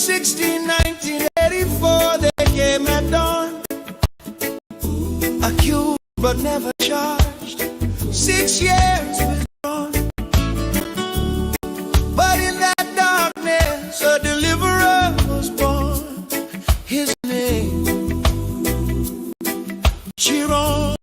16, 1984, they came at dawn, accused but never charged. 6 years withdrawn, but in that darkness a deliverer was born. His name, Chiroma,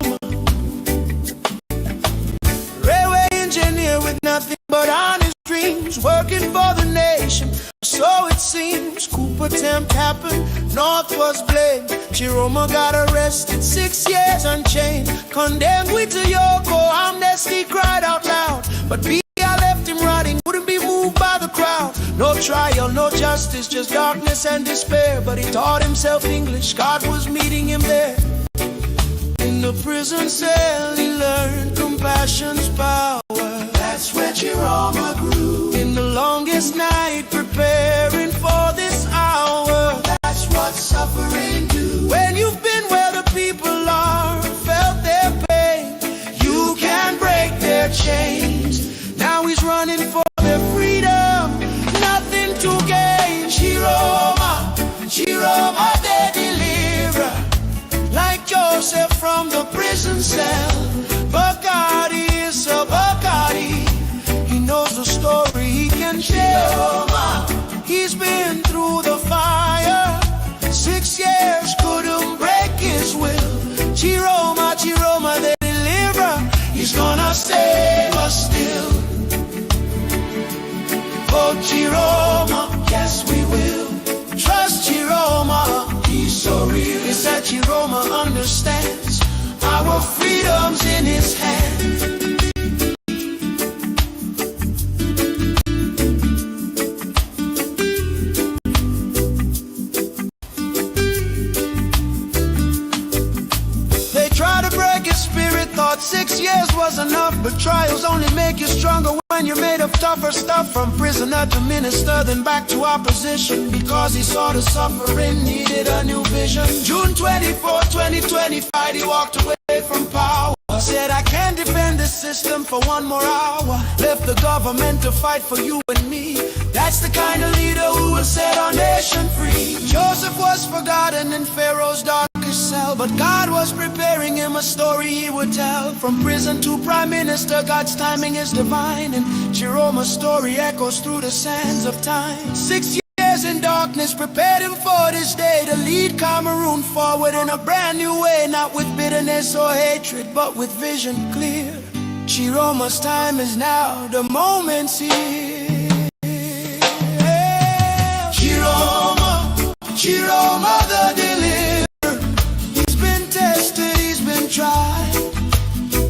railway engineer with nothing but honest dreams, working for the nation, so it seems. Coup attempt happened, North was blamed. Chiroma got arrested, 6 years unchained. Condemned with a Yoko, amnesty cried out loud. But Bia left him rotting, wouldn't be moved by the crowd. No trial, no justice, just darkness and despair. But he taught himself English, God was meeting him there. In the prison cell he learned compassion's power. That's where Chiroma grew. In the longest night preparing for this hour. That's what suffering do. When you've been where the people are, felt their pain, you can break their chains. Now he's running for their freedom, nothing to gain. Chiroma, Chiroma the deliverer, like Joseph from the prison cell. Bacardi is a Bacardi, he knows the story he can share. He's been through the fire, 6 years couldn't break his will. Chiroma, Chiroma the deliverer, he's gonna save us still. For Chiroma, yes we will. Trust Chiroma, he's so real. It's that Chiroma understands our freedom's in his hand. They try to break his spirit, thought 6 years was enough. But trials only make you stronger when you're made of tougher stuff. From prisoner to minister, then back to opposition, because he saw the suffering needed a new vision. June 24, 2025, he walked away from power. Said I can't defend this system for one more hour. Left the government to fight for you and me. That's the kind of leader who will set our nation free. Joseph was forgotten in Pharaoh's darkest cell, but God was preparing him a story he would tell. From prison to prime minister, God's timing is divine, and Chiroma's story echoes through the sands of time. 6 years in darkness prepared him for this day, to lead Cameroon forward in a brand new way, not with bitterness or hatred, but with vision clear. Chiroma's time is now, the moment's here. Chiroma, Chiroma the deliverer, he's been tested, he's been tried.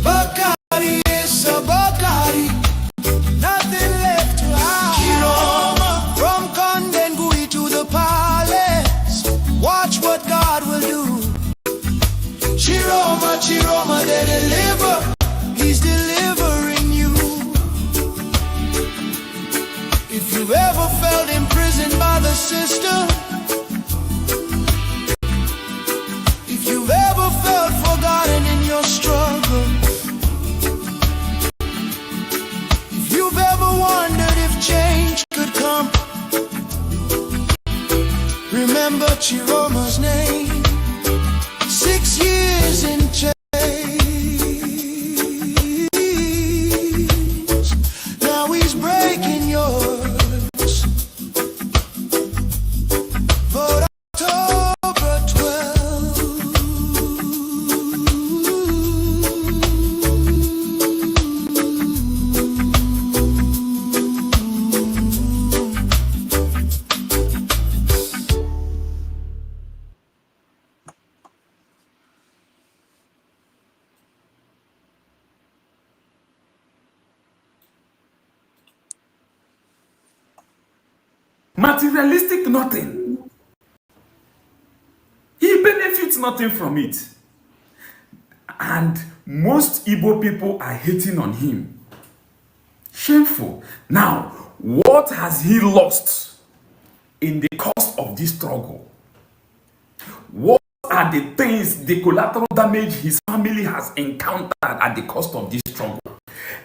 Bacardi is a Bacardi, nothing left to hide. Chiroma, from Kondengui to the palace, watch what God will do. Chiroma, Chiroma the deliverer, he's delivering you. If you've ever felt imprisoned by the system, if you've ever felt forgotten in your struggle, if you've ever wondered if change could come, remember Chiroma's name. 6 years in chains, now he's breaking yours. But October 12th, materialistic nothing. He benefits nothing from it. And most Igbo people are hating on him. Shameful. Now, what has he lost in the course of this struggle? What are the things, the collateral damage his family has encountered at the cost of this struggle?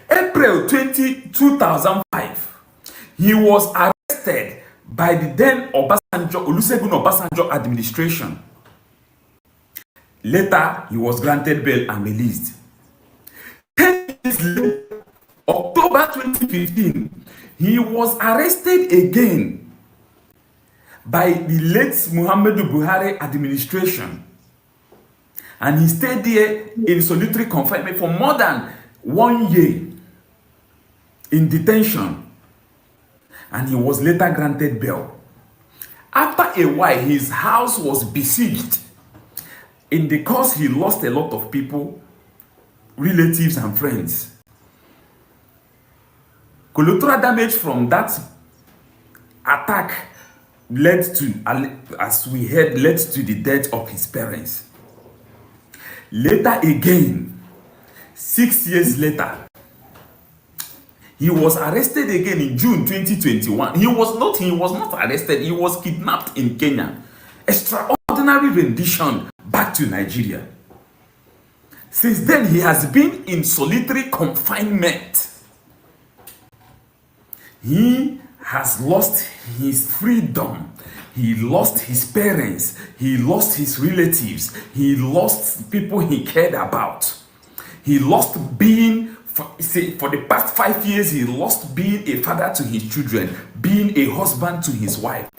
April 2005, he was arrested by the then Olusegun Obasanjo administration. Later, he was granted bail and released. 10 years later, October 2015, he was arrested again by the late Muhammadu Buhari administration. And he stayed there in solitary confinement for more than 1 year in detention. And he was later granted bail. After a while, his house was besieged. In the course, he lost a lot of people, relatives and friends. Collateral damage from that attack led to, as we heard, led to the death of his parents. Later again, 6 years later, he was arrested again in June 2021. He was not arrested, he was kidnapped in Kenya. Extraordinary rendition back to Nigeria. Since then, he has been in solitary confinement. He has lost his freedom. He lost his parents. He lost his relatives. He lost people he cared about. He lost being, for the past 5 years, he lost being a father to his children, being a husband to his wife.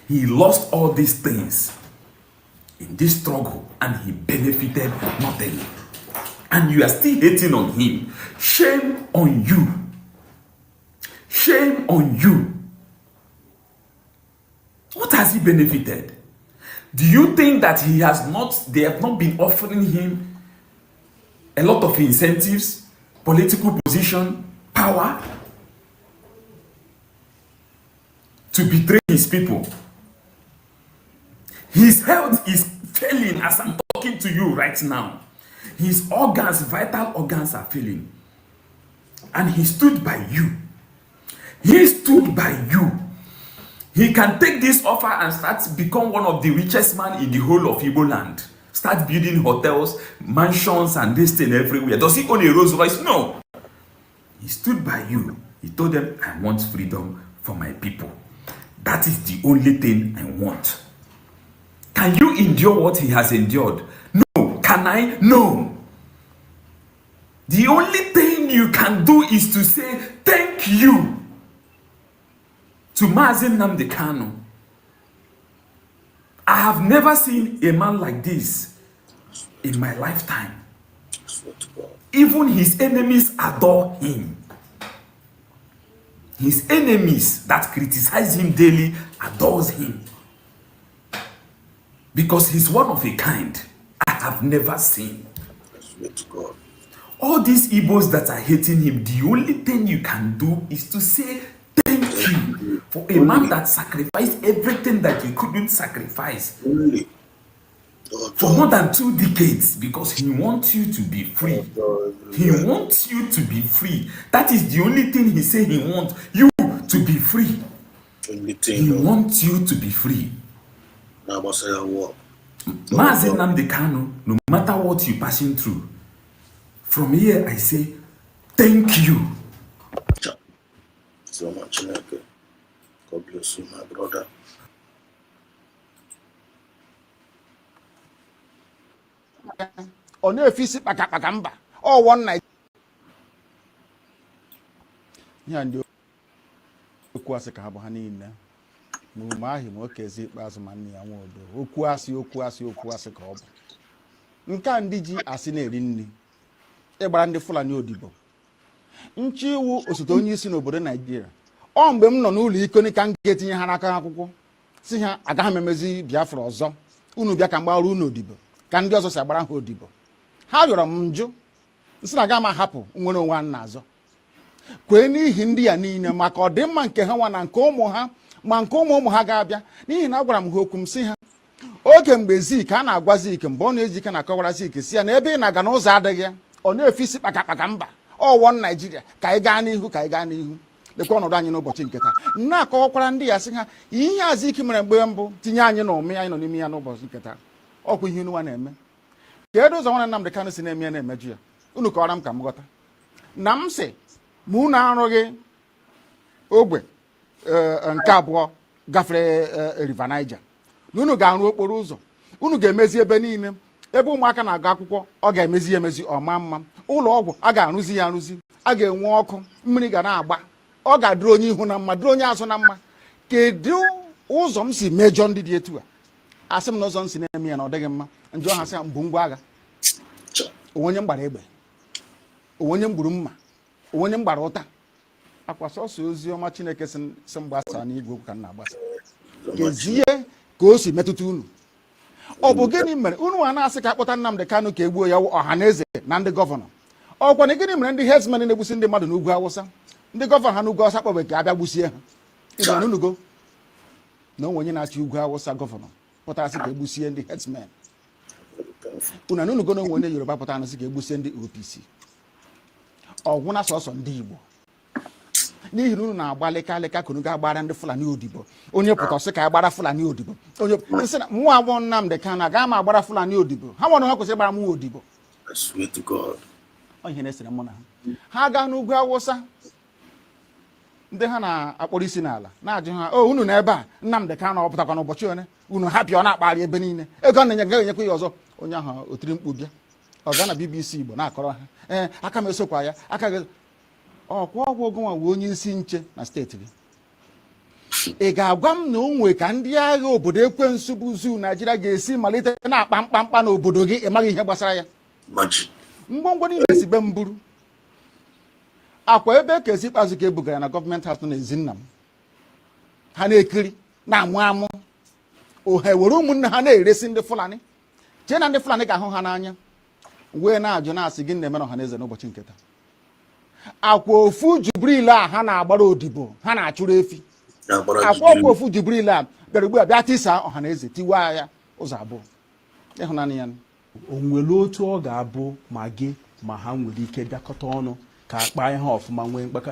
He lost all these things in this struggle, and he benefited nothing. And you are still hating on him. Shame on you. Shame on you. What has he benefited? Do you think that they have not been offering him a lot of incentives, political position, power to betray his people? His health is failing as I'm talking to you right now. His organs, vital organs are failing. And he stood by you. He stood by you. He can take this offer and start to become one of the richest men in the whole of Igbo land. Start building hotels, mansions, and this thing everywhere. Does he own a Rolls Royce? No. He stood by you. He told them, I want freedom for my people. That is the only thing I want. Can you endure what he has endured? No. Can I? No. The only thing you can do is to say thank you to Mazi Nnamdi Kanu. I have never seen a man like this in my lifetime. Even his enemies adore him. His enemies that criticize him daily adores him. Because he's one of a kind I have never seen. All these Igbos that are hating him, the only thing you can do is to say thank you for a man that sacrificed everything that you couldn't sacrifice for more than 2 decades because he wants you to be free. He wants you to be free. That is the only thing he said he wants you to be free. He wants you to be free. Mazi Nnamdi Kanu, no matter what you're passing through, from here I say thank you. So much, God bless you, my brother. On your fisi pakamba. Oh, one night. Yandi okuase ka habo hanina. Mu mahi mo kezi baso mani anwodo. Okuase ka obo. Nka ndiji asi na eri nni. Egbara ndị Fulani odibo. Nchi iwu osote onye isi n'obodo Nigeria. Ọ mgbe m nọ n'ụlọ iko ni ka m ga-etinye ha n'aka akwụkwọ si ha agaghị m emezi Biafra ọzọ. Unu bịa ka mgbara unu odibo. Ka ndị ọzọ si agbara ha odibo. Ha rịọrọ m njụ. Nsị na aga m ahapụ nwere onwe nna azọ. Kwee n'ihi ndị ya niile maka ọdịmma nke ha nwa na nke ụmụ ha ma nke ụmụ ha ga-abịa n'ihi na agwara m ha okwu m si ha oge mgbe Zik a na-agwa Zik mgbe ọ na-eji ike na-akọwara Zik si ya na ebe ị na-aga n'ụzọ adịghị ya ọ na-efisi kpakakpaka mba ọwọ Naijiria ka anyị gaa n'ihu lekwa ọnọdụ anyị n'ụbọchị nke taa na-akọwakwara ndị ya sị ha ihe a Zik mere mgbe mbụ tinye anyị n'ụmị anyị nọ n'ime ya n'ụbọchị nke taa ọkwa ihe unu na-eme kedu ụzọ nwanne Nnamdi Kanu si na-eme ya na-emeju ya unu kọwara m ka m ghọta na m sị ma unu arụghị ogbe nke abụọ gafere River Niger na unu ga-arụ okporo ụzọ, unu ga-emezi ebe niile, ebe ụmụaka na-agụ akwụkwọ ọ ga-emezi emezi ọma mma, ụlọ ọgwụ a ga-arụzi ya arụzi, a ga-enwe ọkụ, mmiri ga na-agba, ọ ga-adịrị onye ihu na mma dịrị onye azụ na mma. Kedu ụzọ m si mejọ ndị dị etu a? Asị m na ụzọ m si na-eme ya na ọ dịghị mma, njọ ha sị mbụ ngwa agha, onye m gbara egbe, onye m gburu mma, onye m gbara ụta. Akwa sọsọ ozi ọma Chineke si mgbasa n'igwe okwu ka m na-agbasa. Kezie ka o si metụta unu. Ọ bụ gịnị mere unu a na-asị ka akpọta Nnamdi Kanu ka egbuo ya ọha na eze na ndị gọvanọ? Ọkwa na gịnị mere ndị herdsmen na-egbusi ndị mmadụ n'ugwu Awụsa, ndị gọvanọ ha n'ugwu Awụsa kpọbe ka abịa gbusie ha? Ịgba n'unugo na onwe onye na-achị ugwu Awụsa gọvanọ pụtara sị ka egbusie ndị herdsmen. Unu n'unugo na onwe onye Yoruba pụtara sị ka egbusie ndị OPC. Ọgwụ na sọsọ ndị Igbo. N'ihi na unu na-agba lịka ka unu ga-agbara ndị Fulani odibo. Onye pụta sị ka agbara Fulani odibo. Onye nsị na mụ abụ Nnamdi Kanu agaghị m agbara Fulani odibo. Ha nwere ha kwesịrị ịgbara mụ odibo. I swear to God. Ọ ihe na-esere mụ na ha. Ha gaa n'ugwu Awụsa, ndị ha na-akpọrọ isi n'ala na-ajụ ha, o unu na ebe a Nnamdi Kanu ọ pụtakwa n'ụbọchị one, unu hapịa ọ na-akpagharị ebe niile, ego na-enye ga-enyekwa ya ọzọ. Onye ahụ otiri mkpu bịa, ọ gaa na BBC Igbo na-akọrọ ha, aka m esokwa ya, aka gị ọkwa ọgwụ ogonwa wee onye isi nche na steeti gị. Ị ga-agwa m na o nwe ka ndị agha obodo ekwensu bụ zoo Naijiria ga-esi malite na-akpa mkpamkpa n'obodo gị ịmaghị ihe gbasara ya? Ngwongwo niile si be mburu akwa ebe ka esi ikpeazụ ka ebugara na gọọmenti hatụ na Ezinna m, ha na-ekiri na-amụ amụ ohe were ụmụnne ha na-eresi ndị Fulani, chee na ndị Fulani ga-ahụ ha n'anya, wee na-ajụ na-asị gị na-eme na ọha na eze n'ụbọchị nke taa. Akwa ofu Jibril a ha na-agbara odibo, ha na-achụrụ efi. Akwa ọkwa ofu Jibril a bịara ugbu a bịa tisa ọha na eze tiwa ya ụzọ abụọ. Ịhụnanya ya o nwere otu ọ ga-abụ ma gị ma ha nwere ike bịakọta ọnụ ka akpa ihe ọfụma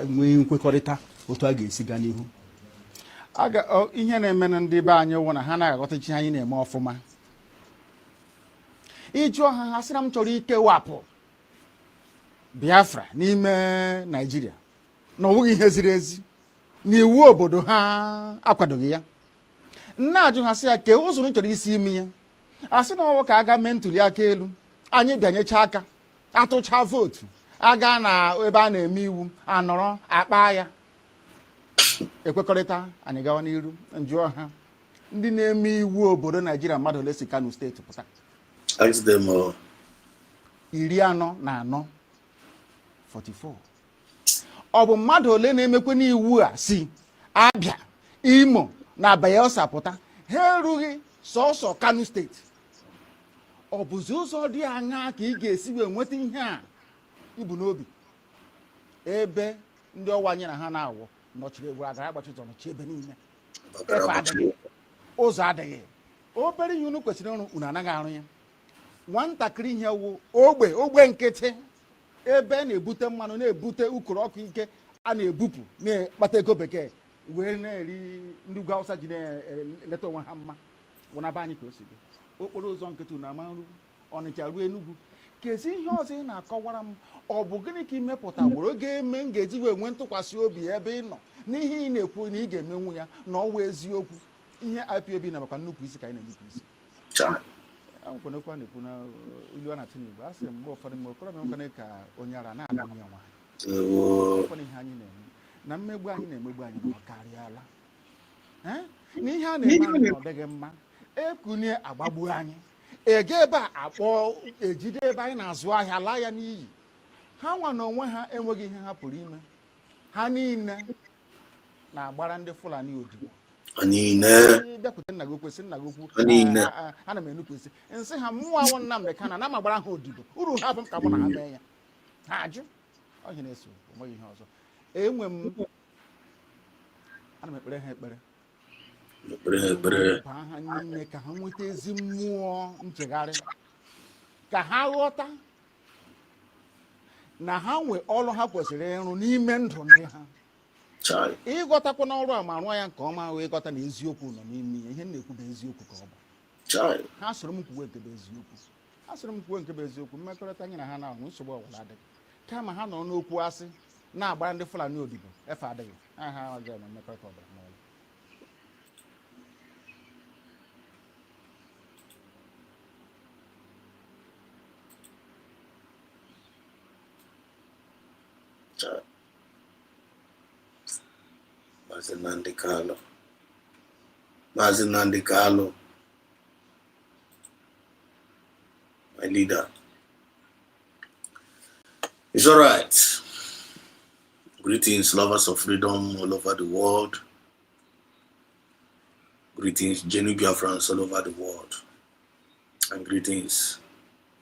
nwee nkwekọrịta otu a ga-esi gaa n'ihu? Ihe na-eme na ndị be anyị wụ na ha na-aghọtachi anyị na-eme ọfụma. Ịjụọ ha, ha sị na m chọrọ ikewapụ Biafra n'ime Naijiria na ọ bụghị ihe ziri ezi na iwu obodo ha akwadoghị ya. Nna ajụ ha sị ya kee ụzọ chọrọ isi imi ya, asị na ọwụ ka aga mee ntuli aka elu, anyị bịanyecha aka atụcha vootu, aga na ebe a na-eme iwu anọrọ akpa ya ekwekọrịta, anyị gawa n'iru. Njụọ ha, ndị na-eme iwu obodo Naijiria mmadụ ole si Kano steeti pụta? 44. Ọ bụ mmadụ ole na-emekwe n'iwu a si Abia, Imo na Bayelsa pụta? Ha erughị sọsọ Kano steeti. Ọ bụzi ụzọ dị aṅaa ka ị ga-esi wee nweta ihe a ibu n'obi? Ebe ndị ọwa anyị na ha na-awụ nọchiri egwu agara agbachi ụzọ nọchi ebe niile, efe adịghị, ụzọ adịghị. Obere ihe unu kwesịrị ịrụ unu anaghị arụ ya. Nwatakịrị ihe wụ ogbe nkịtị ebe na-ebute mmanụ, na-ebute ukoro ọkụ ike a na-ebupụ na-akpata ego bekee, wee na-eri ndị ugwu Awụsa ji na-eleta onwe ha mma. Wụnaba anyị ka o si dị okporo ụzọ nkịtị na ama nru Ọnịcha ruo Enugu. Kezi ihe ọzọ ị na-akọwara m, ọ bụ gịnị ka imepụta gboro ga-eme m ga-eji wee nwee ntụkwasị obi ebe ị nọ n'ihe ị na-ekwu na ị ga-emenwu ya na ọwa eziokwu? Ihe IPOB na maka nnupụ isi ka anyị na-enupụ isi. Nkwenekwa na-ekwu na ilu a na-atụ n'Igbo, a sị mgbe ụfọdụ mgbe okorobịa nwekwana ka onye ara na-aga nwunye nwaanyị. Ụfọdụ ihe anyị na-eme na mmegbu anyị na-emegbu anyị ọ karịala. Na ihe a na-eme anyị ọ dịghị mma, ekunye agbagbuo anyị, ege ebe a akpọ ejide ebe anyị na-azụ ahịa laa ya n'iyi. Ha nwa na onwe ha enweghị ihe ha pụrụ ime. Ha niile na-agbara ndị Fulani odibo. Bịakwute nna gị okwesị, nna gị okwu, ana m enupụsị nsị ha mmụọ awụ Nnamdi Kanu na magbara ha odibo, uru ha bụ m ka mụ na ha mee ya. Ha ajụ ọhịa na-eso onweghị ihe ọzọ. Ana m ekpere ha ekpere ha n'ime ka ha nweta ezi mmụọ nchegharị, ka ha ghọta na ha nwee ọrụ ha kwesịrị ịrụ n'ime ndụ ndị ha. Ịghọtakwa n'ọrụ a ma rụọ ya nke ọma, wee ghọta na eziokwu nọ n'ime ihe na-ekwu bụ eziokwu ka ọ bụ. Ha soro m kwuwe nke bụ eziokwu, ha soro m kwuwe nke bụ eziokwu. Mmekọrịta anyị na ha na-ahụ nsogbu ọbụla adịghị, kama ha nọ n'okwu asị na-agbara ndị Fulani odibo efe adịghị. Ha agaghị na mmekọrịta ọbụla n'ọrụ. Mazi Nnamdi Kanu, my leader. It's all right. Greetings, lovers of freedom all over the world. Greetings, genuine Biafrans all over the world. And greetings,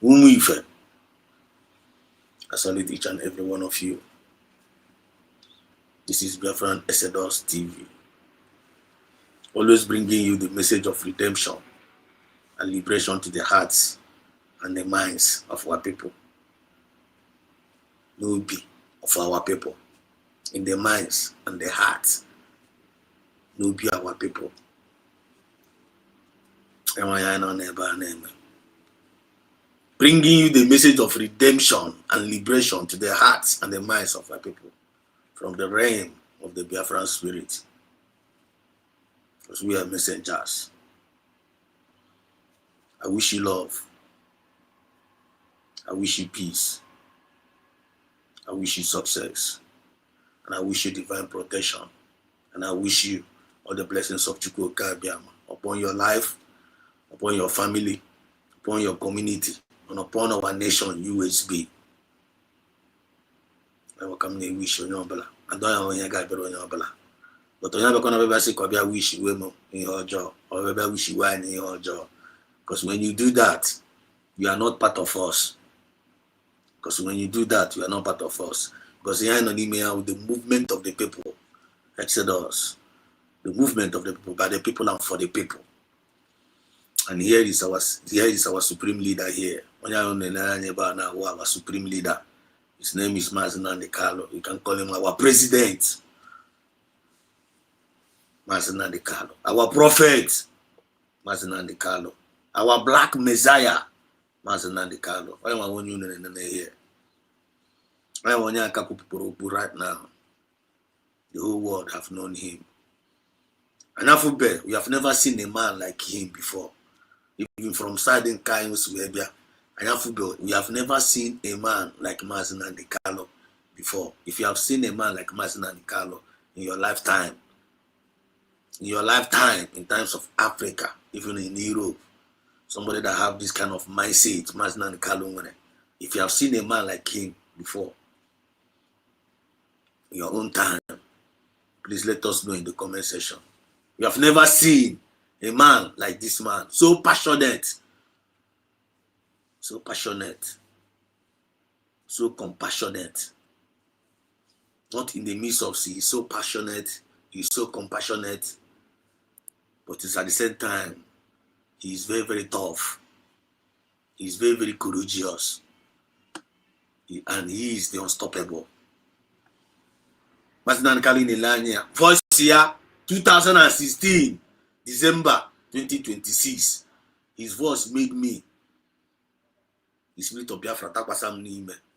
Umuife. I salute each and every one of you. This is Biafran Exodus TV. Always bringing you the message of redemption and liberation to the hearts and the minds of our people. No be of our people. In the minds and the hearts. No be our people. Bringing you the message of redemption and liberation to the hearts and the minds of our people from the realm of the Biafran spirit. Because we are messengers. I wish you love. I wish you peace. I wish you success. And I wish you divine protection. And I wish you all the blessings of Chukwu Kabiama upon your life, upon your family, upon your community, and upon our nation, USB. I welcome you, wish you no bala. I don't want you guys to know bala. But when you gonna say Kabia wish you in your job, or maybe wish you in your job. Because when you do that, you are not part of us. Because when you do that, you are not part of us. Because you are not email with the movement of the people. Exodus. The movement of the people, by the people and for the people. And here is our supreme leader here. Our supreme leader. His name is Mazi Nnamdi Kanu. You can call him our president. Mazi Nnamdi Kanu. Our prophet. Mazi Nnamdi Kanu. Our black messiah. Mazi Nnamdi Kanu. I want you here. I want you right now. The whole world have known him. And Afube, we have never seen a man like him before. Even from Southern Kaios to Ebia. And Afube, we have never seen a man like Mazi Nnamdi Kanu before. If you have seen a man like Mazi Nnamdi Kanu in your lifetime, in times of Africa, even in Europe, somebody that have this kind of mindset, Mazi Nnamdi Kanu, if you have seen a man like him before, in your own time, please let us know in the comment section. You have never seen a man like this man, so passionate, so compassionate. Not in the midst of sea, he's so passionate, he's so compassionate, but it's at the same time, he's very, very tough. He's very, very courageous. And he is the unstoppable. Mazi Nnamdi Kanu in Elanya. Voice here, 2016, December 2026. His voice made me the spirit of Biafra.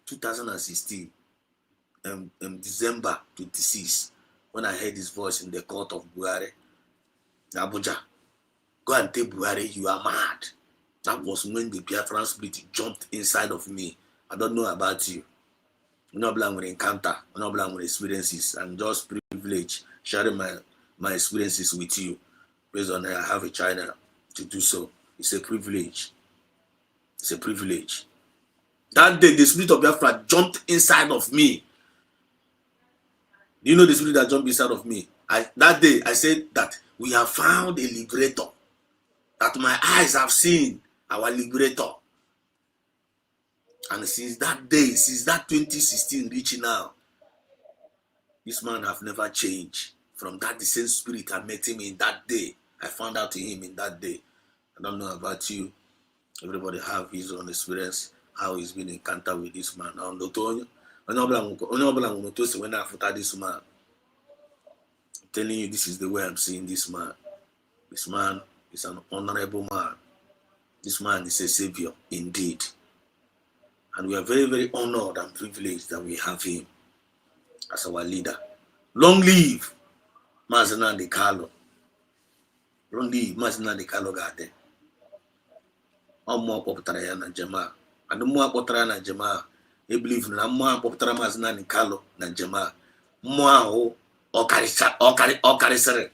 2016, December 26, when I heard his voice in the court of Buhari, Abuja. Go and tell Buhari, you are mad. That was when the Biafran spirit jumped inside of me. I don't know about you. I'm not blind with encounter. I'm not blind with experiences. I'm just privileged sharing my experiences with you. Based on I have a channel to do so. It's a privilege. It's a privilege. That day, the spirit of Biafra jumped inside of me. Do you know the spirit that jumped inside of me? That day, I said that we have found a liberator. That my eyes have seen our liberator. And since that day, since that 2016 reaching now, this man have never changed. From that the same spirit I met him in that day. I found out to him in that day. I don't know about you. Everybody have his own experience, how he's been encountered with this man. When I after this man, I'm telling you, this is the way I'm seeing this man. This man is an honorable man. This man is a savior indeed. And we are very, very honored and privileged that we have him as our leader. Long live Mazi Nnamdi Kanu. Long live Mazi Nnamdi Kanu Gade. More popular na Jama. And the more popular na Jama, I believe na mmụọ akpọpụtara Maazị Nnamdi Kanu na njem a mmụọ ahụ ọkarịsịrị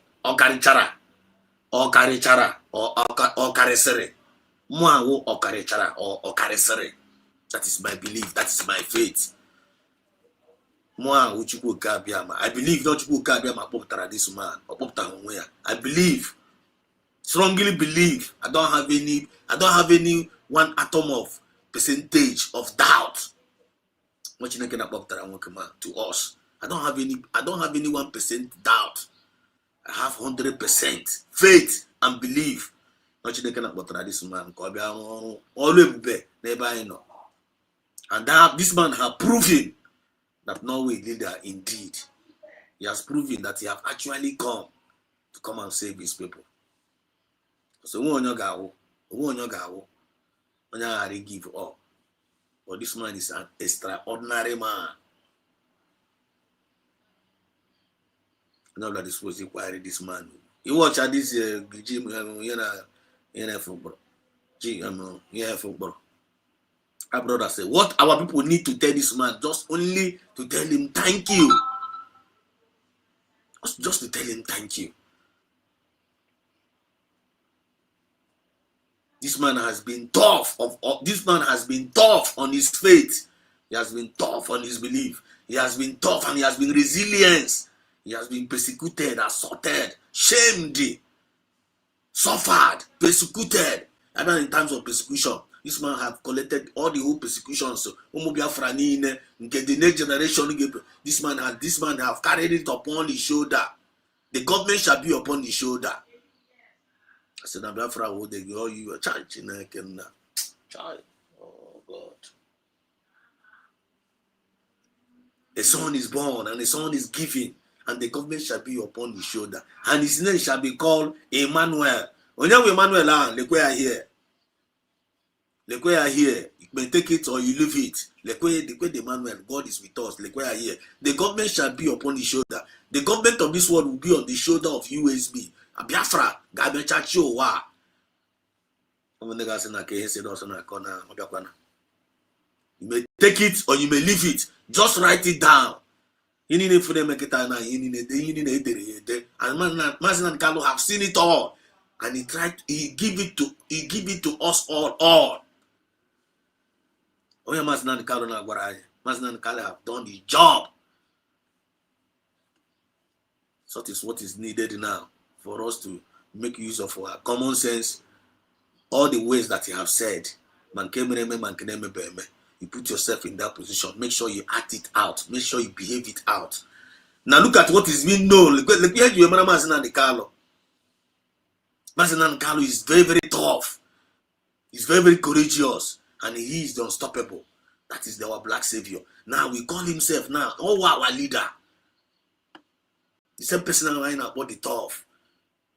mmụọ ahụ ọkarịsịrị. That is my belief, that is my faith. Mmụọ ahụ Chukwu oke abịama, I believe not Chukwu oke abịama kpọpụtara this man, ọ kpọpụtara onwe ya. I believe, strongly believe. I don't have any one atom of percentage of doubt. What Chineke na kpọpụtara nwoke man to us. I don't have any 1% doubt. I have 100% faith and belief. What Chineke na kpọpụtara this man ka ọ bịa ọrụ ebube n'ebe anyị nọ. And that this man has proven that Norway leader indeed. He has proven that he has actually come and save his people. So onye give up. But this man is an extraordinary man. Now that is supposed to inquire this man. You watch at this gym, football. Our brother said, what our people need to tell this man, just only to tell him thank you. Just to tell him thank you. This man has been tough. This man has been tough on his faith. He has been tough on his belief. He has been tough and he has been resilient. He has been persecuted, assaulted, shamed, suffered, persecuted. And then in times of persecution, this man have collected all the whole persecutions. Biafra, the next generation, this man have carried it upon his shoulder. The government shall be upon his shoulder. I said, Biafra, will they give you a charge? Child, oh God. A son is born and a son is given, and the government shall be upon his shoulder, and his name shall be called Emmanuel. When you Emmanuel, look where I here. Look where I here. You may take it or you leave it. Look where the Emmanuel, God is with us. Look where I here. The government shall be upon his shoulder. The government of this world will be on the shoulder of USB. Biafra, Gabe Chacho wa. You may take it or you may leave it. Just write it down. And Maazị Nnamdi Kanu have seen it all, and he give it to us all. Maazị Nnamdi Kanu have done the job. So that is what is needed now for us to make use of our common sense. All the ways that he have said, you put yourself in that position. Make sure you act it out. Make sure you behave it out. Now look at what is being known. Look at you, Maazị Nnamdi Kanu. Maazị Nnamdi Kanu is very, very tough. He's very, very courageous, and he is the unstoppable. That is our black savior. Now we call himself now, our leader. The same person line about the tough,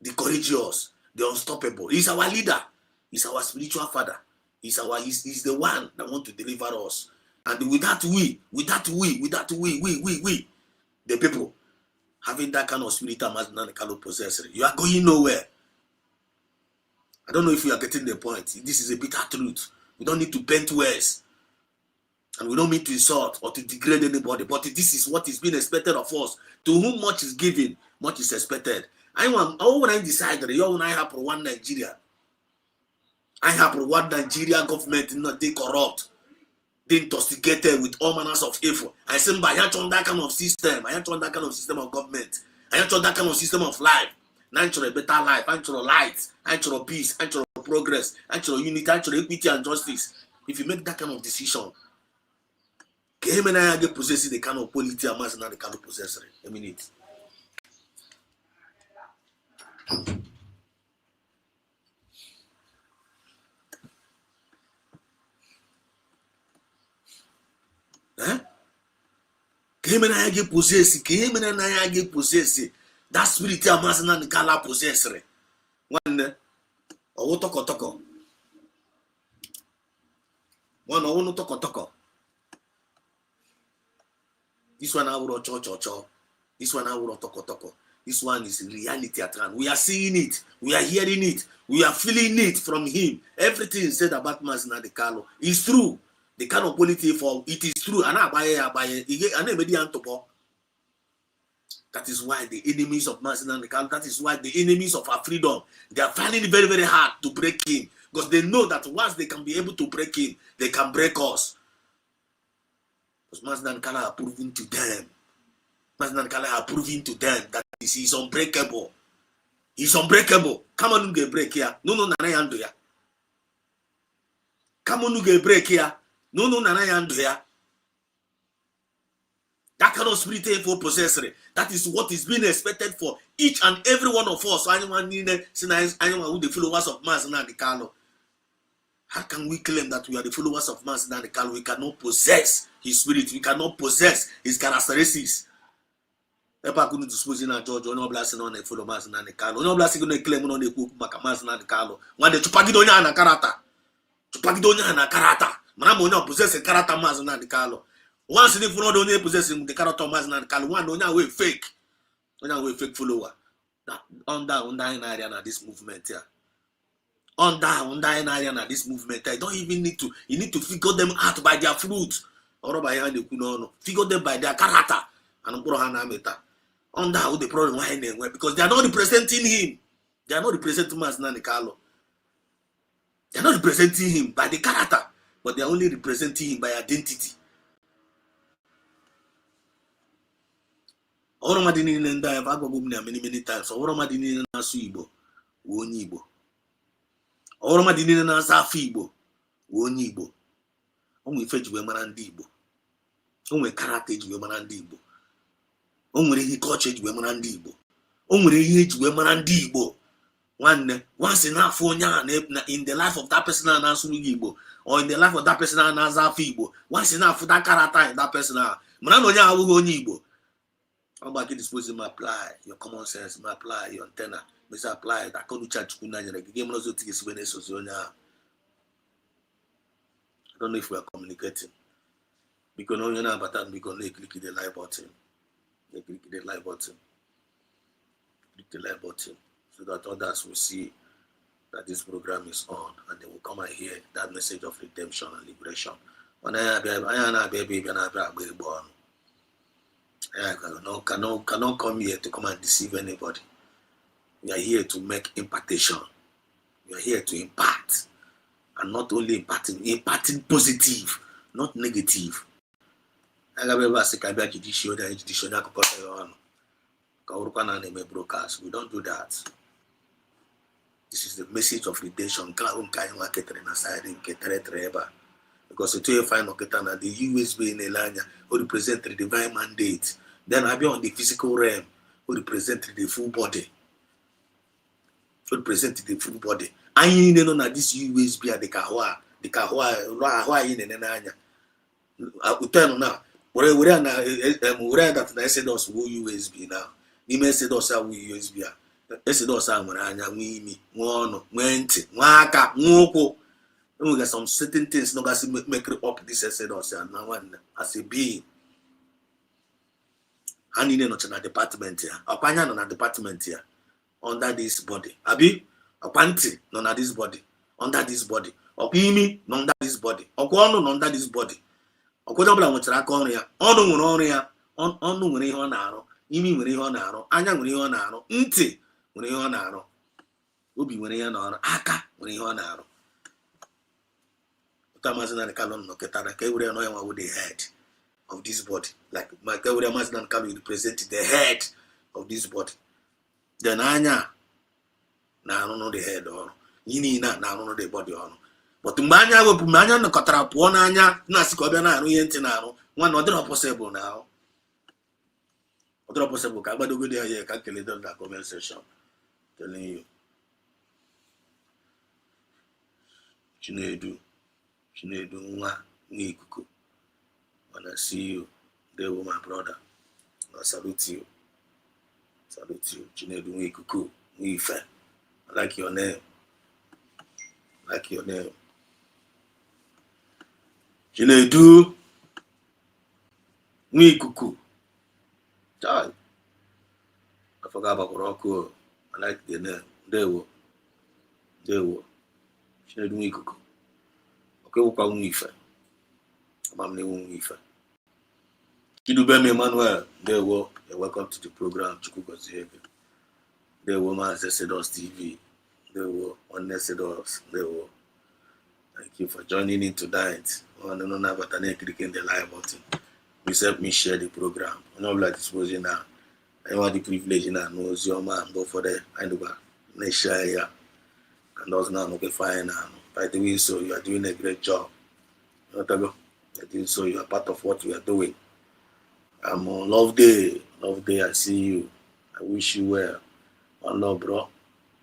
the courageous, the unstoppable. He's our leader. He's our spiritual father. He's the one that wants to deliver us. And with that we, the people, having that kind of spirit, Maazị Nnamdi Kanu possess, you are going nowhere. I don't know if you are getting the point. This is a bitter truth. We don't need to paint words. And we don't mean to insult or to degrade anybody. But this is what is being expected of us. To whom much is given, much is expected. When I decided, I have one Nigeria. I have one Nigeria government not they corrupt. They intoxicated with all manners of evil. I say, I have on that kind of system. I have on that kind of system of government. I have on that kind of system of life. I want a better life. I want light. I want peace. I want progress. I want unity. I want equity and justice. If you make that kind of decision, I get possessing the kind of polity and Maazị Nnamdi Kanu possessor. A minute. I get possessing. That spirit of Maazị Nnamdi Kanu possessor. One toko. One toko. This one I will cho. This one I will toko. This one is reality at hand. We are seeing it. We are hearing it. We are feeling it from him. Everything he said about Maazị Nnamdi Kanu is true. The kind of politics for it is true. And I buy it. That is why the enemies of Martin that is why the enemies of our freedom, they are finding it very, very hard to break in. Because they know that once they can be able to break in, they can break us. Because Martin are proving to them. Martin are proving to them that he's unbreakable. He's unbreakable. Come on, get break here. No, Nana ya. Come on, get break here. No, Nana ya. That kind of spirit for possessor. That is what is being expected for each and every one of us. Anyone who the followers of Mass and the Carlo. How can we claim that we are the followers of Mass and the Carlo? We cannot possess his spirit. We cannot possess his characteristics. If I couldn't dispose in a George, or no blessing on the follow Mass and the Carlo. No blessing on the claim on the cook Macamas and the Carlo. One day to Pagidonia and a Karata. To Pagidonia and a Karata. Manamono possess a character Mass and the Carlo. Once if you don't possessing the character Mass and the Carlo, one don't way fake. Don't way fake follower. That under in area this movement here. Under in area this movement. I don't even need to. You need to figure them out by their fruit. Or by hand you know. Figure them by their character. And under the problem why because they are not representing him. They are not representing Mass and the Carlo. They are not representing him by the character, but they are only representing him by identity. Oromadini and I have many times. Oromadini and Asuibo, Wonibo. Oromadini and Asafibo, Wonibo. Only fetch women and Dibo. Only karate women and Dibo. Only he coached women and Dibo. Only he women and Dibo. Once enough for in the life of that person and Asuibo, or in the life of that person and Asafibo. Once enough for that character in that person. Mananoya Wonibo. How about you disposing apply your common sense, apply your antenna, apply that can charge game also takes when it's I don't know if we are communicating. Because no, you know, but we can click the like button. They click the like button. Click the like button so that others will see that this program is on and they will come and hear that message of redemption and liberation. When I baby and I born. I cannot come here to come and deceive anybody. We are here to make impartation. We are here to impart. And not only imparting positive, not negative. We don't do that. This is the message of redemption. Because it's find the USB in Elanya who represent the divine mandate. Then I be on the physical realm who represent the full body. Who represent the full body. I know that this USB at the kahwa in Enanya. I will tell now. Where that I said us USB now. You may say us USB. I said us me one went waka mwoko. We got some certain things not make up this exodus and now as a being. And in a department here. Opinion on a department here. Under this body. Abi? A panty none of this body. Under this body. Opimi under this body. Okwano under this body. Okwodobla nwetara on ya. Onu nwere ọrụ ya. Onu nwere ihe ọ na-arụ. Imi nwere ihe ọ na-arụ. Anya nwere ihe ọ na-arụ. Ntị nwere ihe ọ na-arụ. Obi nwere ihe ọ na-arụ. Aka nwere ihe ọ na-arụ. Mazina Kalon Noketara, Kawria Noya with the head of this body. Like my Kawria Mazina Kalon represented the head of this body. Then Anya, now I don't know the head or Yini, now I don't know the body on. But Mania will put Mania no Katara, one Anya, Nasicobana, Yentinano, one other possible now. Other possible, Kabado good idea, calculated that conversation. Telling you. Chinedu nwa n'ikuku. When I see you, there with my brother. I salute you. Salute you. Chinedu n'ikuku. N'ife. I like your name. I like your name. Chinedu n'ikuku. Child. I forgot about Morocco. I like the name. Dewo. Chinedu n'ikuku. Kwa unife. Amamne Ife. Kidubem Emmanuel, there were welcome to the program. Chukwugoziebe. There were Man Exodus TV. There were on Exodus. There were. Thank you for joining in tonight. I don't know about clicking the live button. Please help me share the program. I know like disposing now. I want the privilege now. Knows your man. Go for the I know that. Share here. And those now okay fine now. By the way, so you are doing a great job. You know what I mean? So you are part of what we are doing. I'm on love day. Love day. I see you. I wish you well. One love, bro.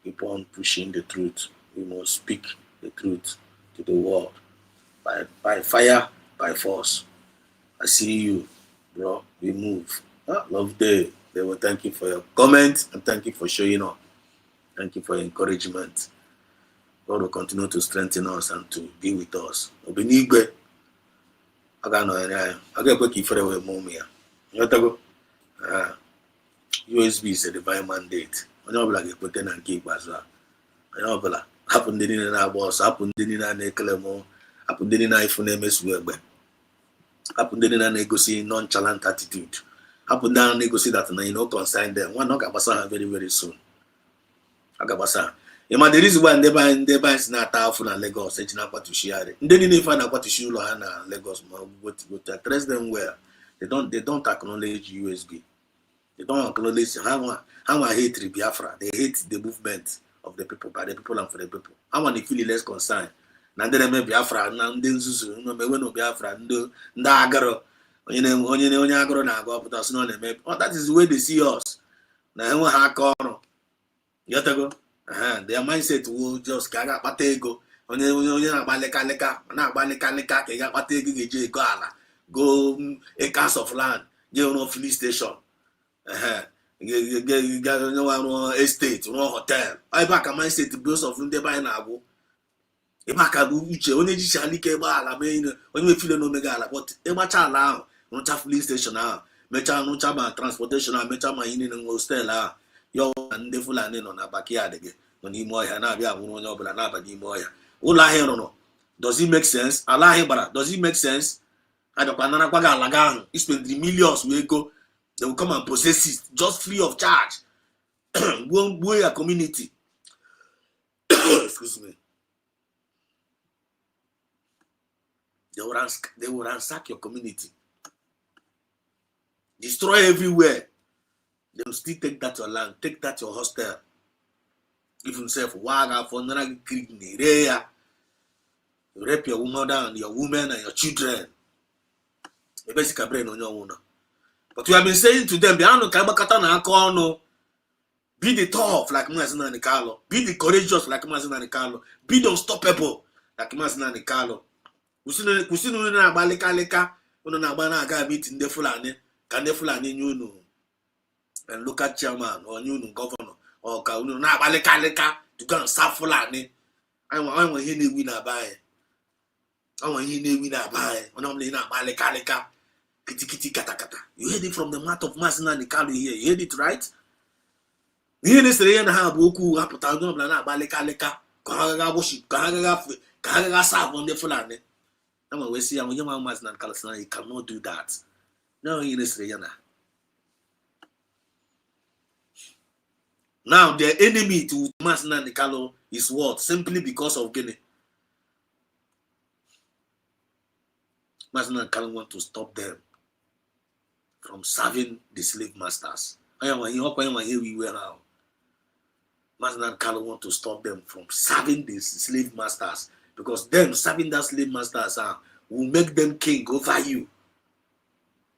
Keep on pushing the truth. We must speak the truth to the world. By fire, by force. I see you, bro. We move. Love day. They will thank you for your comment and thank you for showing up. Thank you for your encouragement. God will continue to strengthen us and to be with us. Obenigwe. I got no idea. I got quick if I were mommy. You know USB is a divine mandate. I know like a potent and keep as well. I know like happened in our boss, happened in our necklemo, happened in our iPhone MS web. Happened in a negotiating nonchalant attitude. Happened down negotiate that you know consign them. One knock abasa very, very soon. Agabasa. The reason why they buy not powerful and Lagos, it's not what to share. Then they find out what to show Lohana Lagos, but address them well. They don't acknowledge USB. They don't acknowledge how I hate Biafra. They hate the movement of the people, by the people and for the people. How they feel less concerned. Now they may Biafra, now they no Biafra, no agaro. Onye agro na go put us no name. Oh, that is the way they see us. Now ha kono. Yatago. Their mindset will just gaga patego. Onye na agbaleka ka ga patego geje go ala. Go acres of land. Get no filling station. Get no estate, no hotel. I back a mindset because of them buy na go. E maka bu uche onye ji shalike ba ala me onye feel no mega ala but e macha ala no cha filling station ah. Mecha no cha transportation ah, mecha ma yin no hostel ah. Yo ndị Fulani nọ na backyard gị nọ n'ime ọhịa na-abịa abụrụ onye ọbụla na-aba n'ime ọhịa ụlọ ahịa rụrụ does it make sense? Ala ahịa gbara does it make sense? Adọkwa narakwa gị ala gị ahụ you spend the millions wee go they will come and possess it just free of charge. Gbuo ya community. Excuse me. They will ransack your community, destroy everywhere. They will still take that your land, take that your hostel. Give himself waga for another area. You rape your woman down, your women and your children. The basic brain on your own. But we have been saying to them, be the tough like Mazina and Carlo, be the courageous like Mazina and Carlo, be the unstoppable like Mazina and Carlo. We see no balika, no bana ga meeting the Fulani, can the Fulani you know. And local chairman or new governor or Kaunu na baleka to go and serve Fulani. I want him to win a buy. I want him to win a buy. When I'm laying a baleka, kitty kata. You heard it from the mouth of Masina Nikalo here. You heard it right? You heard this and have Boku Apotano Blana baleka, Kahaga worship, Kahaga serve on the Fulani. I'm always see I'm young Masina Kalasana. You cannot do that. No, you listen. Now, their enemy to Masina Nikalo is what? Simply because of Guinea. Masina Nikalo want to stop them from serving the slave masters. I am here we were now. Masina Nikalo want to stop them from serving the slave masters because them serving that slave masters will make them king over you.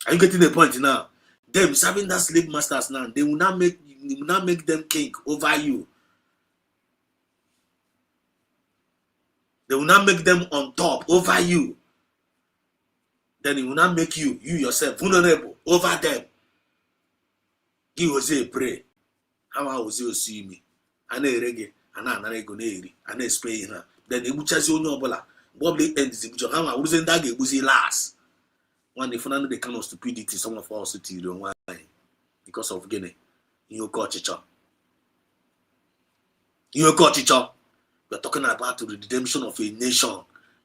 Are you getting the point now? Them serving that slave masters now, they will not make them king over you. They will not make them on top over you. Then it will not make you yourself vulnerable over them. He was a pray. How was you see me? I know reggae, and I go near, and I spray her. Then the butchers you know, Bobby ends the butcher. How I wasn't that it was the last. When they found the kind of stupidity, some of us to do why because of Guinea. You got teacher. We're talking about the redemption of a nation.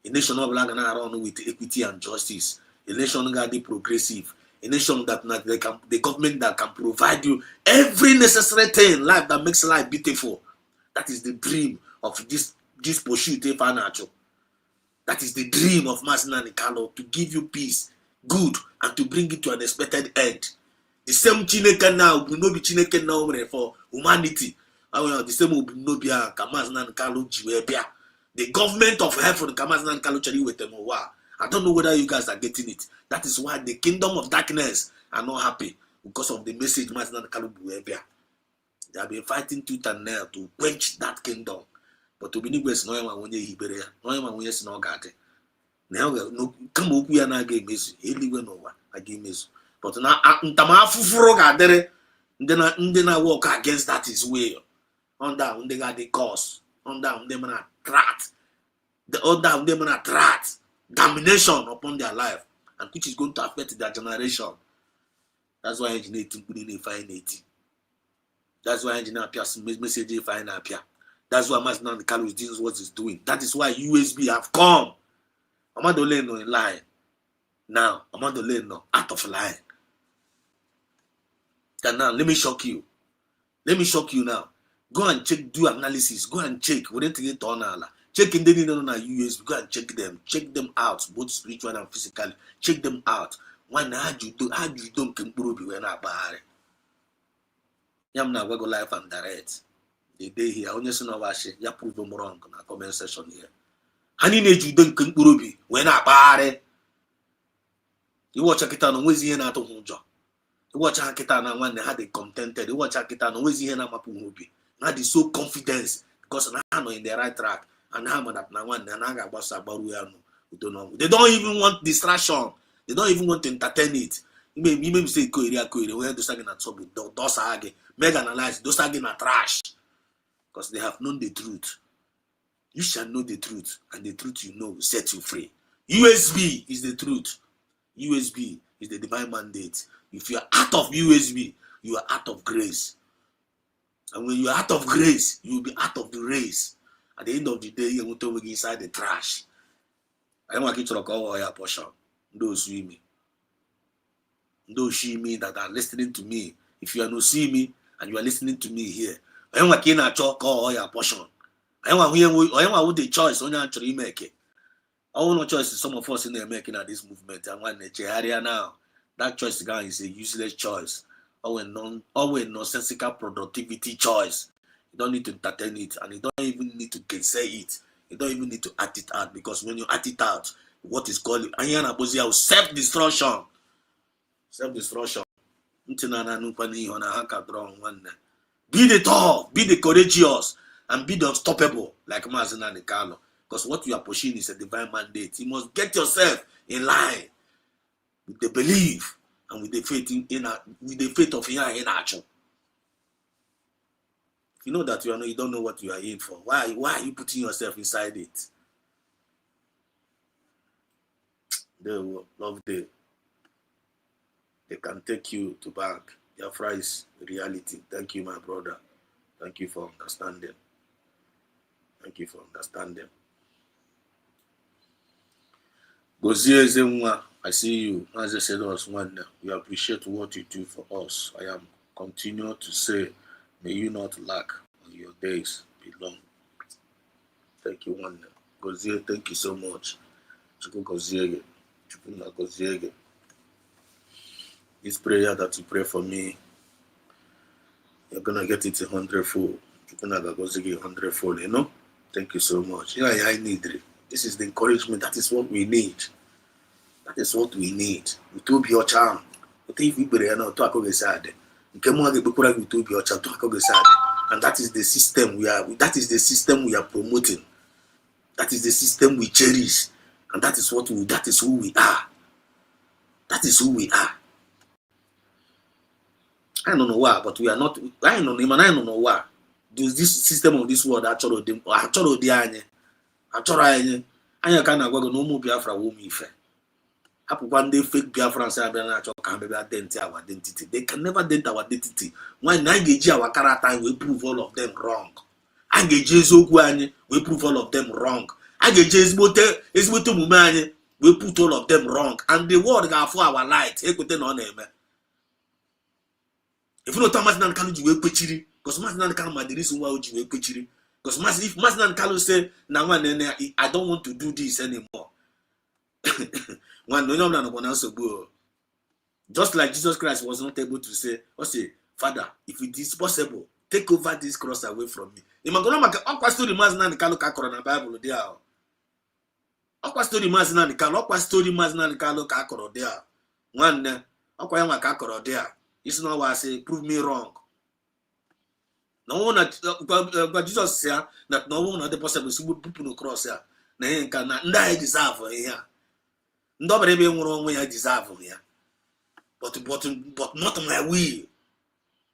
A nation of black and around with equity and justice. A nation that be progressive. A nation that the government that can provide you every necessary thing in life that makes life beautiful. That is the dream of this pursuit financial. That is the dream of Masina Nikalo, to give you peace, good, and to bring it to an expected end. The same Chineke now will not be Chineke now for humanity. The same will not be Kamasina Nikalo Jiwebia. The government of heaven, Kamasina Nikalo Chari with them. I don't know whether you guys are getting it. That is why the kingdom of darkness are not happy because of the message Masina Nikalo Jiwebia. They have been fighting tooth and nail to quench that kingdom. But to be niggas, no one when you hear no one when you no got it. Now, no come up, we are not game is anywhere no one. I give miss. But now, Tamafu Froga there, then I walk against that is way. On down, they got the cause. On down, them and attract. The other them and attract domination upon their life, and which is going to affect their generation. That's why engineer put in a fine 80. That's why engineer appears message fine appear. That's why Masina Nikalo is doing what he's doing. That is why USB have come. I'm not doing no in line. Now, I'm not doing no out of line. And now, let me shock you. Let me shock you now. Go and check, do analysis. Go and check. We didn't get on all. Check in the USB. Go and check them. Check them out, both spiritual and physical. Check them out. When how you don't can prove you not bad. Yamna go live and direct. The day here, only son of us, ya prove them wrong in the comment section here. Honey, you don't can prove you when I bad. You watch a kitan, where's the end out of job? You watch a kitan when they had a contented. You watch a kitan, where's the end of my movie? Now they so confidence because I'm in the right track. And I'm at now one and I got what's about we don't know. They don't even want distraction. They don't even want to entertain it. You may say Korea, where those are at trouble, those are mega analyze, those are getting trash. Because they have known the truth. You shall know the truth, and the truth you know will set you free. USB is the truth. USB is the divine mandate. If you are out of USB, you are out of grace. And when you are out of grace, you will be out of the race. At the end of the day, you will to be inside the trash. I don't want you to call your portion. Those see me. Those see me that are listening to me. If you are not seeing me and you are listening to me here, I want to call your portion. I want the choice on actually make it. I want no choice. Some of us in there making at this movement. I want the area now. That choice guy is a useless choice. Our nonsensical productivity choice. You don't need to entertain it, and you don't even need to say it. You don't even need to act it out, because when you act it out, what is called self-destruction. Self-destruction. Be the tough, be the courageous, and be the unstoppable, like Masina Nikalo. Because what you are pushing is a divine mandate. You must get yourself in line with the belief and with the faith with the faith of in action. If you know that you don't know what you are in for, why are you putting yourself inside it? They will love they can take you to bank. Biafra is reality. Thank you, my brother. Thank you for understanding. Thank you for understanding. Gozie Zemwa, I see you. As I said us one day, we appreciate what you do for us. I am continue to say, may you not lack on your days be long. Thank you, one day. Gozie, thank you so much. Gozie. This prayer that you pray for me, you're gonna get it 100-fold. You're gonna go 100-fold, you know? Thank you so much. Yeah, I need it. This is the encouragement. That is what we need. That is what we need. We to be your charm. And that is the system we are. That is the system we are promoting. That is the system we cherish. And that is what we. That is who we are. That is who we are. I don't know why, but we are not. I don't know why. This system of this world actually kind of go no more Biafra won't be fair. One day fake Biafrans our identity. They can never dent our identity. When I engage our character, we prove all of them wrong. I engage we prove all of them wrong. I get ezigbote omume anyị we put all of them wrong and the world ga-afụ our light ekwete na ọ na-eme. If you know Thomas Nan Kalu ji wee kwechiri because Thomas Nan Kalu ma the reason why o ji wee kwechiri because if Thomas Nan Kalu say na nwanne I don't want to do this anymore. Nwanne onye ọbụla nọkwa na nsogbu. Just like Jesus Christ was not able to say, Father, if it is possible, take over this cross away from me. Imagine ọkwa story Maazị Nnamdi Kanu ka akọrọ na Bible dị ahụ. Ọkwa story Maazị Nnamdi Kanu ka akọrọ dị ahụ. Nwanne, ọkwa ya nwa ka akọrọ dị ahụ. Isi na ọwa say, prove me wrong. Na ọnwụ na Jesus ya na ọnwụ na dị possible si bupụ na cross ya na ihe nka na ndị anyị deserve ihe a. Ndị ọbara ebe nwụrụ onwe ya deserve ya. But not my will.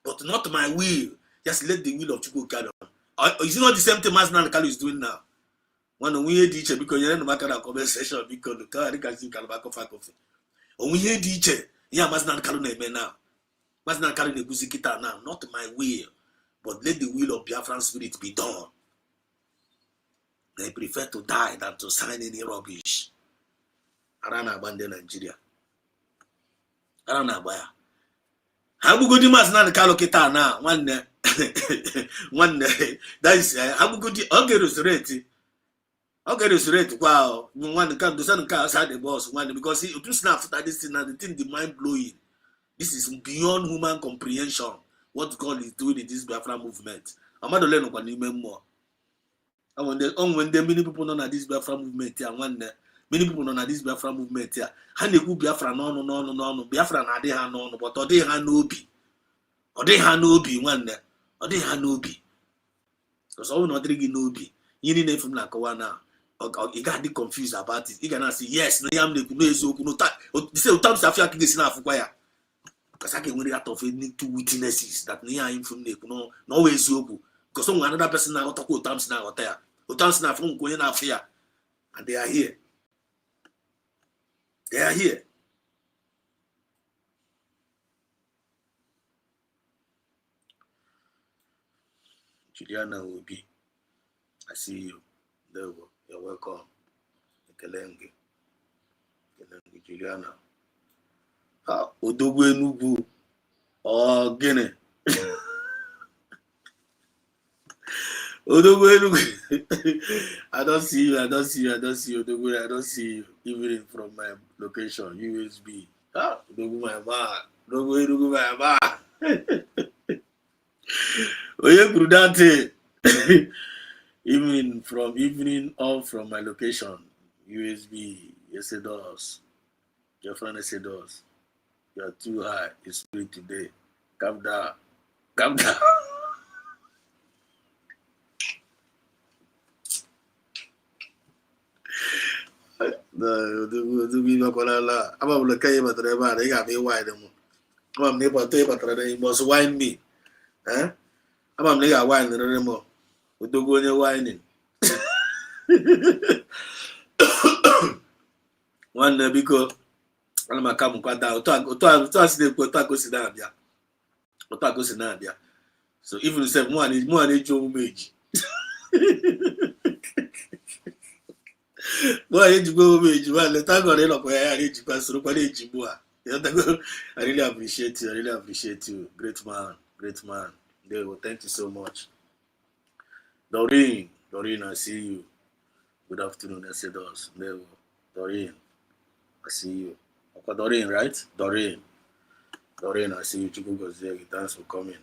But not my will. Just let the will of Chukwu carry on. Is it not the same thing Maazị Nnamdi Kanu is doing now? When we dị iche because you're in the conversation because the car can see Kalabako faculty. When we hear the iche, yeah, Maazị Nnamdi Kanu na-eme now. Maazị Nnamdi Kanu na-eguzi kita now. Not my will, but let the will of Biafran spirit be done. They prefer to die than to sign any rubbish. Arana abandon Nigeria. Arana abaya. Habugodi Maazị Nnamdi Kanu kita na nwanne that is Habugodi okay resurrect wow one can do some car outside the boss one because he too snap after this thing and the thing the mind blowing. This is beyond human comprehension what God is doing in this Biafra movement. Amado learn on even more. And when the many people know that this Biafra movement here one many people know that this Biafra movement here and they go Biafra no Biafra na dey ha no but or dey ha no bi one or dey ha no bi because all not drinking no bi you need from like one now. You got to confused about it. You cannot say yes, no yam no time. They say time Safia can get enough for because I can win out of any two witnesses that near him from no always yoku. Because some another person now talk about times now there. Times now from going out here. And they are here. They are here. Juliana will be. I see you. There we go. You're welcome. Kelenge, Juliana. Odogwe Nubu. Oh, Guinea. Odogwe Nubu. I don't see you. Odogwe, I don't see you. Even from my location, USB. Odogwe my man. Odogwe my man. Oye Prudante. Even from my location, USB, yes it does. Your friend yes it does. You are too high in spirit today. Calm down. You must wine me. I'm nigga wine anymore. Odogo onye whining. One because ana makamu kwada oto aside ko to akosi na abia. Oto akosi na abia. So even say mo ani jo meji. Mo ani jo meji wa le ta go re lo ko ya ri ji pa soro pa le ji bo a. I really appreciate you. Great man. There we go. Thank you so much. Doreen, I see you. Good afternoon, Exodus. There we go. Doreen, I see you. Okay, Doreen, right? Doreen, I see you. Thanks for coming.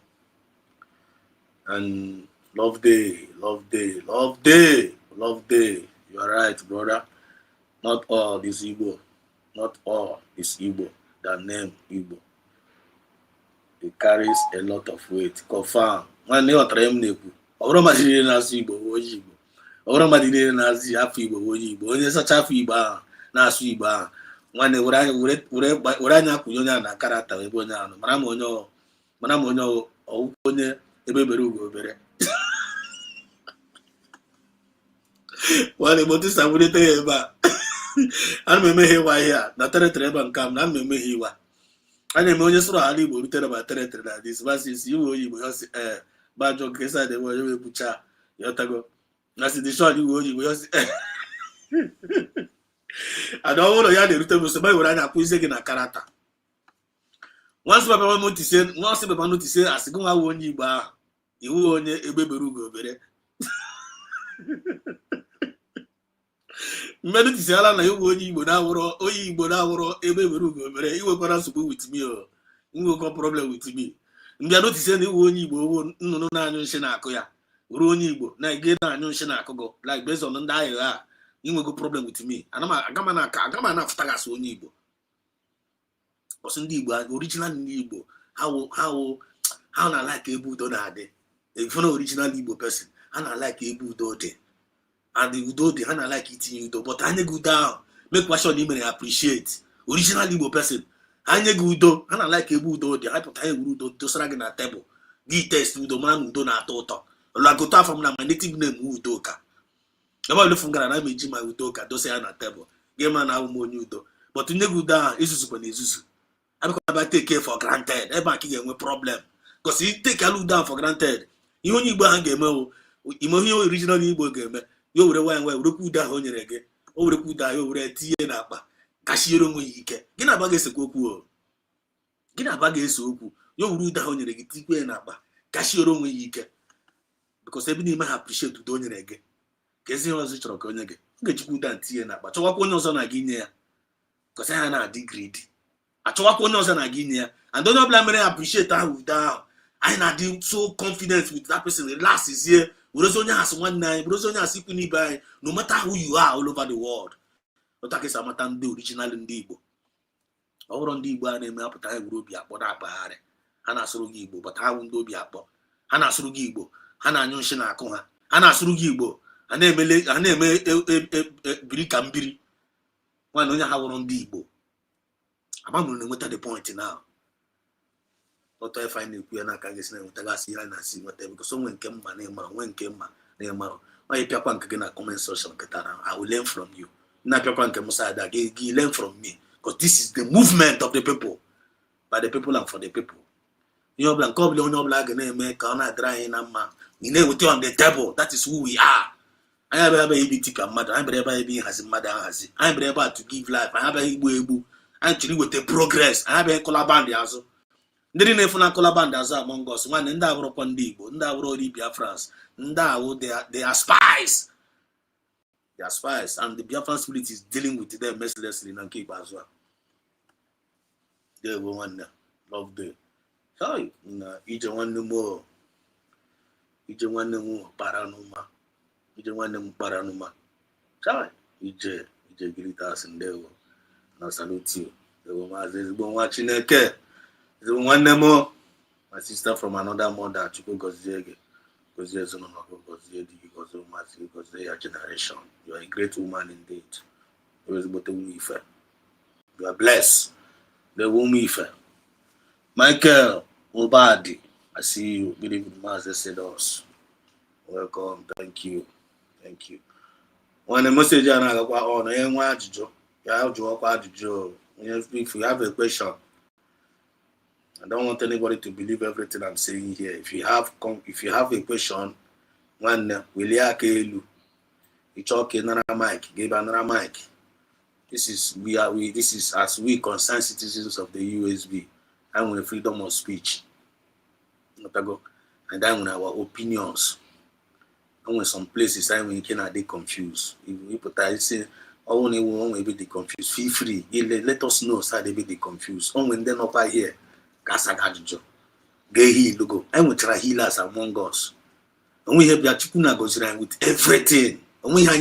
And love day. You are right, brother. Not all is Igbo. That name Igbo. It carries a lot of weight. Confirm. When you are trying ọbụrụ mmadụ niile na-asụ Igbo onye Igbo ọbụrụ mmadụ niile na-asụ afọ Igbo onye Igbo onye sacha afọ Igbo ahụ na-asụ Igbo ahụ nwanne were anya kwụnye onye ahụ na karata ebe onye ahụ mara ma onye ọwụkwụ onye ebe bere ugo obere nwanne motu sabulite ya ebe a ana m emeghe ịwa ihe a na teretere ebe nke m na m emeghe ịwa a na-eme onye sụrụ ala Igbo rutere ma teretere na disbasis iwe onye Igbo ya si Bajo Kesa de Woyo Bucha, Yotago. Nasi the short you would And all of the return was about when I put in a character. Once Papa notice, once Papa notice, as go I won you bar, you won a baby rugo. Many Sala, you won you, but now, or you, but now, a baby rugo, you were going to go with me, or you will got problem with me. We are not saying you won you, no, Shanakoya, Ronibo, Nigeria, no Shanakogo, like based on the you will go problem with me. And I'm a after us on Igbo. But in Igbo, original Igbo, how I like a Buddha that if you're original Igbo person, and I like a Buddha, and the Udo, and I like eating Udo, but I go down, make what your name appreciate. Original Igbo person, I go do, and I like a Buddha, the hypothetical Udo, to srag in a table. The test Udo man Udo na toto. Like go from my native name Udoka. About the funga and I made my Udoka, those are on a table. Game man, I will mourn you though. But to nego down is super Nizuzu. I'm going to take care for granted. Everybody can get a problem. Because he take a look down for granted. You only go and game, you original Igbo game. You would have went where down on your again. Over the Kuda, over a tea and up. Cashier, get a bag as a cocoa. Get a bag as soku. You would down your tea and up. Cashier, because every man appreciate to do your again. Kesi was a truck on again. Get you down tea and up. But what one was on a guinea? Because I had a degree. I talk one was on a guinea. And don't blame me, I appreciate that with down. I not so confident with that person. The last is here. Urozonya has one night, Urozonya has equally by no matter who you are all over the world. But I guess I'm the original in Igbo. Over on the Igbo, name up at I will be up, but I buy Hana Surugibo, but I won't do be up. Hana Surugibo, Hana Nyonshina Kona, Hana Surugibo. I name Birikambiri. One on how on Igbo. I'm going to go to the point now. But I find it, we are not going to see whatever because someone came my name, when came my name. Why you can't get a comment social katana? I will learn from you. Not your can't learn from me because this is the movement of the people, by the people and for the people. You know, Blanco, you know, black and name, Kana drying a man. We name with you on the table. That is who we are. I have a baby ticker mother. I'm baby has a mother has it. I'm able to give life. I have a Ibu. Actually, with the progress, I have a collaband also. Didn't even a collaband as among us. One and that were upon Dibo, and that were Biafrans. They are spies. They are spies, and the Biafran spirit is dealing with them mercilessly and keep as well. They will wonder, love them. Sorry, each one no more. Each one no more paranuma. Each one no paranuma. Sorry, each greeters and they will. I salute you. The woman watching a care. The one more. My sister from another mother, Chuko Gozege. Because there's no Gozege, because they are generation. You are a great woman indeed. You are blessed. The woman. Michael Obadi, I see you. Good evening, Master said us. Welcome. Thank you. Thank you. When the message I got on, I am watching. If you have a question, I don't want anybody to believe everything I'm saying here. If you have a question, one will you talk another mic, give another mic. This is as we concerned citizens of the USB, and with freedom of speech. And then with our opinions. And when some places we cannot be confused. If people say only one be confused. Feel free. Let us know how they be confused. When they're not here, Gasagajo. Get healed go. And we try healers among us. And we have Yachukuna goes around with everything. And we are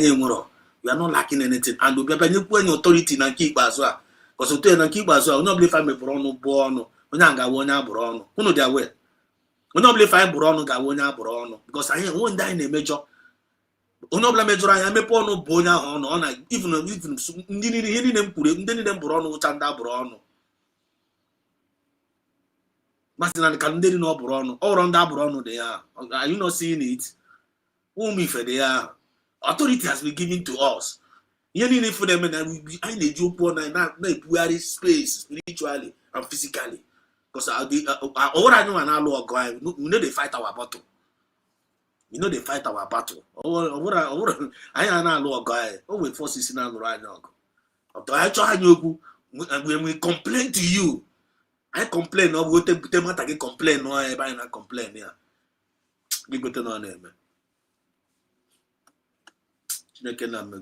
not lacking anything. And we have any authority and keep as well. Because we keep as well. We not believe I'm a Bruno Bono. We not got one Bruno. Who know their way? We not believe I'm Bruno got one Bruno. Because I won't die in a major. Onobla major I am a pono bonya on even ndini dem pure ndini dem brono chanda brono masina kan ndini no brono all on that brono they are you not seeing it whom if they are authority has been given to us yeni for them and we I need you poor na puari space spiritually and physically because all I know and all we know they fight our battle. You know they fight our battle. I am not a guy. Always forces in our right now. When we complain to you, I complain. No, we take them complain. No, I not complain. Yeah, we go to no name.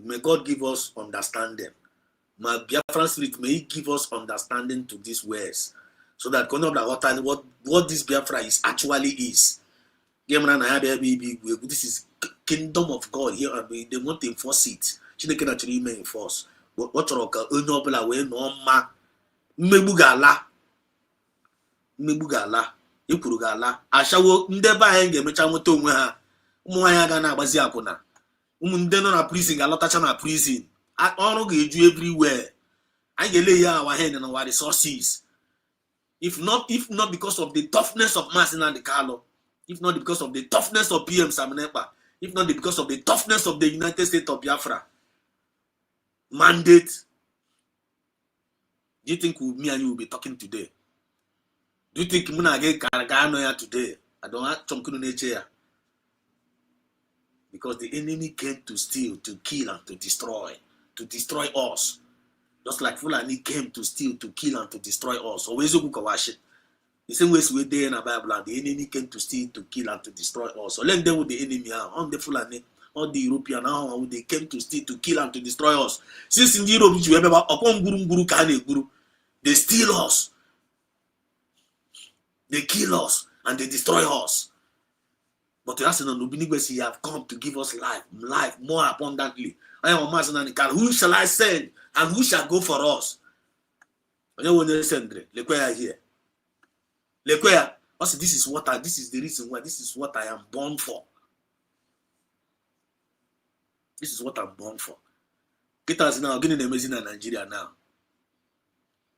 May God give us understanding. My Biafran spirit, may He give us understanding to these words, so that what this Biafra is actually is. This is kingdom of God here, and they want to enforce it. Chineke actually may enforce. What chọrọ onye ọbụla wee nọ mma, mmegbu ga-ala, ikwuru ga-ala, ashawo ndị be anyị ga-emecha nweta onwe ha, ụmụ nwaanyị aga na-agbazi akwụna, ụmụ ndị nọ na prison ga-alọtacha na prison, ọrụ ga-eju everywhere. Anyị ga-ele ya our hand and our resources. If not because of the toughness of Mazi Nnamdi Kanu, if not because of the toughness of PM Sam Ekpa, if not because of the toughness of the United States of Biafra mandate, do you think me and you will be talking today? Do you think Munage Karagano today? I don't have Chomkunu nature. Because the enemy came to steal, to kill, and to destroy us. Just like Fulani came to steal, to kill, and to destroy us. Always the same ways we there in the Bible, and the enemy came to steal, to kill, and to destroy us. So let them with the enemy on the Fulani, all the European, how they came to steal, to kill, and to destroy us. Since in Europe, you remember, upon Guru Kane Guru, they steal us, they kill us, and they destroy us. But the Arsenal Nubinigwesi have come to give us life more abundantly. I am a master and who shall I send, and who shall go for us? I don't want to send Lequia here. Lequia, also this is the reason why, this is what I am born for. This is what I'm born for. Get us now, getting the amazing in Nigeria now.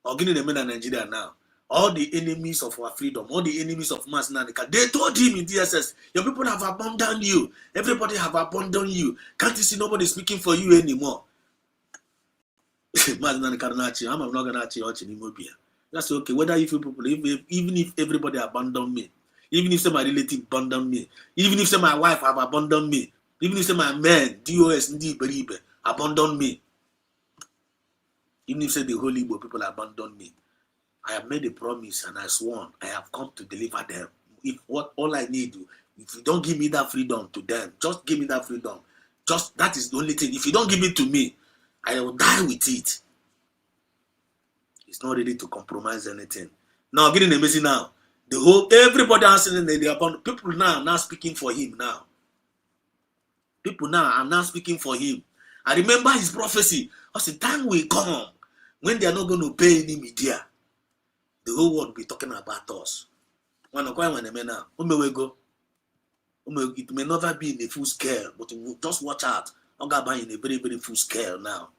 Or getting the men in Nigeria now. All the enemies of our freedom, all the enemies of Mazi Nnamdi Kanu, they told him in DSS, your people have abandoned you. Everybody have abandoned you. Can't you see nobody speaking for you anymore? Mazi Nnamdi Kanu, I'm not going to watch anymore. That's okay. Whether if you people, even if everybody abandoned me, even if say my relative abandoned me, even if say my wife have abandoned me, even if say my men, DOS, Ndi Beribe, abandoned me, even if say the whole Igbo people abandoned me, I have made a promise and I sworn I have come to deliver them. If all I need, if you don't give me that freedom to them, just give me that freedom. Just that is the only thing. If you don't give it to me, I will die with it. It's not ready to compromise anything. Now getting amazing now. Everybody answering people now speaking for him now. People now are now speaking for him. I remember his prophecy. As the time will come when they are not going to pay any media. The whole world will be talking about us. It may never be in a full scale, but just watch out. I'm going to be in a very, very full scale now.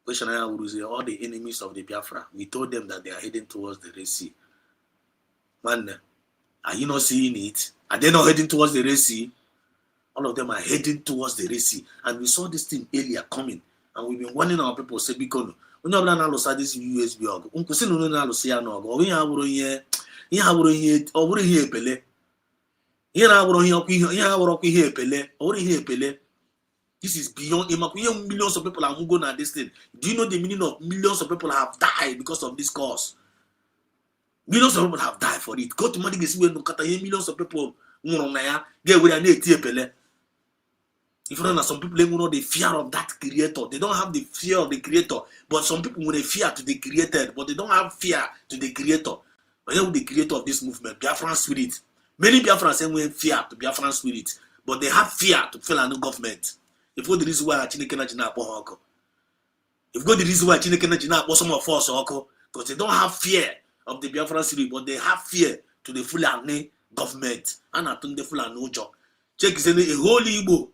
Question I would say, all the enemies of the Biafra, we told them that they are heading towards the Red Sea. Man, are you not seeing it? Are they not heading towards the Red Sea? All of them are heading towards the Red Sea. And we saw this thing earlier coming. And we've been warning our people, say, because onye ọbụla na-alụsa this USB ọgụ nkwụsị na onye na-alụsị ya n'ọgụ ọ bụrụ ihe epele ihe na-abụrụ ihe epele ọ bụrụ ihe epele. This is beyond millions of people are who go na this thing. Do you know the meaning of millions of people have died because of this cause? Millions of people have died for it. Go to Madigesi where no kata millions of people nwụrụ na ya ga-ewere na-eti epele. If you know, some people don't know the fear of that creator. They don't have the fear of the creator. But some people with a fear to the created, but they don't have fear to the creator. But you know the creator of this movement, Biafran spirit. Many Biafrans say we have fear to Biafran spirit, but they have fear to fail a new government. If you go the reason why Chineke na Jina Pohoko. If you go the reason why Chineke na Jina some of us Oko, because they don't have fear of the Biafran spirit, but they have fear to the Fulani government. And I think the Fulani Ojo. Check is a whole Igbo,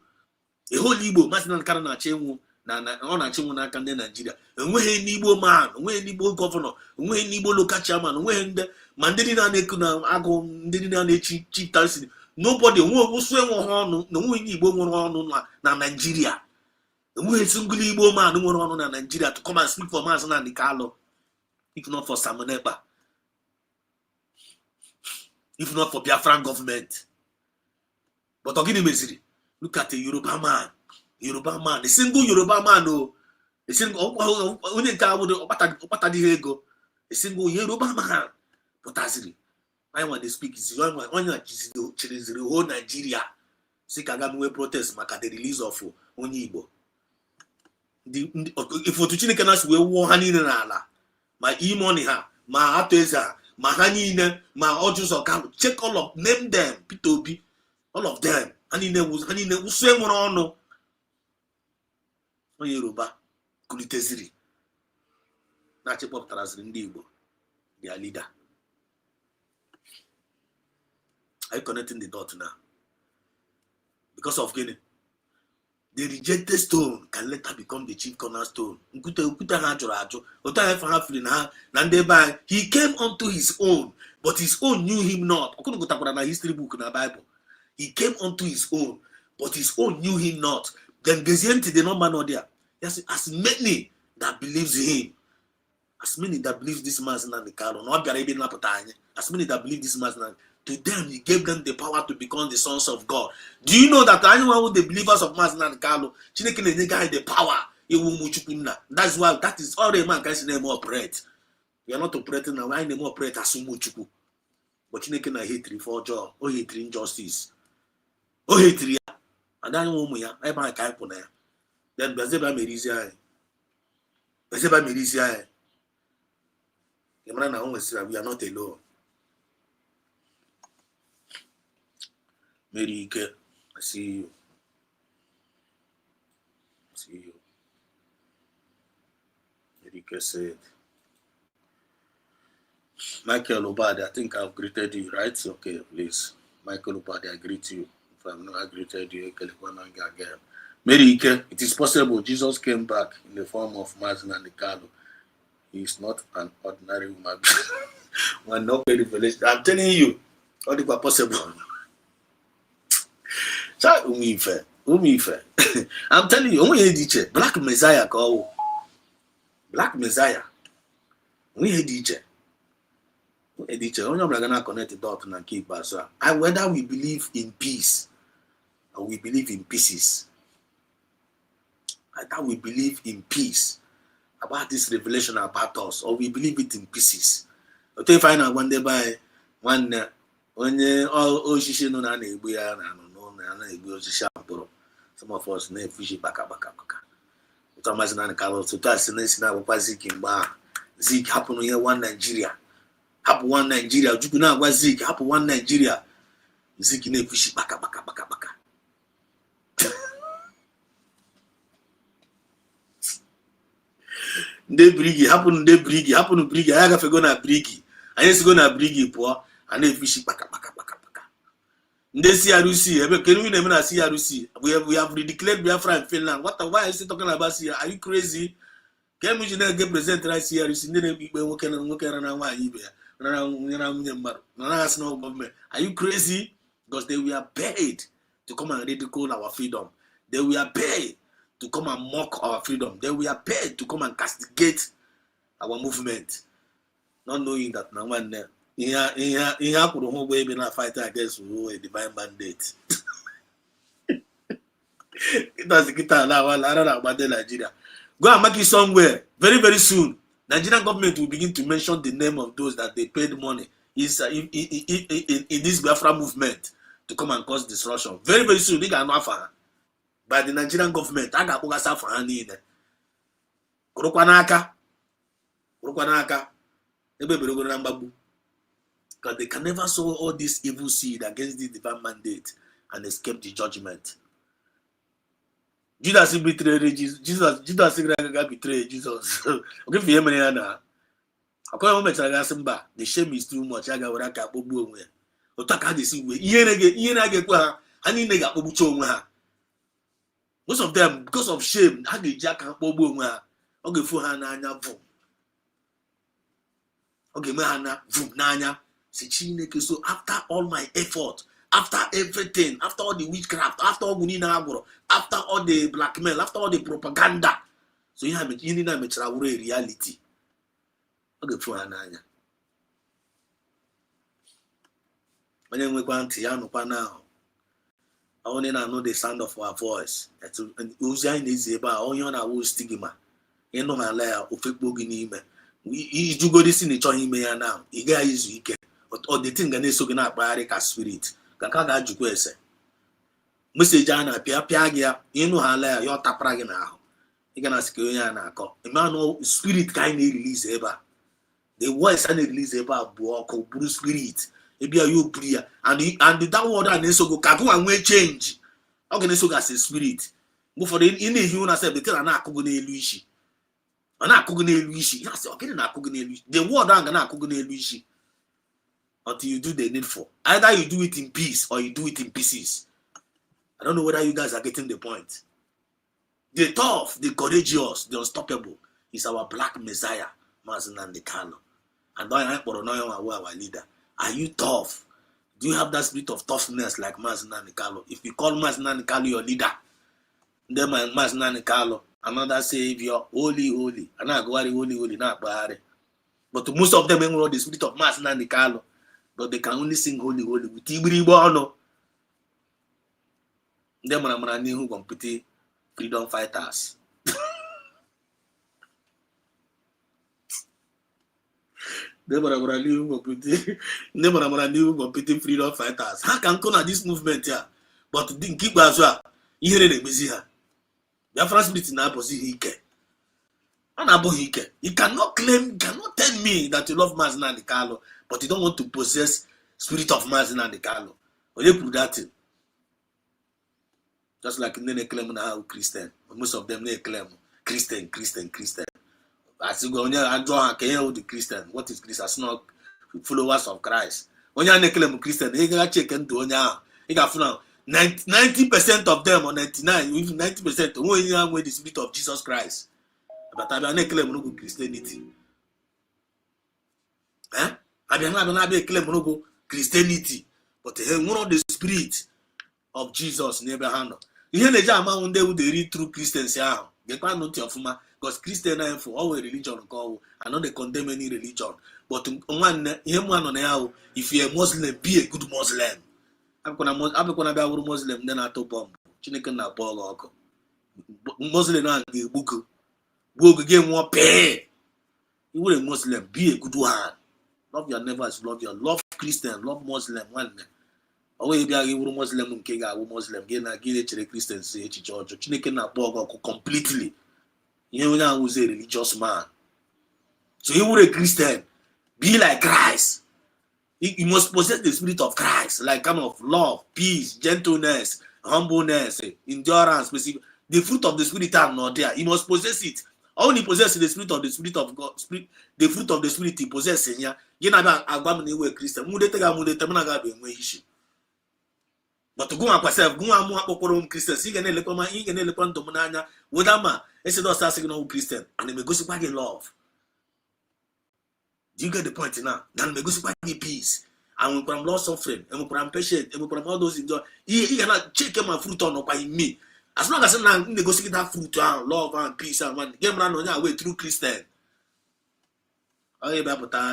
Mazi Nnamdi Kanu na-achịnwu ọ na-achịnwu n'aka ndị Nigeria. Enweghị n'Igbo man, enweghị n'Igbo gọvanọ, enweghị n'Igbo local chairman, enweghị ndị ma ndị niile na-eku na agụ ndị niile na-echi chieftaincy. Nobody usu enwe ọnụ na enweghị Igbo nwere ọnụ na Nigeria. Enweghị single Igbo man nwere ọnụ na Nigeria to come and speak for Mazi Nnamdi Kanu, if not for Sam Ekpa. if not for Biafran government. But Ogini Meziri, look at a Yoruba man, a single Yoruba man, oh, a single a single Yoruba man. But Aziri, I want to speak is one the whole Nigeria. See Kagame protest, maka the release of Onyibo. If you Chineke nas we war hani na ala, my e-money ha, my ateza, my hani my audios account, check all of name them, P2B, all of them. Hani ne uswe mono no. Onye Yoruba, Kuliteziri. Na check up Taraziri ndi Igbo, their leader. Are you connecting the dot now? Because of Guinea. The rejected stone can later become the chief cornerstone. He came unto his own, but his own knew him not. History book in the Bible. He came unto his own, but his own knew him not. Then Gezienti the number not there. Yes, as many that believes him, as many that believe this man is not the car, as many that believe this man is not. To them, he gave them the power to become the sons of God. Do you know that anyone with the believers of Mazna and Carlo, the power, that's why that is all the man can say name operate. We are not operating now, I name operate as Sumuchuku. But you can hate three for job, or hate injustice. Oh, hate three, and then woman, I buy a caipona. Then Bazeba Merizia. Bazeba Merizia. Yamana always say we are not alone. Mary Ike, I see you. Mary Ike said, Michael Obadi, I think I've greeted you, right? Okay, please. Michael Obadi, I greet you. If I'm not greeted you, again. Mary Ike, it is possible Jesus came back in the form of Mazin and Carlo. He is not an ordinary woman. One no revelation. I'm telling you, all the possible. Umife. I'm telling you, only DJ, Black Messiah call. Black Messiah. We had DJ. Only I'm gonna connect the dot and keep us. And whether we believe in peace or we believe in pieces. Either we believe in peace about this revelation about us, or we believe it in pieces. Okay, find out one day by one when all she no na egbu ya na egbu osisi akpụrụ. Some of us na fish baka. Uta mazina na kawo to ta sinesi na baba Zik mgba. Zik happen here one Nigeria. Happen one Nigeria. Juku na agwa Zik happen one Nigeria. Zik na fish baka. Nde brigi happen brigi. Aya gafe go na brigi. Anya si go na brigi po and na fish baka. Nde CRC, can we name na CRC? We have declared Biafra in Finland. Why is he talking about CRC? Are you crazy? Can we get present right CRC? Are you crazy? Because they were paid to come and ridicule our freedom. They were paid to come and mock our freedom. They were paid to come and castigate our movement. Not knowing that now one here could whole way be not fighting against a divine mandate. It does get about Nigeria. Go and make it somewhere very, very soon. Nigerian government will begin to mention the name of those that they paid money in this Biafra movement to come and cause disruption. Very, very soon, they got no offer by the Nigerian government. I got Bogasa for honey. Kurukwanaka. Because they can never sow all this evil seed against this divine mandate and escape the judgment. Judas betrayed Jesus. Judas betrayed Jesus. Okay, for him, the shame is too much. Most of them, because of shame, okay, so after all my effort, after everything, after all the witchcraft, after all after all the blackmail, after all the propaganda, so you need to reality. Okay, for Ananya. onye nwekwa ntị ya nụkwa now. Only na know the sound of our voice. Ozi anyị na-ezi ebe a onye ọ na-awụ stigma ịnụ ha ala ya ofekpo gị n'ime ijugodi si na ịchọghị ime ya na ị gaghị izu ike ọdịtị nga na-eso gị na-akpagharị ka spirit ka ka ga-ajụkwa ese meseji a na-apịa pịa gị ya ịnụ ha ala ya ya ọ tapara gị n'ahụ ị ga na-asị ka onye a na-akọ ịmanụ spirit ka anyị na-erilize ebe a the voice a na-erilize ebe a bụ ọkụ bụrụ spirit ebia ya oburu ya and that word a na-eso gị ka gụnwa nwee change ọ ga na-eso gị as a spirit mgbe ụfọdụ ị na-ehi ụra sef bekee na na-akụgụ n'elu isi ọ na-akụgụ n'elu isi ya sị ọ gịnị na-akụgụ n'elu isi the word ahụ ga na-akụgụ n'elu isi until you do the needful. Either you do it in peace or you do it in pieces. I don't know whether you guys are getting the point. The tough, the courageous, the unstoppable is our black messiah, Mazi Nnamdi Kanu. And our leader. Are you tough? Do you have that spirit of toughness like Mazi Nnamdi Kanu? If you call Mazi Nnamdi Kanu your leader, then Mazi Nnamdi Kanu, another savior, holy, and I go holy, not bad. But most of them ain't the spirit of Mazi Nnamdi Kanu. But they can only sing holy with Ibri. Them are who compete freedom fighters. Them are who compete freedom fighters. How can come at this movement here? But didn't keep as well. You hear it, busy here. Biafra spirit in our position. You cannot claim, cannot tell me that you love Mazi Nnamdi Kanu, but you don't want to possess spirit of Mazi Nnamdi Kanu. Or you put that in. Just like they claim now Christian. Most of them they claim Christian. As you go on here, draw the Christian. What is Christian? It's not followers of Christ. When you claim Christian, they got check and do now. You got now 90% of them or 99, even 90% only with the spirit of Jesus Christ. But I don't claim no Christianity. I don't claim no Christianity. But one of the spirit of Jesus never handle. You hear the Jama one day with the read through Christians here. They can't know because Christian are for our religion call. I know they condemn any religion. But one on now, if you're a Muslim, be a good Muslim. I'm gonna be a Muslim, then I top bomb. Chineke na Paul Muslim and the book. Book again more pay. You were a Muslim, be a good one. Love your neighbors, love Christian, love Muslim, one. Away be a Muslim nke ga Muslim ge na gị chere Christian say echiche ọjọọ Chineke na-akpọ ọgụ completely ihe onye ahụ is a religious man. So you were a Christian, be like Christ. You must possess the spirit of Christ, like kind of love, peace, gentleness, humbleness, endurance. The fruit of the spirit are not there. You must possess it. Only possess the spirit of God, the fruit of the spirit he possesses. Yeah, you know that I'm a Christian. But to go and yourself, go and more Christians. You can elephant dominania with a man. Instead of starting Christian, and they may go back in love. Do you get the point now? Then may go back in peace. And we put long suffering, and we put patient, and we put all those enjoy. He cannot check my fruit on by me. As long as I'm negotiating that fruit and love and peace and man, get around on your way through Christian. I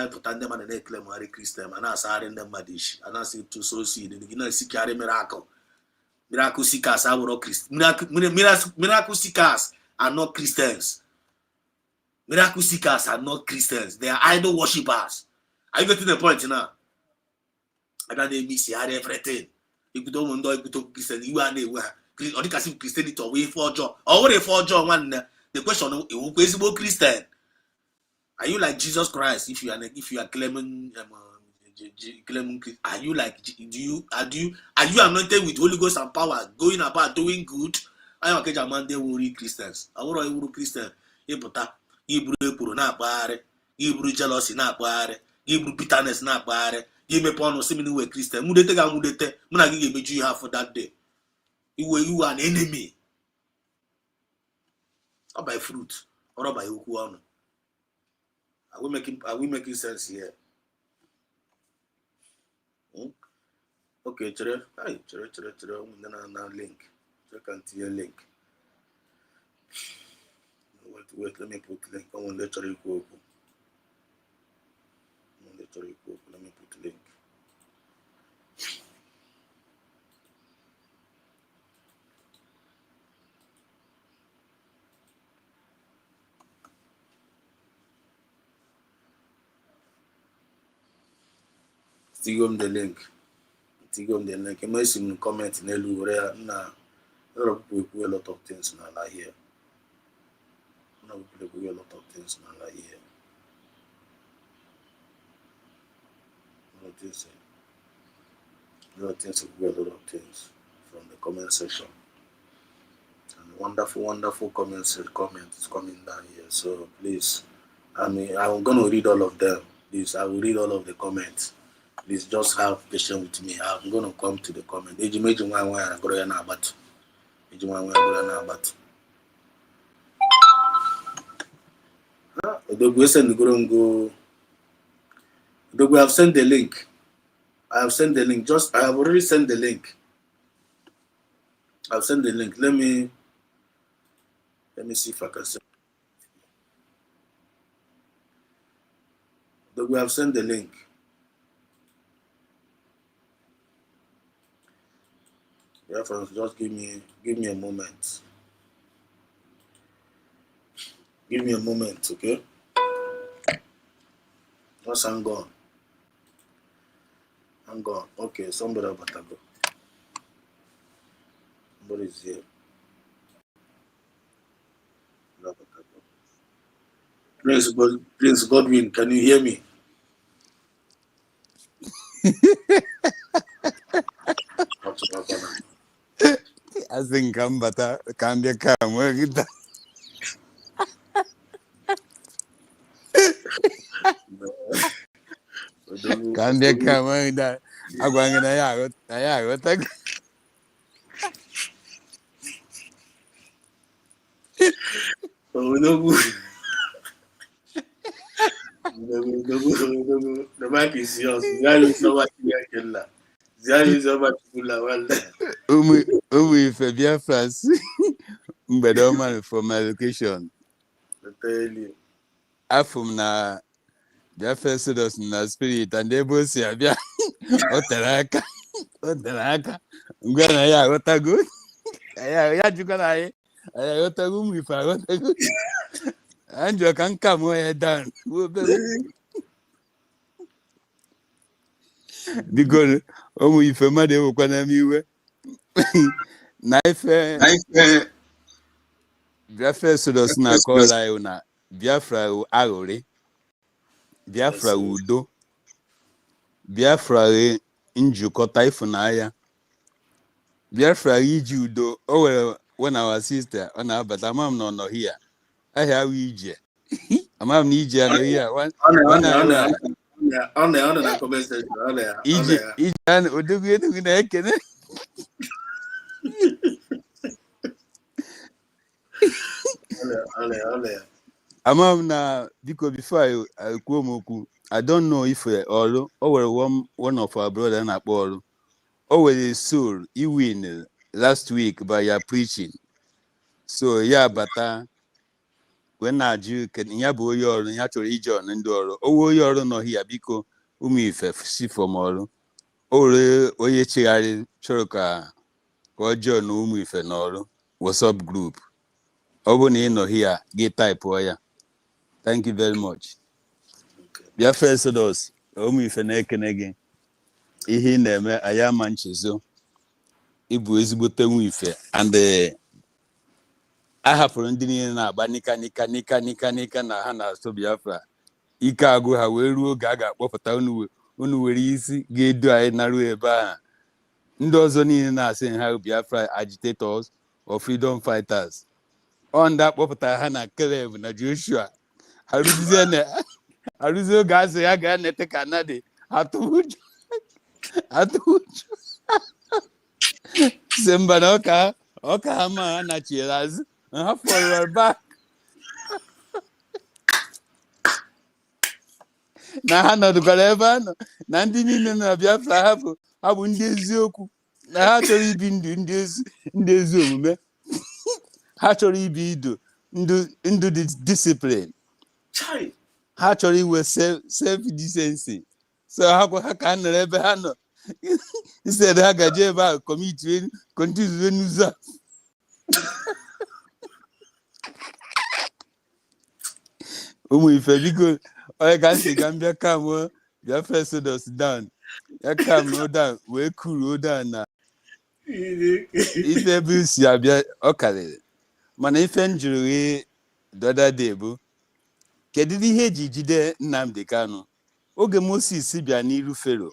put them and they claim Christian, and I saw them madish, and I see to so see the beginner seek carry miracle. Miracle seekers are not Christians. Miracle seekers are not Christians. Miracle seekers are not Christians. They are idol worshippers. Are you getting the point now? I got the miss everything. You could don't know you could Christian. You are nowhere. Or you can see Christianity away for job. Or way for job one. The question is about Christian. Are you like Jesus Christ? If you are claiming are you like are you anointed with Holy Ghost and power, going about doing good? I am a man. They worry Christians. I want to Christian. Hebrew na bare. Hebrew jealousy na bare. Hebrew bitterness na bare. You may pon similar way Christian. Mudete ga mudete. Muna give me you have for that day. You are an enemy. Or by fruit, or by who. Are we making sense here? Okay, chere. Now link. Check and see a link. Wait, let me put link. I want lecture equal. Let me put link. Tigom the link. You may see in comment in Elu. Nah, a lot of people do a lot of things in Allah here. A lot of people do a lot of things in Allah here. A lot of things from the comment section. And wonderful comments coming down here. So please, I'm going to read all of them. Please, I will read all of the comments. Please just have patience with me. I'm going to come to the comment. We have sent the link. I have sent the link. I have already sent the link. I've sent the link. Let me see if I can send. We have sent the link. Yeah, friends, just give me a moment. Give me a moment, okay? Just hang on. Okay, somebody better go. Somebody's here. Prince Godwin, can you hear me? I think I'm better. Can be calm. Can be calm. I'm going to The mic is yours. if Biafra Mbedoma for my location. I tell you. Afum na Biafra Exodus na spirit and they both say Bia Oteraka. Ngwana ya gotago. Ya jukana ye. I gotago if I gotago. And you can come where down. Because if a mother will come at me, knife Biafra Exodus na call Iona. Biafra Agore. Biafra Udo. Biafra Injukota Ifunaya. Biafra Ijudo. Oh, when our sister on our but I'm not here. I have Ije. I'm not Ije no here. One on the comment section. Ije and Udugu in the Ekene. I'm na because before I come, I don't know if or one of our brother and Apollo. Always soul you win last week by your preaching. So yeah, but when I do can yabo your natural John and Doro. Oh, you're no here because if see from all. Oye Chiari Choroka or John if and all. What's up group? Oboni no here get type wire. Thank you very much. Bia first those if and again. Ihe na-eme ayama nchezo ibu ezigbote nwife and ahapụrụ ndị niile na-agba nika na ha na-asụ Biafra ike agụ ha wee ruo oge a ga-akpọpụta unu were isi ga-edu anyị naruo ebe ahụ ndị ọzọ niile na-asị ha Biafra agitators or freedom fighters ọ ndị akpọpụtara ha na Caleb na Joshua arụzie oge asị ya ga-anete ka anadị atụ ụjọ Simba na ọka ha ma ha nachiere azụ ha forward back na ha nọdụkwara ebe a nọ na ndị niile na Biafra ha bụ ndị eziokwu na ha chọrọ ibi ndụ ndị ezi omume ha chọrọ ibi ndụ discipline ha chọrọ iwe self decency so ha ka ha nọrọ ebe ha nọ instead ha gaje ebe a commit continue n'ụzọ ụmụ ife biko onye ka nsị ka mbịa kam Biafra Exodus down ya kam oda we kuru oda na ife bụ si abịa ọ karịrị mana ife njụrụ gị the other day bụ kedu ihe eji jide Nnamdi Kanu oge Moses bịa n'iru Fero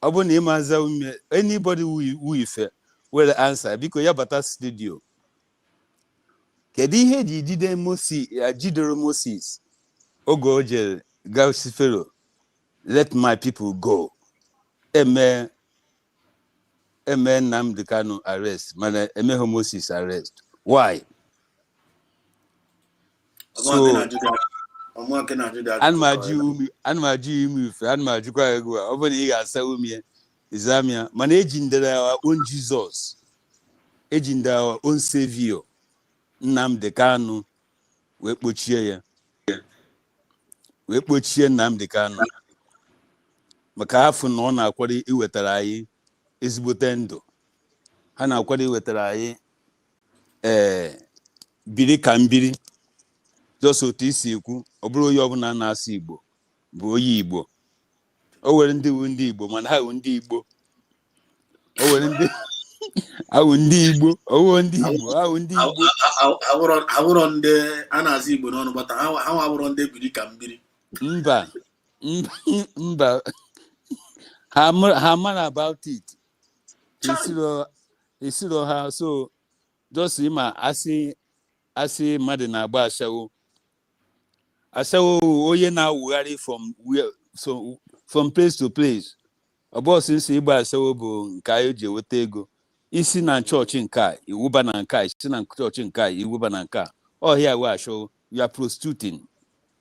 ọ bụ na ịmaza ume anybody wu ife were answer biko ya bata studio kedu ihe eji jide Moses ya jidoro Moses oge o jere gausi Fero let my people go eme Nnamdi Kanu arrest mana emeghị Moses arrest why so ana m ajụ ime ife ana m ajụkwa ego ọ bụ na ị ga-asa umie izamia mana eji ndere our own Jesus eji ndere our own Savior Nnamdi Kanu wee kpochie Nnamdi Kanu maka afọ na ọ na-akwado iwetara anyị ezigbote ndụ ha na-akwado iwetara anyị biri ka mbiri just otu isi ekwu ọ bụrụ onye ọbụla na-asụ Igbo bụ onye Igbo o nwere ndị wu ndị Igbo mana ha wu ndị Igbo o nwere ndị awụ ndị Igbo owo ndị Igbo awụ ndị Igbo awụrọ ndị a na-asụ Igbo n'ọnụ gbata ha awụrọ ndị biri ka mbiri mba ha mara about it isiro ha so just ịma asị mmadụ na-agba ashawo onye na-awụgharị from place to place ọ bụ ọsịsọ ịgba ashawo bụ nke anyị ji eweta ego isi na chọọchị nke a iwuba na nke a isi na chọọchị nke a iwuba na nke a ọhịa we ashawo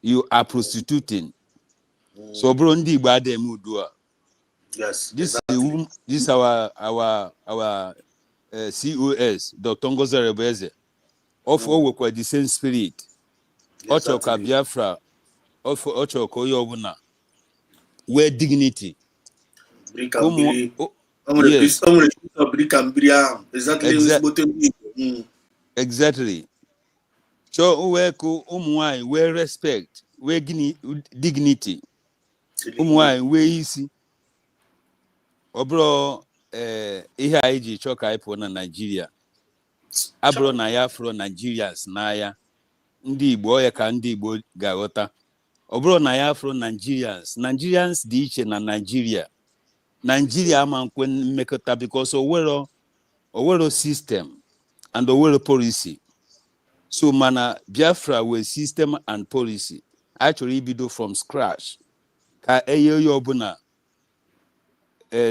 you are prostituting so ọ bụrụ ndị Igbo adịghị eme udu a this our COS Dr. Ngozi Arịbụeze o wekwa the same spirit ọ chọrọ ka Biafra ọ chọrọ ka onye ọbụla wee dignity exactly so wee ka ụmụ nwanyị wee respect wee dignity ụmụ nwanyị wee isi ọ bụrụ ihe anyị ji chọọ ka anyị pụọ na Nigeria abụrụ na ya afro Nigerians n'anya ndị Igbo ọ ya ka ndị Igbo ga-aghọta ọ bụrụ na ya afro Nigerians dị iche na Nigeria ama nkwe mmekọta because owero system and owero policy so mana Biafra wee system and policy actually ibido from scratch ka enye onye ọbụla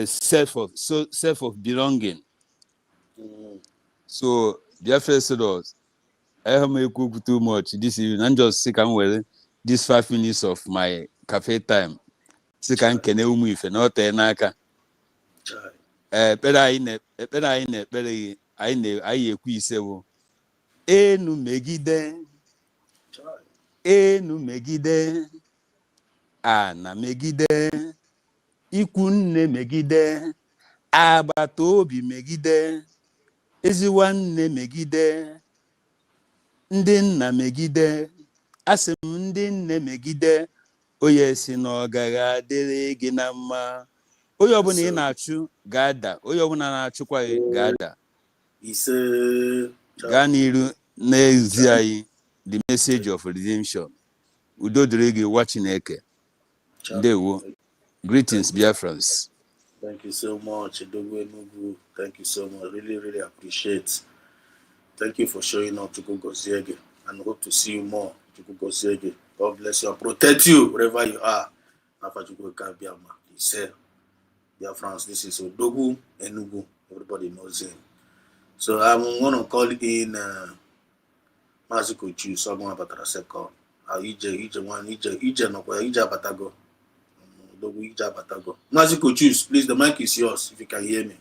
self of belonging so Biafra Exodus I have my cook too much this evening and just sick and well this 5 minutes of my cafe time sick and kene umu ife na ote n'aka ekpere anyị na-ekpere anyị ekwu ise bụ enu megide ana megide ikwu nne megide agbata obi megide ezi nwanne megide ndị nna megide asị m ndị nne megide onye si na ọ gaghị adịrị gị na mma onye ọbụla ị na-achụ ga-ada onye ọbụla na-achụkwa gị ga-ada gaa n'iru n'ezi anyị the message of redemption udo dịrị gị nwa Chineke ndewo greetings Biafrans. Thank you so much Edogwenugu. Thank you so much, really appreciate. Thank you for showing up to Goziege and hope to see you more to Goziege. God bless you and protect you wherever you are. He said, dear friends, this is Odogu Enugu. Everybody knows him. So I'm going to call in Maziko Chu, someone about a second. Ije Batago. Odogu Ije Batago. Maziko Chu, please, the mic is yours if you can hear me.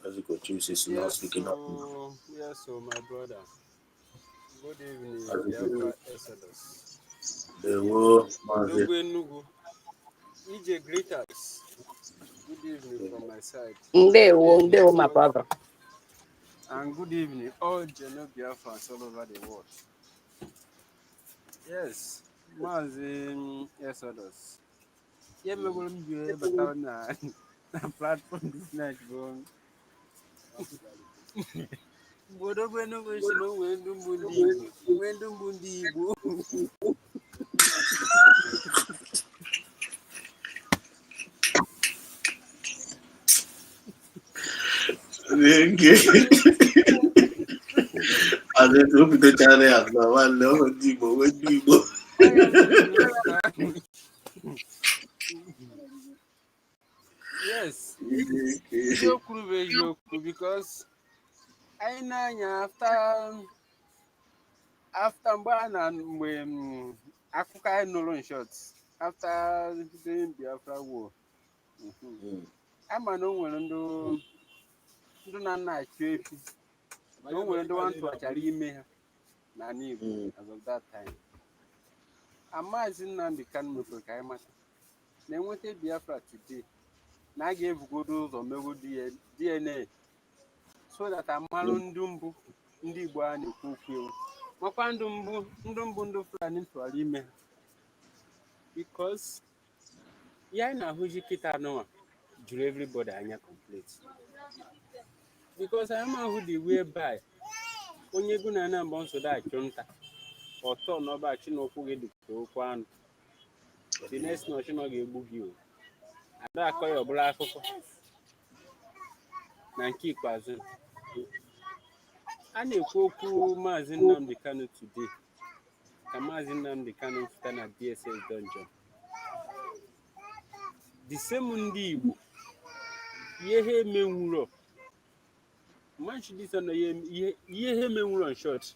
Maziko Chu is not speaking up. Yes, so my brother. Good evening, Biafra Exodus. Nugu. EJ greeters. Good evening from my side. Ndewo, my brother. And good evening, all Geno Biafrans all over the world. Yes, Mazin Exodus. Yeah, me go be better na platform this night, bro. Bodo bueno go shino wendu mbundi Igbo. As a group to China as well. One level Igbo, when Igbo. Oh yeah, no. Yes, Yoku because I know after Mbana when Akuka no in short after the Biafra war. I'm an old one do not night no one do want to actually me na Igbo as of that time. Amazing Nandi can make a kaimata. Then what a Biafra today. Now gave good or maybe DNA so that I'm malundumbu ndị Igbo a na-ekwu okwu makwa ndụ Fulani tụrụ ime ha because ya na-ahụji kịta anụwa juru everybody anya complete because anyị ma ahụ dị whereby onye egwu na mbọ nsodo achụ nta ọtọ n'ọba achị na ụkwụ gị dịka okwu anụ the next nọchị na ọ ga-egbu gị o ada akọ ya ọbụla akụkọ na nke ikpeazụ a na-ekwu okwu Maazị Nnamdi Kanu today ka Maazị Nnamdi Kanu fụta na DSS dungeon the same ndị Igbo ihe ha emenwuro manchidisa na ihe ha emenwuro in short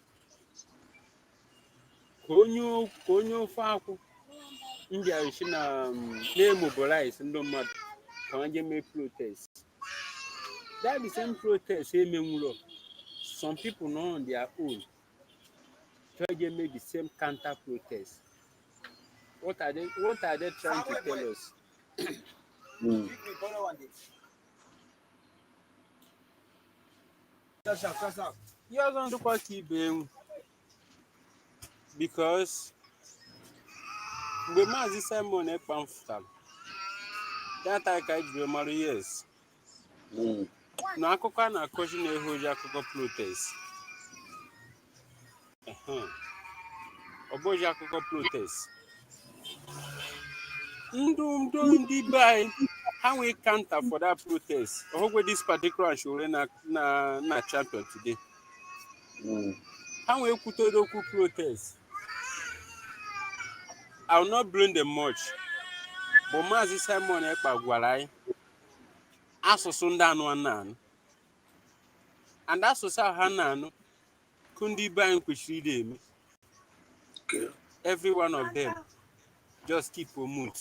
ka onye ofe akwụ ndị arishi na-emobilize ndị mmadụ ka ha jee mee protest that the same protest emenwuro some people know on their own try to make the same counter protest. What are they trying to tell us? You don't do what keep because the Mazi Simon e pamphlet. That I can do years. No akụkọ na akọchi na-ehoji akụkọ protest. Ọbụghị akụkọ protest. Ndị be anyị ha nwee counter for that protest. Ọhụgwe this particular show na champion today. Ha nwee kwutere okwu protest. I will not blame them much. But Mazi Simon Ekpa gwara anyị asụsụ ndị anụ and asụsụ ha na-anụ kundi be anyị kwesịrị ide eme. Every one of them just keep a mood.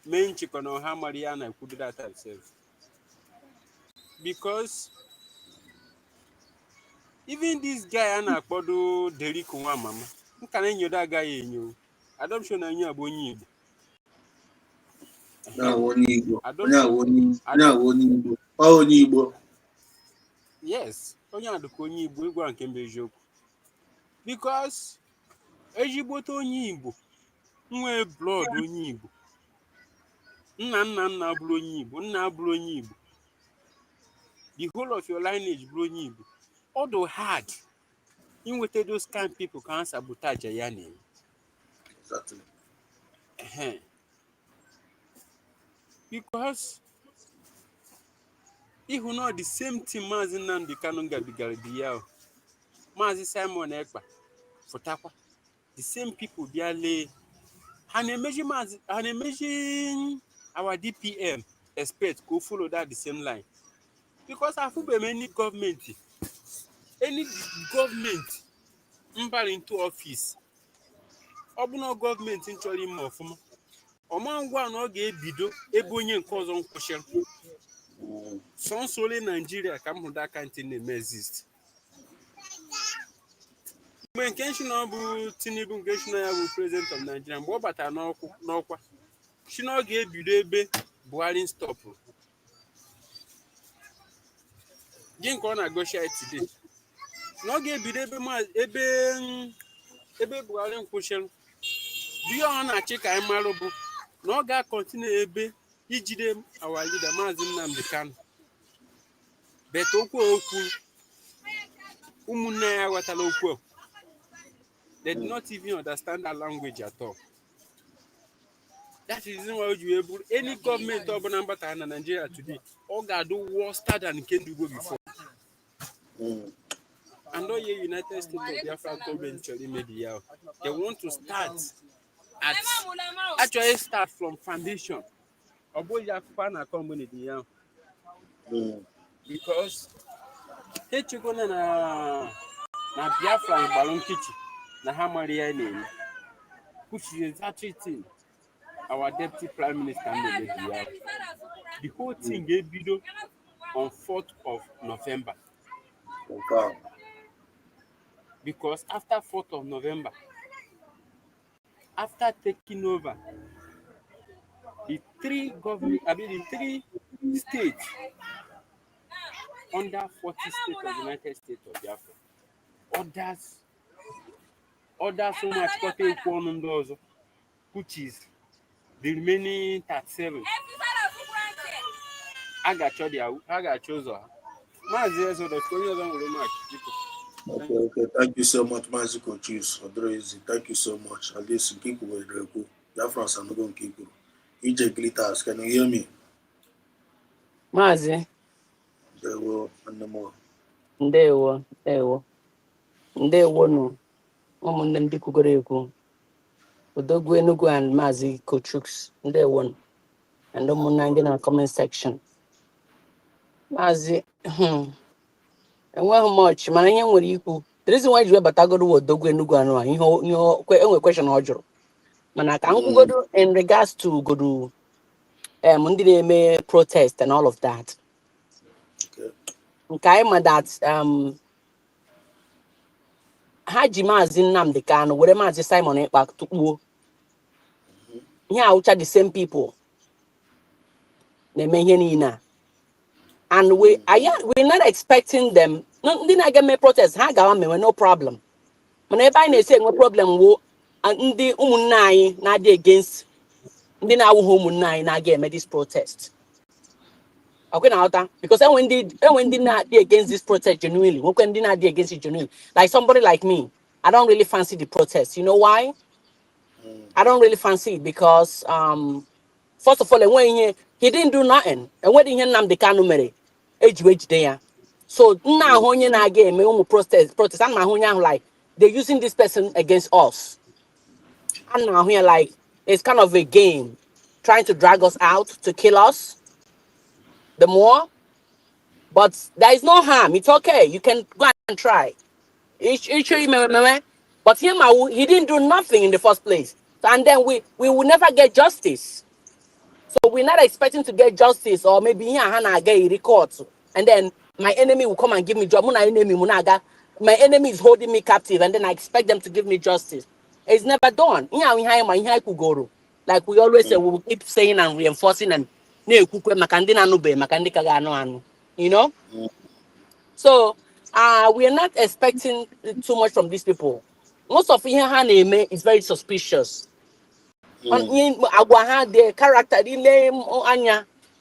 Main chicken or how Mariana could do that herself. Because even this guy Anna Kodo Derrick Mama, who can you that guy in you? Adoption and you are bonny. Yes, only the Kony Bulguan can be joke. Because Ejiboto Nibo, nwe blood onye Igbo. Nna bụrụ onye Igbo, nna bụrụ onye Igbo. The whole of your lineage bụrụ onye Igbo. Although hard, inwete those kind people can sabotage ya name. Exactly. Because if you know the same thing Maazị Nnamdi Kanu gabigara biya, Maazị Simon Ekpa, Fotakwa, the same people bịa lee. And imagine our DPM expect go follow that the same line. Because I feel any government into office. Obuno government in chori more from Omangwa no ge bido ebonye nke ọzọ nkwụshịrị. Some solely Nigeria come from that kind of thing exist. When Kenshinobu Tinubu Geshina president of Nigeria, what about an okwa? She not gave Budebe Buhari stop. Didn't go negotiate today. Not gave Budebe Buhari question. ihe ọ na-achị ka anyị marụ bụ na ọ ga-akọntinu ebe ijide our leader Maazị Nnamdi Kanu bet okwu ụmụnne ya aghọtala okwu. They do not even understand that language at all. That is the reason why you able any government of Nambata in Nigeria today, all got do worse than can do before. And all your United States of Biafra government media, they want to start actually start from foundation. About Yakupana community, because they took on na Biafra and Balloon Kitchen, na Hamaria name, which is that thing. Our deputy prime minister made the whole thing gave video on 4th of November. Okay. Because after 4th of November, after taking over the three states under 40 states of the United States of Biafra, others so much got a one those, which is the remaining 37. I got chosen. Okay. Thank you so much, Maziko Chiefs. Thank you so much. At least people were very cool. Biafrans are not going to keep you. EJ Glitters, can you hear me? Maazị. There will and no more. Ndewo nụ ụmụnne ndị kwugoro ekwu. Odogwu Enugu and Maazị Kochooks. Ndewo nụ. And ụmụnne ndị na comment section. Maazị enweghị much mana ihe nwere ikwu. The reason why you webatagodo Odogwu Enugu anụ a enwe question ọ jụrụ. Mana ka m kwugodo in regards to godu ndị na-eme protest and all of that. Okay. Nke anyị ma that ha ji Maazị Nnamdi Kanu were Maazị Simon Ekpa tukpuo. Ihe awụcha the same people na-eme ihe niile. And we're not expecting them. Ndị na-aga mee protest ha gawa mewe no problem. Mana ebe anyị na-esi enwe problem wo ndị ụmụnne anyị na-adị against ndị na-awụghị ụmụnne anyị na-aga eme this protest. Okay, now, because when they not against this protest genuinely, when they not against it genuinely, like somebody like me, I don't really fancy the protest. You know why? I don't really fancy it because first of all, when he didn't do nothing, and when he Nnamdi Kanu mere, age there. So now when you again me protest, and now like they're using this person against us, and now here like it's kind of a game, trying to drag us out to kill us. The more, but there is no harm. It's okay. You can go and try. But him, he didn't do nothing in the first place. And then we will never get justice. So we're not expecting to get justice, or maybe Hana get a record. And then my enemy will come and give me job. My enemy is holding me captive, and then I expect them to give me justice. It's never done. Like we always say, we will keep saying and reinforcing and you know. So we are not expecting too much from these people. Most of them is very suspicious. Their character, the name,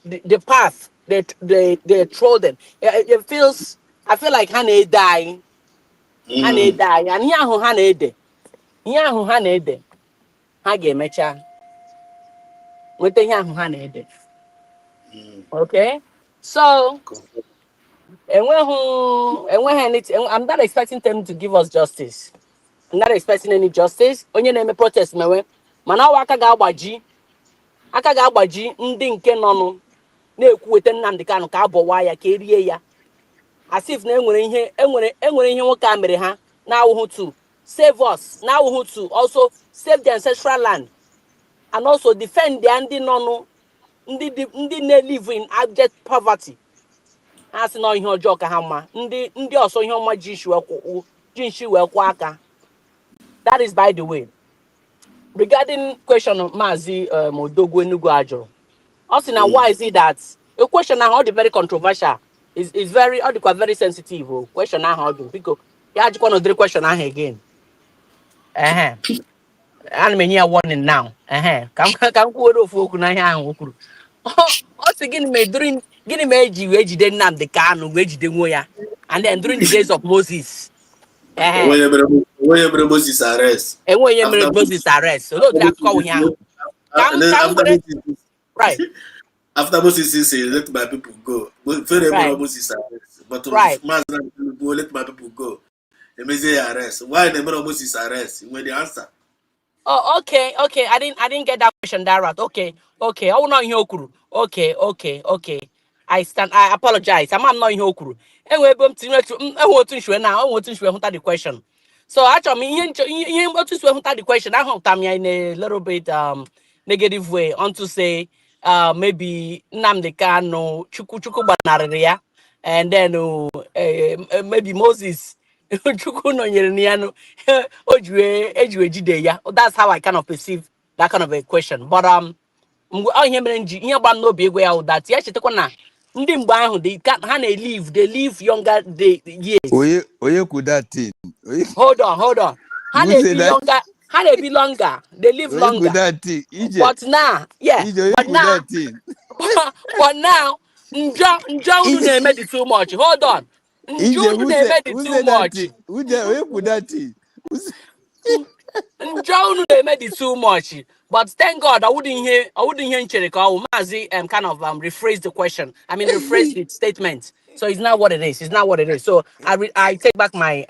the path they troll them. It feels, I feel like Hane die. Hane die. And here who Hane de. Here who Hane de. Hage mecha. With the here who Hane de. Okay, so and I'm not expecting them to give us justice. I'm not expecting any justice. Onye na-eme protest mewe. Mana awa aka ga-agbaji ndị nke nọnụ na-ekwu wete Nnamdi Kanu ka abọwa ya ka erie ya. As if na enwere ihe nwoke a mere ha na awụhụ to save us, na awụhụ to also save the ancestral land and also defend the ndị nọnụ ndị na-live in abject poverty. As no ihe ọjọọ ka ha ma ndị ọsọ ihe ọma ji nshi wee kwa aka. That is by the way. Regarding question of Maazị Odogwu Enugu ajụrụ. Also now why is it that a question now very controversial is very very sensitive question now because ya ajụkwa no question ahụ again. ana m enye ya warning now. Ka m kwuo ofu okwu na ihe ahụ o kwuru. Ọ sị gịnị ma eji wee jide Nnamdi Kanu wee jide nwo ya, and then during the days of Moses. When you bring Moses arrest. Enwe onye mere After Moses arrest. Olee otu akụkọ ihe ahụ? Ka m after were Moses, right, after Moses say, let my people go. Very right, Moses arrest. But right. Mazda go, let my people go. They may say arrest. Why the Moses arrest? When the answer. Oh, okay. I didn't get that question that right. Okay. Oh no, ihe okuru. Okay. I apologize. I'm not ihe okuru. Enwe ebe m tinye enwe otu nshwe na, enwe otu nshwe hụta the question. So actually ihe otu nshwe hụta the question. I hụta m ya in a little bit negative way onto say maybe Nnamdi Kanu chukwu gbanarịrị ya, and then maybe Moses chukwu nọnyere na ya no ejiwe jide ya. That's how I kind of perceive that kind of a question. But ihe mere nji ihe gba n'obi egwe ya that ya chetakwa na ndị mgbe ahụ ha they live younger years. Oye could that thing? Hold on. Ha Who say na-ebi that? younger, they live Oye longer. could that thing? Ije, But now, yeah, Oye but could now, that thing? but now, njọ unu na-eme the too much. Hold on. Njọ Ije, unu na-eme the who too said that much. thing? Oye could that thing? Njọ unu na-eme the too much. But thank God, I wouldn't hear nchere ka ọ Mazi kind of rephrase the question. I mean rephrase the statement. So it's not what it is. So I take back my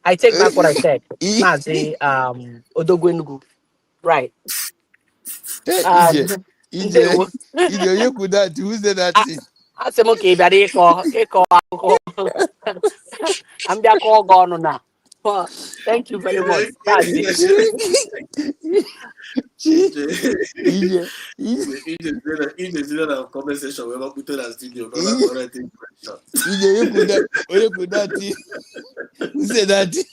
I take back what I said. Mazi Odogwenugu. Right. Ije, Ndewo. Oye could that? Who said that thing? Asị m ka ị bịara ịkọ akụkọ. I'm bịa kọọ gị ọnụ na. Thank you very much. Mazi. Ije, Ije a conversation we put in a studio because I'm already in question. Ije, Oye could that thing? Who said that thing?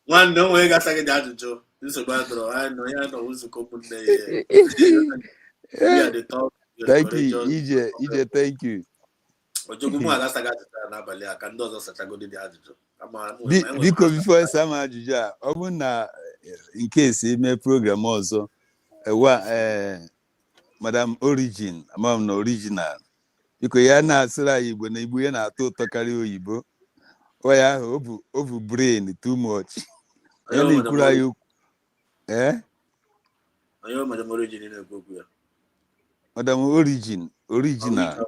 One no way got second ajụjụ. Nsogbu adọrọ. I know ya know who's the couple there. Yeah, the talk. Thank you, Ije, thank you. Ojogwu mụ agasa ajụjụ n'abalị a ka ndị ọzọ sachagodi dị ajụjụ. Biko before sama ajụjụ a, ọ bụ na in case ime program ọzọ, Madam Origin, amam na original. Biko ya na-asịrị anyị Igbo na Igbo ya na-atọ ụtọ karịa oyibo. Ọ ya ahụ ọ bụ brain too much. Ya na-ekwuru anyị okwu. Onye Madam Origin na-ekwu okwu ya. Madam Origin, original.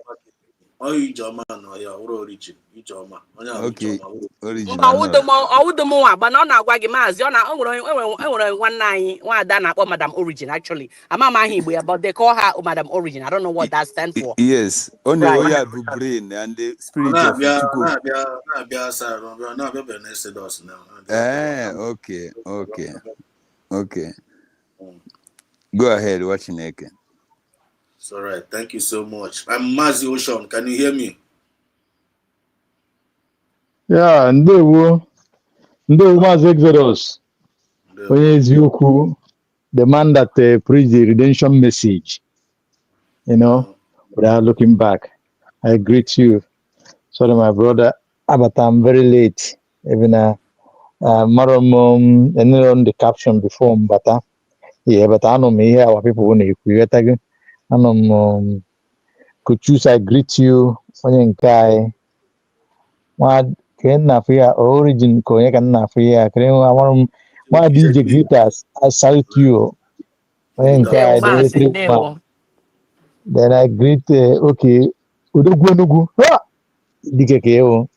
Ijeọma nọ ya ọhụrụ Origin, Ijeọma. Onye ahụ Ijeọma. Original. Ọwụdụ m nwa agba na ọ na-agwa gị Maazị, enwere nwanne anyị nwaada na-akpọ Madam Origin actually. Ama m aha Igbo ya, but they call her Madam Origin. I don't know what that stands for. Yes, only Oya bụ brain and the spirit of Chukwu. Na-abịa sir, na-abịa Benesedos now. Okay. Go ahead, watching Eke. It's all right. Thank you so much. I'm Mazi Ocean. Can you hear me? Yeah, ndewo Mazi Exodus. Onye eziokwu, the man that preached the redemption message, without looking back. I greet you. Sorry, my brother, but I'm very late. Even Marom, on the caption before, but I know me here. Our people want to create again. Could choose. I greet you. Onye nkai. What can na fear origin? Ko can na fear. Can Marom. What DJ greeters? I salute you. Onye nkai. Then I greet. Okay. Udogwenugu. Dike keo.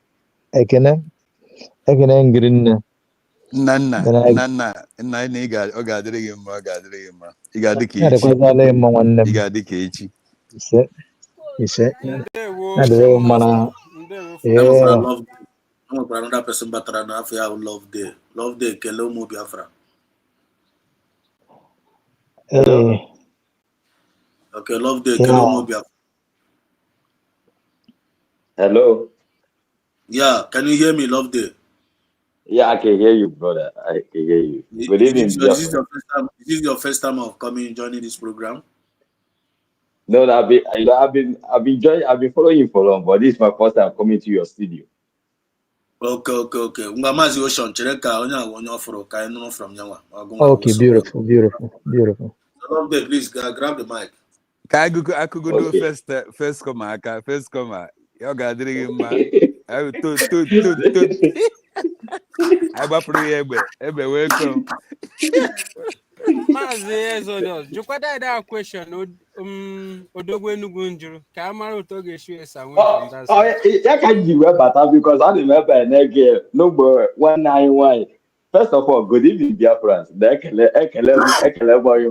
Ekene green. Nana, ọ ga-adịrị gị mma. Ị ga-adị ka echi. Ị ga-adị ka echi. Ise. Ndewo. Na-adịrị mma na. I'm another person batara na afọ ya Love Day. Love Day kele ụmụ Biafra. Okay, Love Day kele ụmụ Biafra. Hello. Yeah, can you hear me, Love Day? Yeah, I can hear you, brother. I can hear you. Good evening. Is this your first time of joining this program? No, I've been following you for long, but this is my first time coming to your studio. Okay. Ngamazi Ocean chere ka onye awo onye oforo ka enu from nyanwa. Okay, beautiful. Love please grab the mic. I could go do Okay. first come. Y'all got drinking ma. Okay. I will to. I ba pray ebe welcome. Maazị Exodus, jụkwada that question Odogwu Enugu njụrụ ka a mara otu ọ ga-esi esi away from that side. Yeah, can you better because I remember again. No more 191. First of all, good evening, dear friends. Ekele boy.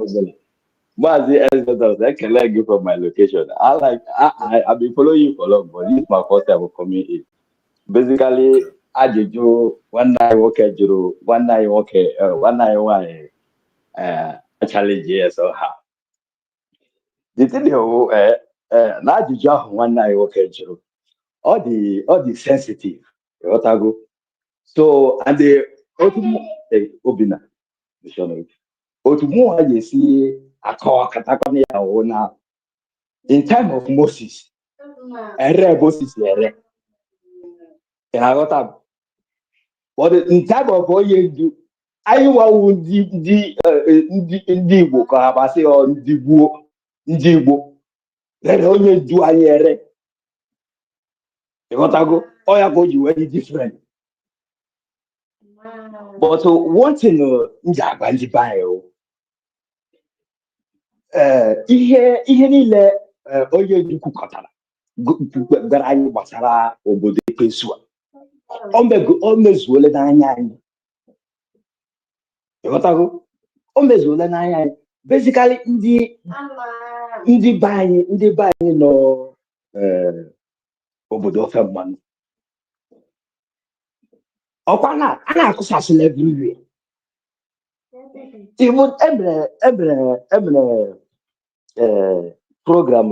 Mazi Exodus, ekele you from my location. I've been following you for long, but this is my first time coming in. Basically, Ajeju, one night challenge here somehow. The thing na Ajeju ahụ one night okay juru. All the sensitive. Otago. So and the Obina, the show. Otumu I see akawa katakani ya ona. In time of Moses, Moses ere. And I got up. But in time of Oyedu, I want the Igbo ka abase or ndị Igbo. Let Oyedu anyị ere. You got to go. Oya go you very different. But one thing njagba ndị bayo. Ihe niile Oyedu kwukọtara gara anyị gbasara obodo Ekwensu a. O mezuole n'anya anyị. Ịghọtago? O mezuole n'anya anyị. Basically ndị be anyị nọ obodo ofe mmanụ. Ọkwa a na-akụsasịla everywhere. Even emere program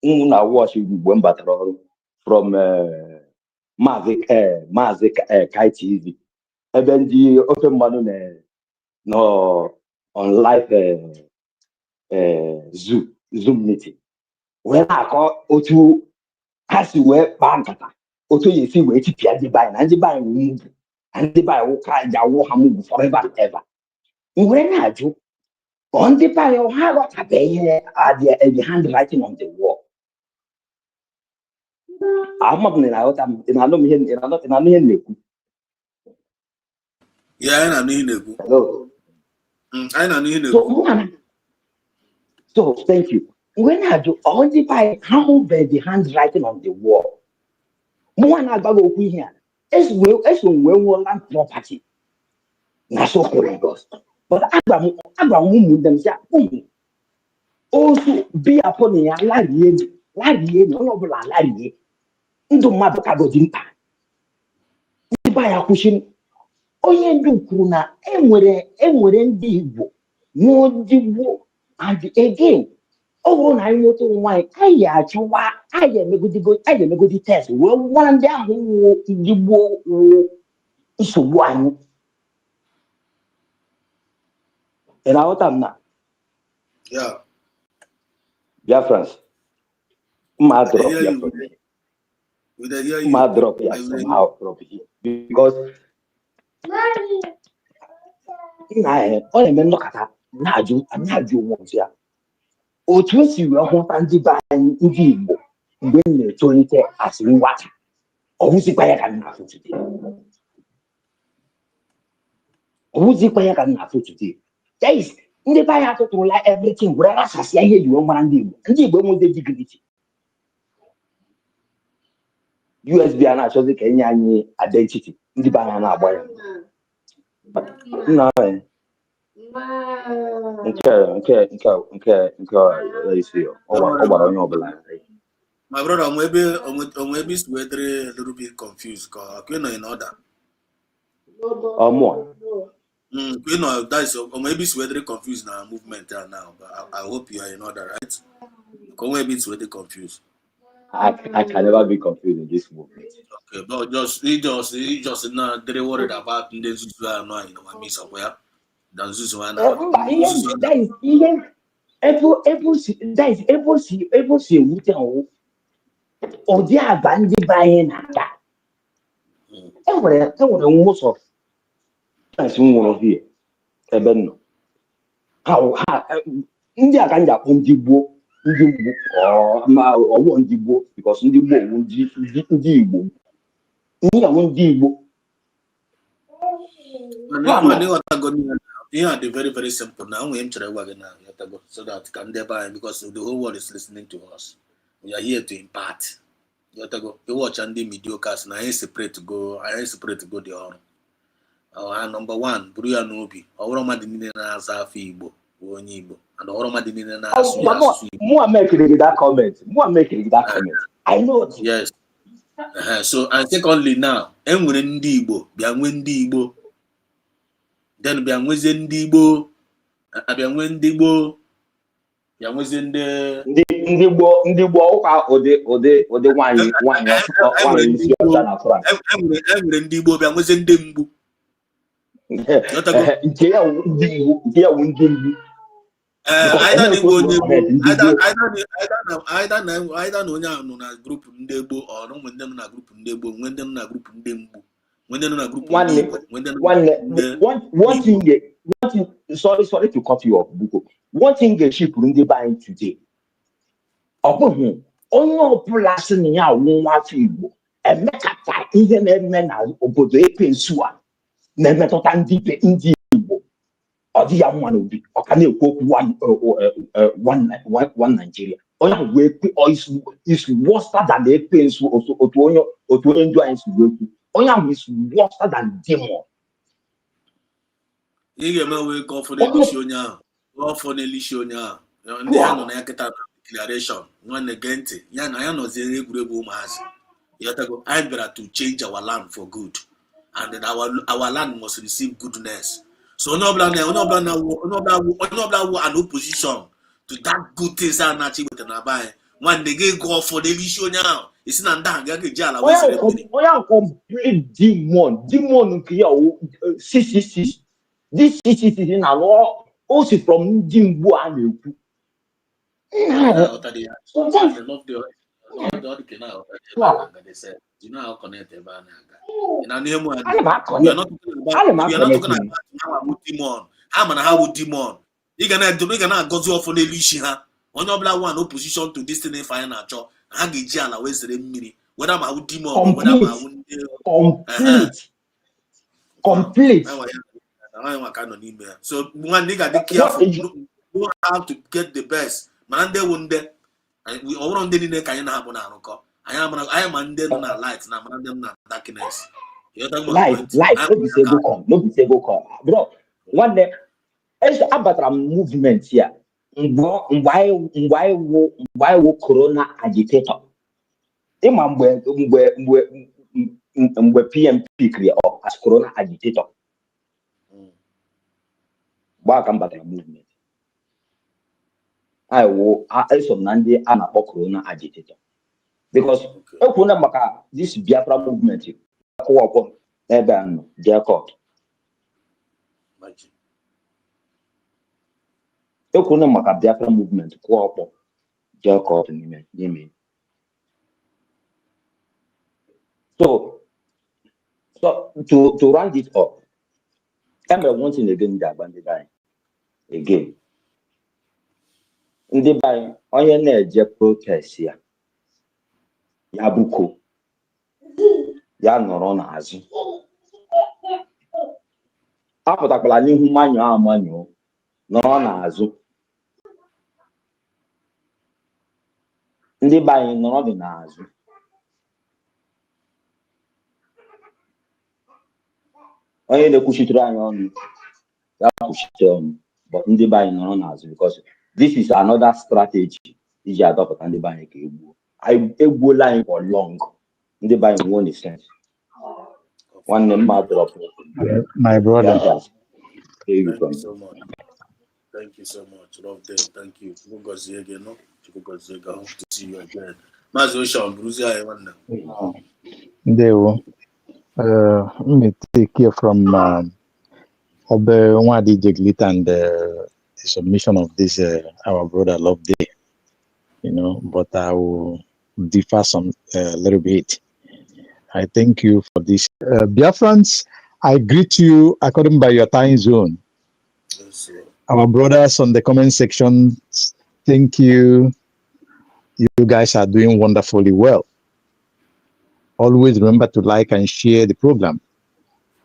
na watch mgbe m batara ọrụ from Maazị Kai TV ebe ndị ofe mmanụ nọ on live Zoom meeting wee na-akọ otu ha si wee kpaa nkata otu ya esi wee tipịa ndị be anyị na ndị be anyị wee mugbu na ndị be anyị wụka ji awụ ha mugbu forever and ever. M were na-ajụ ọ ndị be anyị ha aghọtabeghị ihe the handwriting on the wall. Amam na na-aghọta m ị na-anụ ihe na-ekwu. Yeah, I know n'ihe na-ekwu. Hello. I know n'ihe na-ekwu. So thank you. When I do all the by how the handwriting on the wall. More na agbago okwu ihe a. Eso we land property. Na so Lagos. But agba mu dem say also be upon ya larie no ọbụla larie. Ndụ mmadụ ka go dị mkpa. Ndị ba ya kwuchi onye ndu kwuru na enwere ndị Igbo nwụọ ndị Igbo and again ọ bụrụ na anyị nweta nwaanyị anyị emegodi test wee gwara ndị ahụ nwụọ ndị gboo nsogbu anyị. Ị na-aghọta m na Biafrans mma drop ya from here. Mma drop ya somehow from here because ọ na-eme nnọkọta na-ajụ onwe ọzọ ya otu esi wee hụta ndị be anyị ndị Igbo mgbe m na-etolite asị nwata ọ wụzikwa ya ka m na-afụ today. Ndị be anyị atụtụrụla everything were rasasịa ihe ejiwe mara ndị Igbo enwede dignity. USB a na-achọzi ka enye anyị identity ndị be anyị na-agba ya nke isi ọ gbara onye ọbụla. My brother, maybe is a little bit confused because you know in order. More. You know that's maybe it's very confused now movement now, but I hope you are in order, right? Because maybe it's very confused. I can never be confused in this movement. Okay, but he just not very worried about the Zuzu are not in our midst somewhere. Than Zuzu and that is even able see or they are bandy buying that. enwere most of times nwụrụ here ebe nọ ha ndị a ka m ji akpọ ndị gboo ọwụ ndị gboo because ndị gboo bụ ndị Igbo ndị awụ ndị Igbo Yeah, they're very, very simple. Now we enter now, so that can they buy because the whole world is listening to us. We are here to impart. You watch and the mediocres, and I ain't separate to go the honor. Number one, Bruya Nobi, or Romadina Zafi Igbo, Igbo, and Romadina More making that comment. I know it. Yes. So, and secondly, now, and when Igbo, Biangwendi Igbo. Then bịa nwezi ndị Igbo abịa nwe ndị Igbo bịa nwezi ndị Igbo ụka ụdị nwanyị isi ọcha na Frans enwere ndị Igbo bịa nwezi ndị mgbu nke ya wụ ndị mgbu aida na onye ahụ nọ na grupu ndị Igbo ọrụ nwe ndị nọ na grupu ndị Igbo nwe ndị nọ na grupu ndị mgbu. One thing, sorry to cut you off, Buko. One thing ship ndị buying today. Onye ọbụla sị na ya nwa afọ Igbo emekata ihe na-eme na obodo epensu a na-emetụta ndị Igbo ọ dị ya nwa n'obi ọ ka na-ekwu okwu one Nigeria. Onye ahụ is worse than epensu otu onye ndụ anyị si ekwu. Onye ahụ is worse than demon. Ị ga-eme wee ka ọfọ na-elishi onye ahụ. Ọfọ na-elishi onye ahụ. Ndị ha nọ na ya kịta na declaration. Nwanne gee ntị. Ya na ya nọzie egwuregwu ụmụazị. Yotago, I better to change our land for good. And then our land must receive goodness. So onye ọbụla an opposition to that good things a na-achị weta na be anyị. Nwanne gị ga ọfọ na-elishi onye ahụ. Isi na ndị ahụ ga-eji ala wee sere mmiri. Onye ahụ complete demon nke ya 666. This 666 na o si from ndị mgbu a na-ekwu. You know how connected ebe a na-aga. You're not talking about demon. Ama na ha bụ demon. Ị ga na-agọzi ọfọ n'elu isi ha. Onye ọbụla one opposition to this thing if anyị na-achọ ha ga-eji ala wee zere mmiri. Whether ma bụ demon, whether ma bụ complete. So one nigga dey careful. Know how to get the best. Mana ndị wụ ndị ọwụrụ ndị niile ka anyị na-abụ na-arụkọ. Anyị ma ndị nọ na light na mana ndị nọ na darkness. Light, no be say go come. Bro, one day abatara movement ya. Mgbe anyị wụ corona agitator. Ịma mgbe PMP create as corona agitator. Gbaka mbatara movement. Eso na ndị a na-akpọ corona agitator. Because ekwuna maka this Biafra movement akwụkwọ ebe a nọ Jacob. Ekwuna maka Biafra movement kwụọkpọ Jacob n'ime. So to round it up, I'm one thing again that bandit again. Ndị by onye na-eje protest ya buko ya nọrọ n'azụ apụtakwala n'ihu manyo nọrọ n'azụ ndị be anyị nọrọ dị n'azụ onye na-ekwuchitere anyị ọnụ ya kwuchite ọnụ but ndị be anyị nọrọ n'azụ because this is another strategy iji adọpụta ndị be anyị ka egbuola anyị for long ndị be anyị nwere sense nwanne mma drop my brother. Thank you so much. Thank you so much. Love them. Thank you. Chukwugozie again, no? Chukwugozie, I hope to see you again. Mazi Ocean, Bruzi, I wonder. Ndewo. Let me take here from Obe Nwadi Jeglit and the submission of this our brother Love Day, but I will differ some a little bit. I thank you for this. Biafrans, I greet you according by your time zone. Yes, sir. Our brothers on the comment section, thank you. You guys are doing wonderfully well. Always remember to like and share the program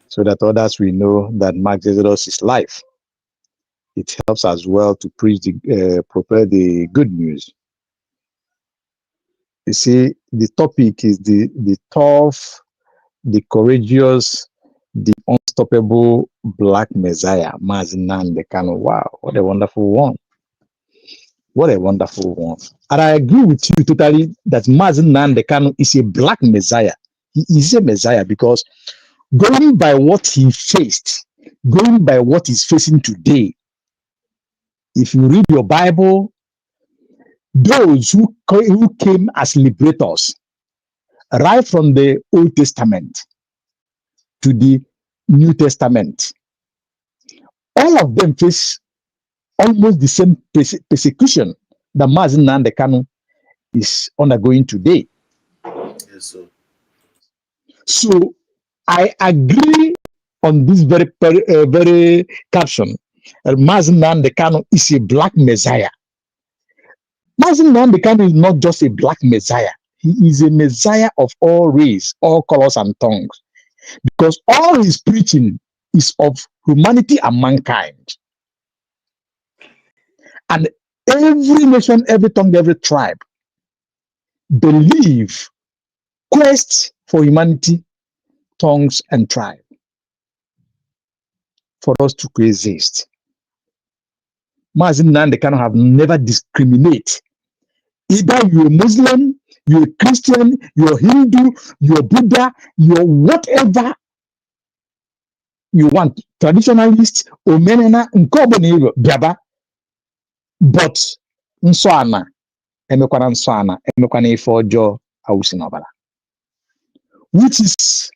so that others will know that Mark Exodus is live. It helps as well to preach prepare the good news. You see, the topic is the tough, the courageous, the unstoppable Black Messiah, Mazi Nnamdi Kanu. Wow, what a wonderful one! What a wonderful one! And I agree with you totally that Mazi Nnamdi Kanu is a Black Messiah. He is a Messiah because going by what he faced, going by what he's facing today, if you read your Bible, those who came as liberators, right from the Old Testament to the New Testament, all of them face almost the same persecution that Mazi Nnamdi Kanu is undergoing today. Yes, sir. So I agree on this very caption. Mazi Nnamdi Kanu is a Black Messiah. Mazi Nnamdi Kanu is not just a Black Messiah. He is a Messiah of all race, all colors and tongues, because all his preaching is of humanity and mankind. And every nation, every tongue, every tribe believe, quest for humanity, tongues, and tribe for us to coexist. Mazi Nnamdi Kanu have never discriminate. Either you're a Muslim, you're a Christian, you're Hindu, you're Buddha, you're whatever you want, traditionalist, omenana, nkobonero, biaba, but nswana, emekwana nswana, emekwana ife ọjọọ awusi n'ọbara, which is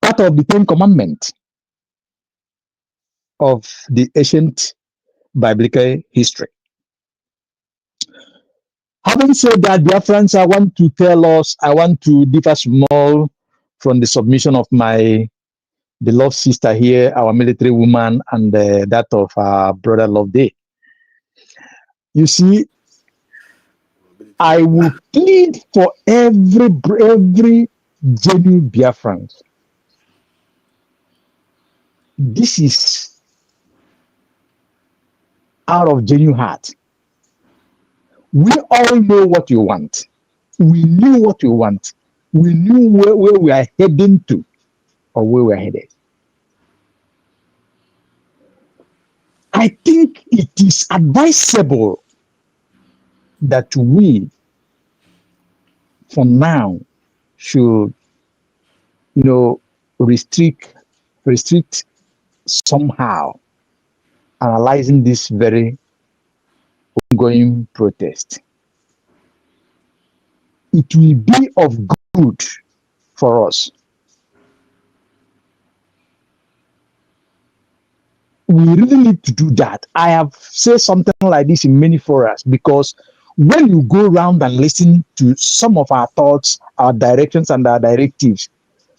part of the 10 Commandments of the ancient biblical history. Having said that, dear friends, I want to differ small from the submission of my beloved sister here, our military woman, and that of our brother Loveday. You see, I will plead for every genuine Biafran. This is out of genuine heart. We all know what you want. We knew what you want. We knew where we are heading to, or where we are headed. I think it is advisable that we, for now, should, restrict somehow analyzing this very ongoing protest. It will be of good for us. We really need to do that. I have said something like this in many forums, because when you go around and listen to some of our thoughts, our directions, and our directives,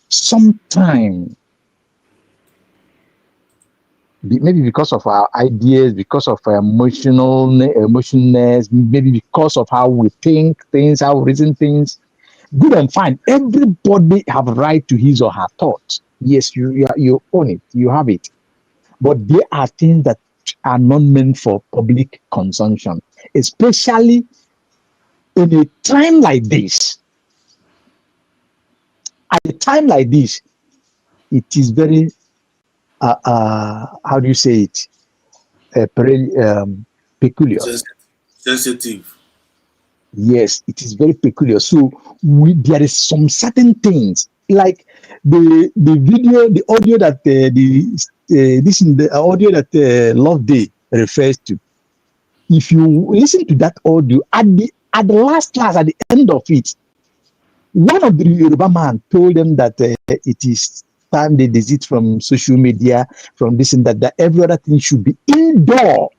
sometimes, maybe because of our ideas, because of our emotionalness, maybe because of how we think things, how we reason things, good and fine. Everybody have a right to his or her thoughts. Yes, you own it, you have it. But there are things that are not meant for public consumption, especially in a time like this. At a time like this, it is very, how do you say it, peculiar. Sensitive. Yes, it is very peculiar. So there is some certain things, like the video, the audio that the audio that Loveday refers to. If you listen to that audio, at the end of it, one of the Yoruba man told them that it is time they desist from social media, from this and that every other thing should be indoor.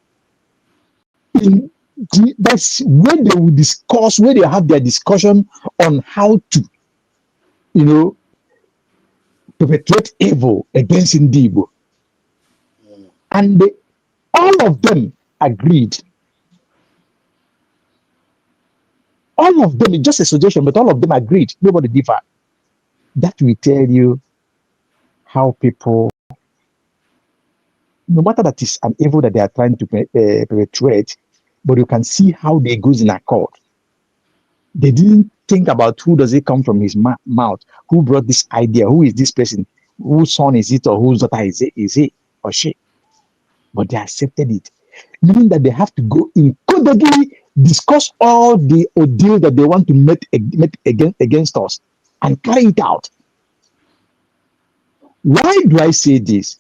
That's where they will have their discussion on how to, perpetrate evil against Ndibo. And all of them agreed. All of them, it's just a suggestion, but all of them agreed. Nobody differed. That will tell you how people, no matter that is an evil that they are trying to perpetrate, but you can see how they goes in accord. They didn't think about who does it come from his mouth, who brought this idea, who is this person, whose son is it or whose daughter is it or she. But they accepted it, meaning that they have to go in codedly discuss all the ordeal that they want to make against us and carry it out. Why do I say this?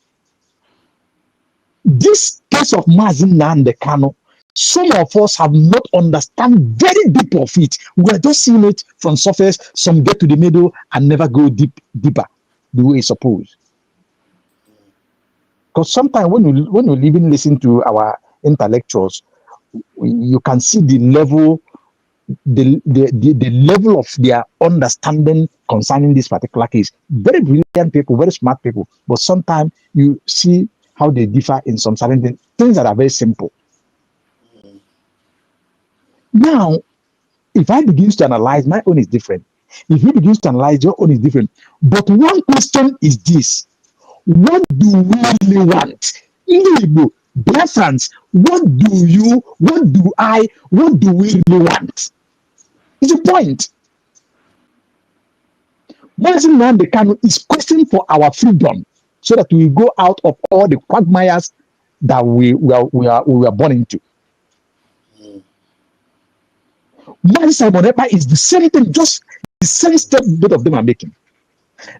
This case of Mazin Nnamdi Kanu, some of us have not understand very deep of it. We are just seeing it from surface. Some get to the middle and never go deeper the way it's supposed. Because sometimes when you even listen to our intellectuals, you can see the level, the level of their understanding concerning this particular case. Very brilliant people, very smart people, but sometimes you see how they differ in some certain things that are very simple. Now, if I begin to analyze, my own is different. If you begin to analyze, your own is different. But one question is this: what do we really want? Igbo, Biafrans, what do we really want? It's a point. Mazin Nnamdi Kanu is questioning for our freedom so that we go out of all the quagmires that we were born into. Mazin Simon Ekpa is the same thing, just the same step both of them are making.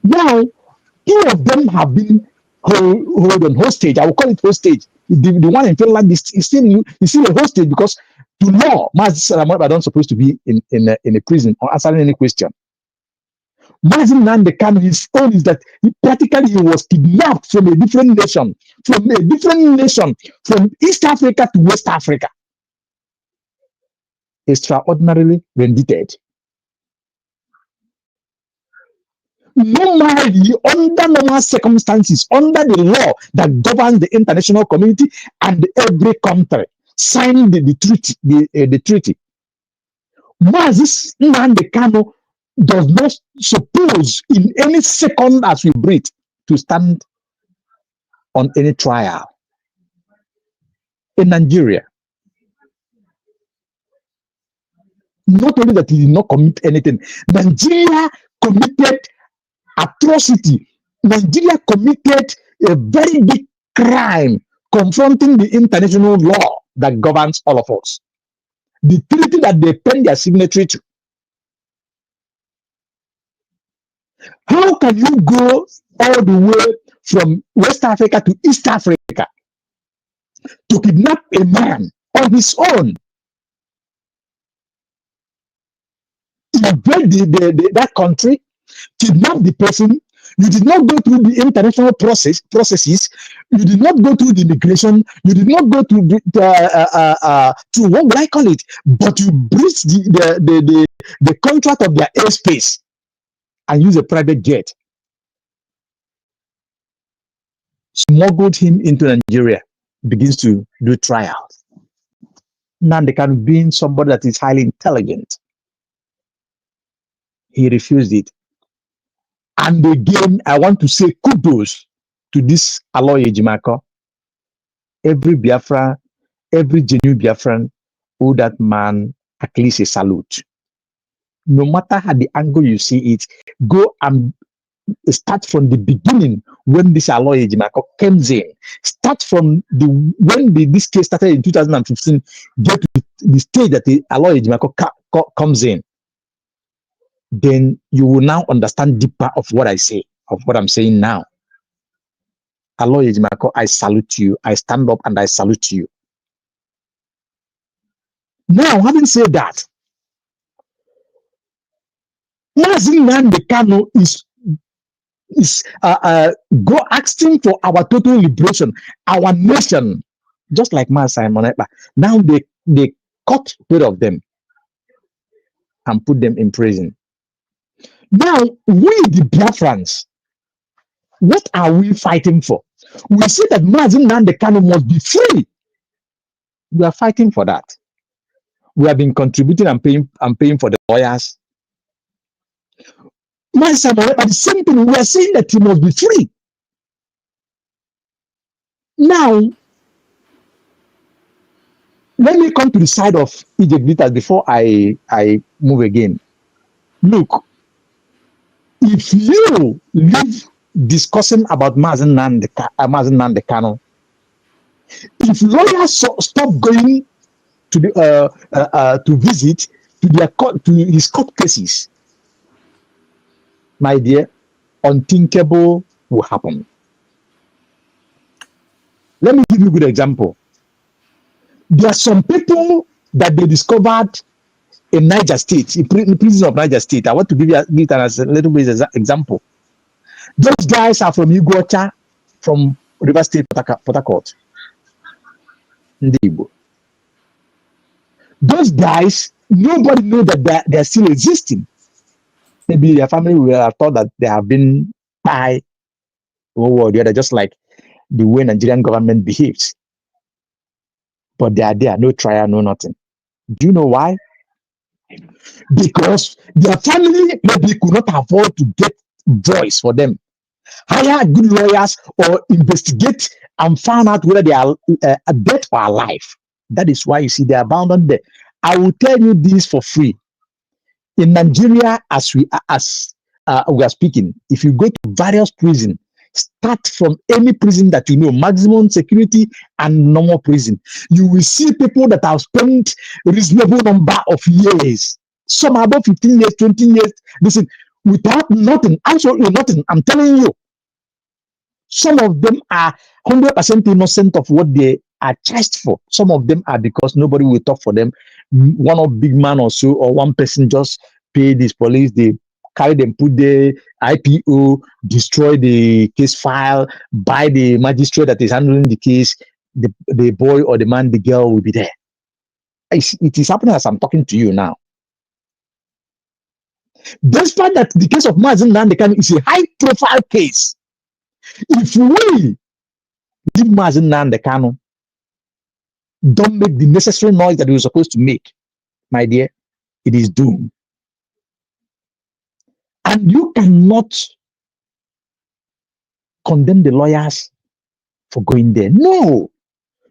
Now, two of them have been hold on hostage. I will call it hostage. The one in Finland is still a hostage because to law, Mazin Simon Ekpa don't supposed to be in a prison or answering any question. Mazin Nnamdi Kanu, his own is that he was kidnapped from a different nation, from East Africa to West Africa. Extraordinarily rendited. Normally, under normal circumstances, under the law that governs the international community and every country signed the treaty, the treaty, Mazin Nnamdi Kanu does not suppose in any second as we breathe to stand on any trial in Nigeria. Not only that he did not commit anything, Nigeria committed atrocity. Nigeria committed a very big crime confronting the international law that governs all of us. The treaty that they pen their signature to. How can you go all the way from West Africa to East Africa to kidnap a man on his own? Invade that country, kidnap the person. You did not go through the international processes. You did not go through the immigration. You did not go through to what would I call it? But you breached the contract of their airspace and use a private jet. Smuggled him into Nigeria, begins to do trials. Now they can be somebody that is highly intelligent. He refused it. And again, I want to say kudos to this Aloy Ejimako. Every Biafra, every genuine Biafran owe that man at least a salute. No matter how the angle you see it, go and start from the beginning when this Aloy Ejimako comes in. Start from when this case started in 2015, get to the stage that the Aloy Ejimako comes in. Then you will now understand deeper of what I say, of what I'm saying now. Aloy Ejimako, I salute you. I stand up and I salute you. Now, having said that, Mazin Nnamdi Kanu is go asking for our total liberation, our nation, just like Mazin Simon Ekpa. Now they cut both of them and put them in prison. Now, we the Biafrans, What are we fighting for? We say that Mazi Nnamdi Kanu must be free. We are fighting for that. We have been contributing and paying for the lawyers. But the same thing, we are saying that he must be free. Now, let me come to the side of Egypt leaders before I move again. Look, if you leave discussing about Mazi Nnamdi Kanu, if lawyers stop going to the to visit to his court cases, my dear, unthinkable will happen. Let me give you a good example. There are some people that they discovered in Niger State, in prison of Niger State. I want to give it as a little bit example. Those guys are from Iguacha, from River State, Port Harcourt. Those guys, nobody knows that they're still existing. Maybe their family will have thought that they have been by one way or the other, just like the way Nigerian government behaves. But they are there, no trial, no nothing. Do you know why? Because their family maybe could not afford to get voice for them. Hire good lawyers or investigate and find out whether they are dead or alive. That is why you see they are abandoned there. I will tell you this for free. In Nigeria, as we are speaking, if you go to various prisons, start from any prison that you know, maximum security and normal prison, you will see people that have spent a reasonable number of years, some above 15 years, 20 years, listen, without nothing, absolutely nothing. I'm telling you, some of them are 100% innocent of what they are charged for. Some of them are because nobody will talk for them. One of big man or so, or one person just pay this police, they carry them, put the IPO, destroy the case file, buy the magistrate that is handling the case, the boy or the man, the girl will be there. It is happening as I'm talking to you now. Despite that, the case of Mazi Nnamdi Kanu is a high-profile case. If we give Mazi Nnamdi Kanu, don't make the necessary noise that we were supposed to make, my dear, it is doomed. And you cannot condemn the lawyers for going there. No.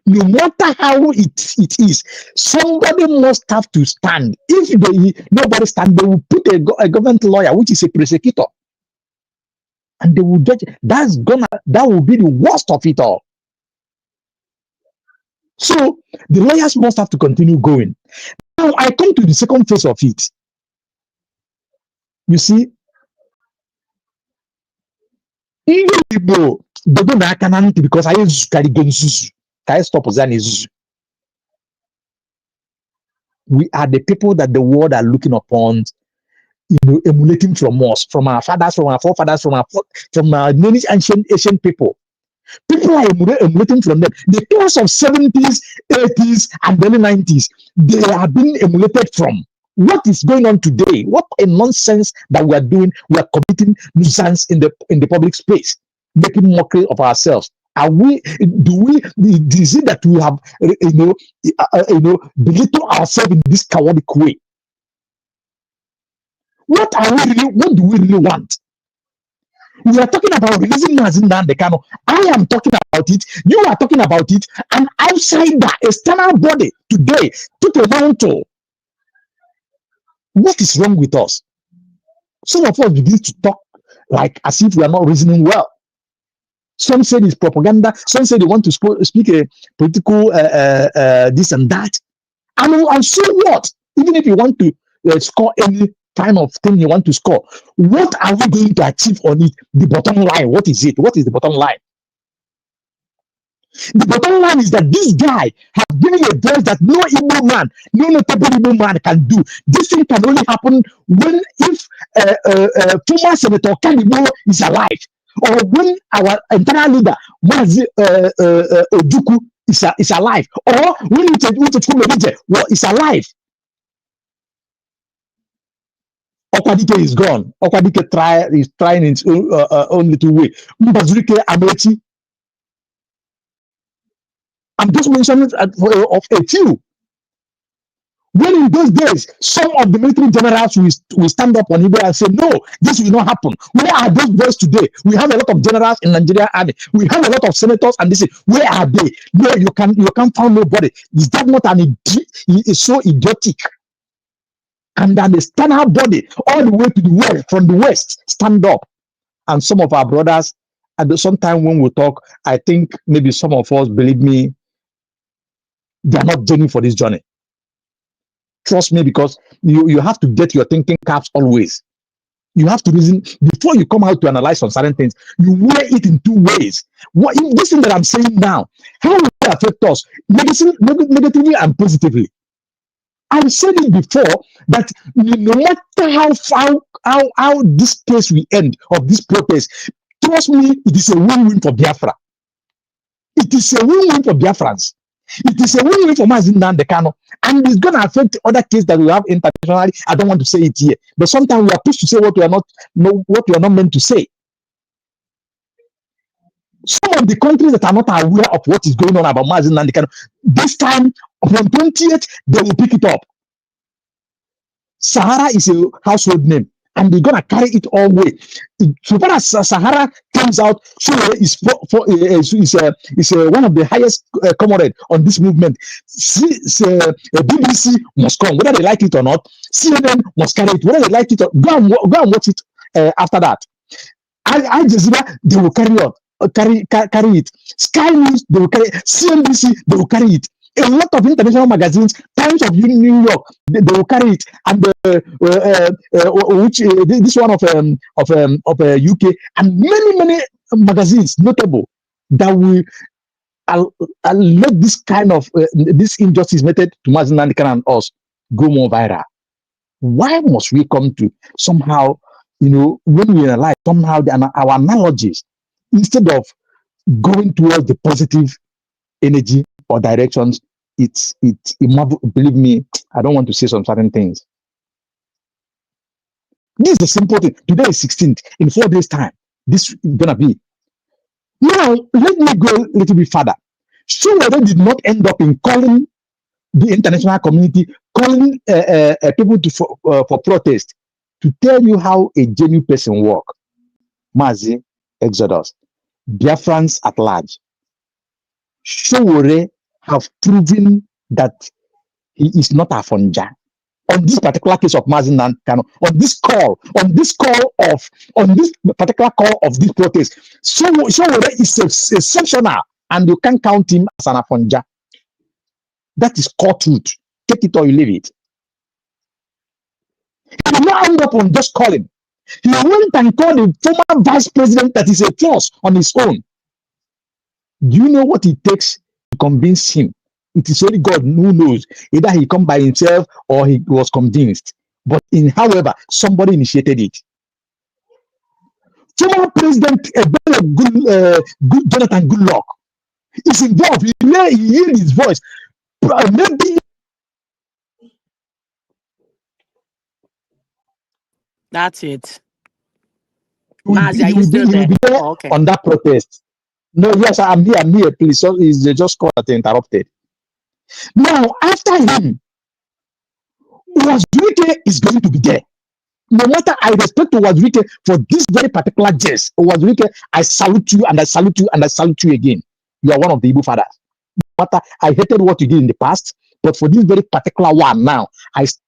No matter how it is, somebody must have to stand. If nobody stand, they will put a government lawyer, which is a prosecutor, and they will judge. That will be the worst of it all. So the lawyers must have to continue going. Now I come to the second phase of it. You see, even people they don't know because I use carry guns. Can I stop Zuzu? We are the people that the world are looking upon, emulating from us, from our fathers, from our forefathers, from our many ancient people. People are emulating from them. The class of 70s, 80s, and early 90s, they are being emulated from. What is going on today? What a nonsense that we are doing. We are committing nuisance in the public space, making mockery of ourselves. Is it that we have belittle ourselves in this chaotic way? What do we really want? We are talking about releasing Mazi Nnamdi Kanu. I am talking about it. You are talking about it. An outsider, external body today took a mantle. What is wrong with us? Some of us begin to talk like as if we are not reasoning well. Some say it's propaganda. Some say they want to speak a political this and that. And so what? Even if you want to score any kind of thing you want to score, what are we going to achieve on it? The bottom line, what is it? What is the bottom line? The bottom line is that this guy has given a voice that no Igbo man, no notable Igbo man can do. This thing can only happen if former Senator Kanibo is alive, or when our internal leader Mazi Ojukwu is alive, or when Uchefumeje is alive. Okwadike is gone. Okwadike is trying its own little way. Mbazurike Amechi. I'm just mentioning of a few. When in those days, some of the military generals will stand up on Igbo and say, no, this will not happen. Where are those boys today? We have a lot of generals in Nigerian army. We have a lot of senators, and they say, where are they? No, you can't find nobody. Is that not it's so idiotic? And then they stand our body all the way to the west, from the west, stand up. And some of our brothers, at some time when we talk, I think maybe some of us, believe me, they are not journeying for this journey. Trust me, because you have to get your thinking caps always. You have to reason before you come out to analyze on certain things. You weigh it in two ways. What if this thing that I'm saying now, how will it affect us negatively and positively? I've said it before that no matter how this case will end of this protest, trust me, it is a win-win for Biafra. It is a win-win for Biafrans. It is a win-win for Mazindan Dekano, and it's going to affect other cases that we have internationally. I don't want to say it here, but sometimes we are pushed to say what we are not meant to say. Some of the countries that are not aware of what is going on about Mazindan Dekano, this time on 20th they will pick it up. Sahara is a household name, and they're gonna carry it all the way. So far as Sahara comes out, is one of the highest comrade on this movement. BBC must come, whether they like it or not. CNN must carry it, whether they like it or go and watch it after that. Al Jazeera, they will carry it. Sky News, they will carry it. CNBC, they will carry it. A lot of international magazines, Times of New York, they will carry it, and this one of UK, and many magazines notable that will let this kind of this injustice meted to Mazindan and us go more viral. Why must we come to somehow, when we analyze somehow our analogies, instead of going towards the positive energy or directions, it's believe me, I don't want to say some certain things. This is a simple thing. Today is 16th. In 4 days' time, this is gonna be. Now, let me go a little bit further. Sowore did not end up in calling the international community, calling people for protest, to tell you how a genuine person work. Mazi Exodus, Biafrans at large. Sowore have proven that he is not a Fonja. On this particular case of Mazindan Kano, on this particular call of this protest, Sowore is exceptional, and you can't count him as an Afonja. That is core truth. Take it or you leave it. He did not end up on just calling. He went and called the former vice president that is a force on his own. Do you know what it takes to convince him? It is only God who knows. Either he come by himself or he was convinced. But however, somebody initiated it. Former President good Jonathan Goodluck is involved. He heard his voice. Maybe That's it. he will Mazi, are you still be there? there Oh, okay. on that protest. No, yes, I'm here, please. So it's just called that interrupted. Now, after him, Wazirike is going to be there. No matter, I respect Wazirike for this very particular jest. Wazirike, I salute you and I salute you and I salute you again. You are one of the Igbo fathers. No matter, I hated what you did in the past, but for this very particular one now, after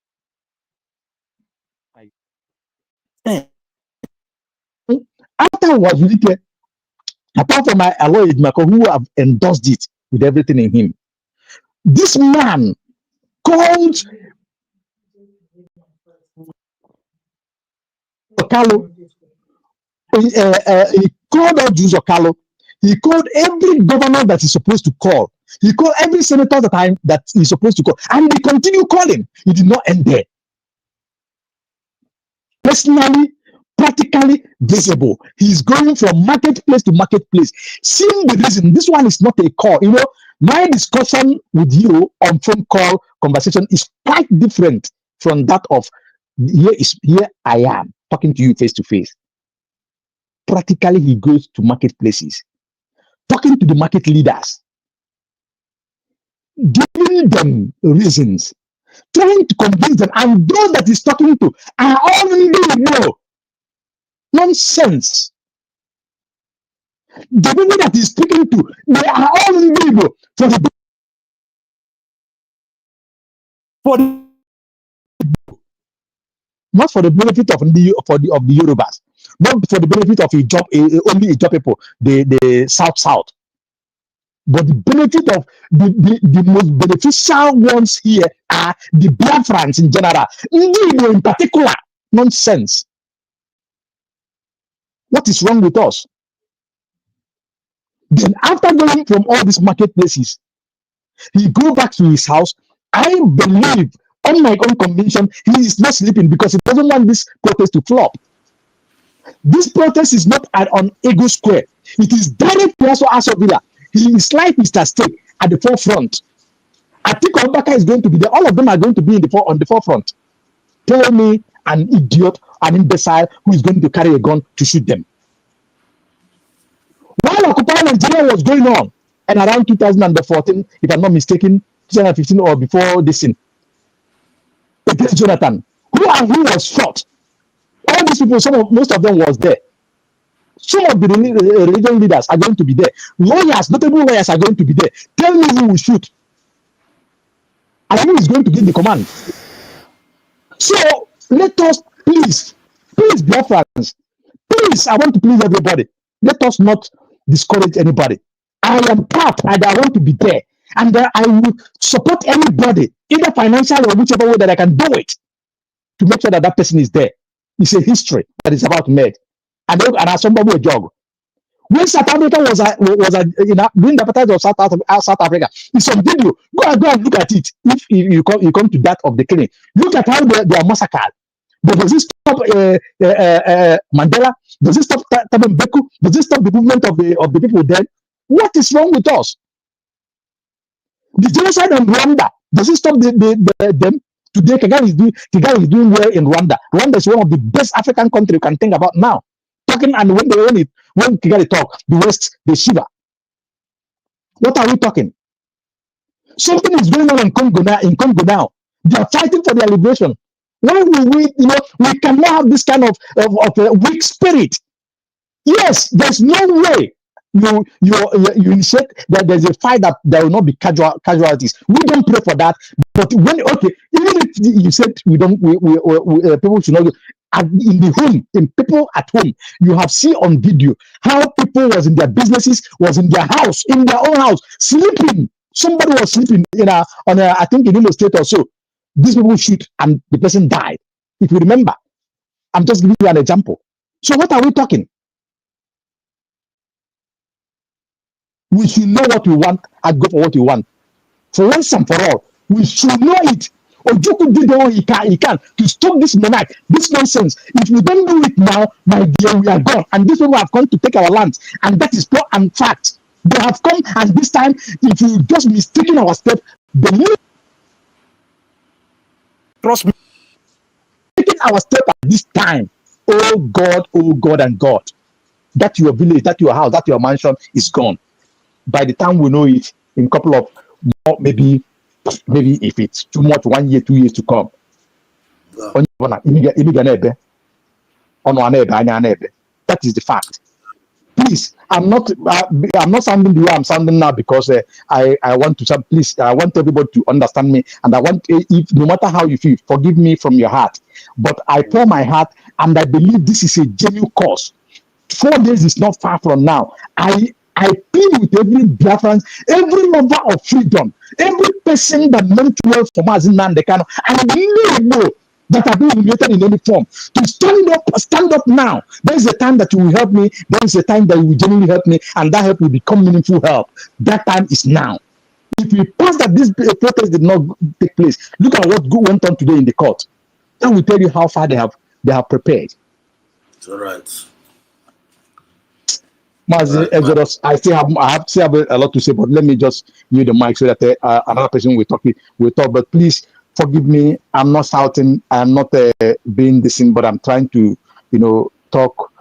Wazirike, apart from my Aloy Edmako, who have endorsed it with everything in him, this man called Okalo. He called out Jews Okalo. He called every governor that he's supposed to call. He called every senator that he's supposed to call. And he continued calling. He did not end there. Personally, practically visible. He's going from marketplace to marketplace. Seeing the reason, this one is not a call. My discussion with you on phone call conversation is quite different from that of Here I am talking to you face to face. Practically, he goes to marketplaces, talking to the market leaders, giving them reasons, trying to convince them, and those that he's talking to are all no nonsense. The people that he's speaking to, they are all evil for the not for the benefit of the Yorubas, not for the benefit of only a job people, the South, but the benefit of the most beneficial ones here are the Biafrans in general, Igbo in particular. Nonsense. What is wrong with us? Then after going from all these marketplaces, he go back to his house. I believe, on my own conviction, he is not sleeping because he doesn't want this protest to flop. This protest is not on Ego Square. It is direct to Aso Villa. His life is at stake at the forefront. I think Obaka is going to be there. All of them are going to be on the forefront. Tell me an idiot, an imbecile who is going to carry a gun to shoot them. While Occupy Nigeria was going on, and around 2014, if I'm not mistaken, 2015 or before this thing, against Jonathan, who was shot. All these people, most of them was there. Some of the religion leaders are going to be there. Lawyers, notable lawyers are going to be there. Tell me who will shoot. And who is going to give the command. So let us please Biafrans, please, I want to please everybody. Let us not discourage anybody. I am part and I want to be there. And I will support anybody, either financially or whichever way that I can do it, to make sure that that person is there. It's a history that is about made. And somebody a jog. When South Africa was being advertised of South Africa, it's on video. Go and look at it. If you come to that of the killing, look at how they are massacred. But does it stop Mandela? Does it stop Thabo Mbeki? Does it stop the movement of the people dead? What is wrong with us? The genocide in Rwanda, does it stop them? Today, Kigali is doing well in Rwanda. Rwanda is one of the best African countries you can think about now. Talking, and when Kigali talk, the West, they shiver. What are we talking? Something is going on in Congo now. They are fighting for their liberation. Why will we cannot have this kind of a weak spirit? Yes, there's no way you initiate that there's a fight that there will not be casualties. We don't pray for that. But even if you said people should not go in the home, in people at home, you have seen on video how people was in their businesses, was in their house, in their own house, sleeping. Somebody was sleeping I think in Imo State or so. These people shoot and the person died. If you remember, I'm just giving you an example. So what are we talking? We should know what we want and go for what we want. For once and for all, we should know it. Ojuku did all he can to stop this monarch, this nonsense. If we don't do it now, my dear, we are gone. And these people have come to take our lands. And that is pure and fact. They have come, and this time, if you just mistaken our step, believe. Trust me. Taking our step at this time, oh God, and God, that your village, that your house, that your mansion is gone. By the time we know it, in a couple of maybe if it's too much, 1 year, 2 years to come. That is the fact. Please, I'm not sounding the way I'm sounding now because I want to sound. Please, I want everybody to understand me, and I want, if no matter how you feel, forgive me from your heart. But I pour my heart, and I believe this is a genuine cause. 4 days is not far from now. I plead with every Biafran, every lover of freedom, every person that meant well for Mazinan Dekano, and we know that are being humiliated in any form, to stand up now. There is a time that you will help me. There is a time that you will genuinely help me, and that help will become meaningful help. That time is now. If we pass that this protest did not take place, look at what went on today in the court. That will tell you how far they have prepared. It's all right. Mazi Exodus, I still have a lot to say, but let me just use the mic so that another person will talk. But please, Forgive me. I'm not shouting. I'm not being dissing, but I'm trying to, talk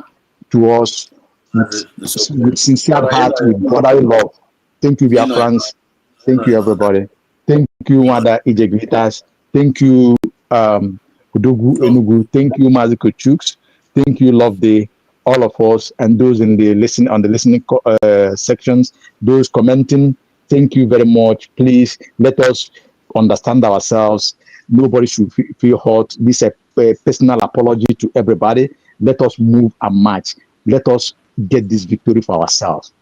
to us with, It's okay. with sincere No, heart, with brotherly love. Thank you, you know, friends. you Thank know, you, you know that. everybody. Thank you, You know. Wanda Ijeglitas. Thank you, Kudugu So, Enugu. Thank you, Maziko Chooks. Thank you, Love Day, all of us, and those in the listening sections, those commenting. Thank you very much. Please let us understand ourselves. Nobody should feel hurt. This is a personal apology to everybody. Let us move and march. Let us get this victory for ourselves.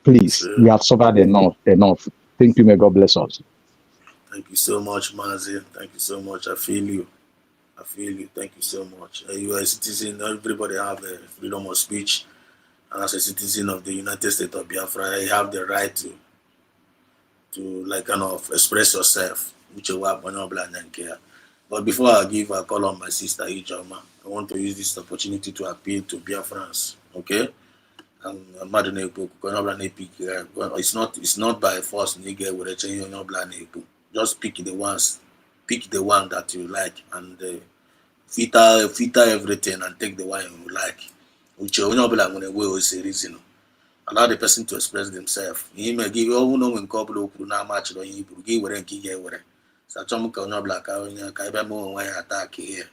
Please, so we have suffered enough. Enough. Thank you. May God bless us. thank you so much, Mazi. Thank you so much. I feel you. I feel you. Thank you so much. You are a citizen. Everybody have a freedom of speech, and as a citizen of the United States of Biafra, you have the right to like kind of express yourself, which you want and care. But before I give a call on my sister Ijoma, I want to use this opportunity to appeal to Biafrans. Okay, and it's not by force. Nigga, with a change on your just pick the one that you like, and filter everything and take the one you like. Which you know, like when we always say reason. Allow the person to express themselves. He may give you know when couple of na match on you, give where and give where. So some can not black out when attack here.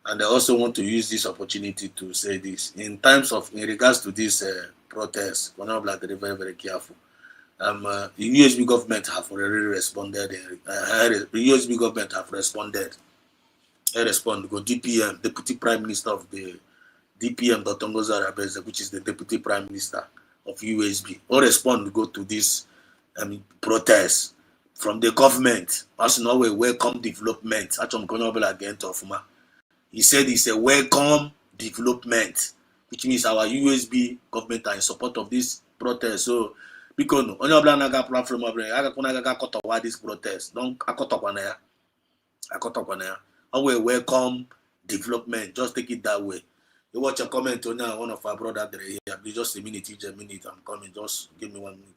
And I also want to use this opportunity to say this in regards to this protest. We're not black, very very careful. The USB government have already responded. The USB government have responded. They respond. Go DPM, Deputy Prime Minister of the DPM Dotongoza Rabeze, which is the Deputy Prime Minister of USB. All respond go to this protest from the government. As no way welcome development. Actually, again of he said it's a welcome development, which means our USB government are in support of this protest. So because onye ọbụla na-aga platform ọbụla agakwana agaga akọtọwa this protest don akọtọkwana ya akọtọkwana ya ọ wee welcome development. Just take it that way. You watch a comment on one of our brother there here. Please just a minute, I'm coming. Just give me 1 minute.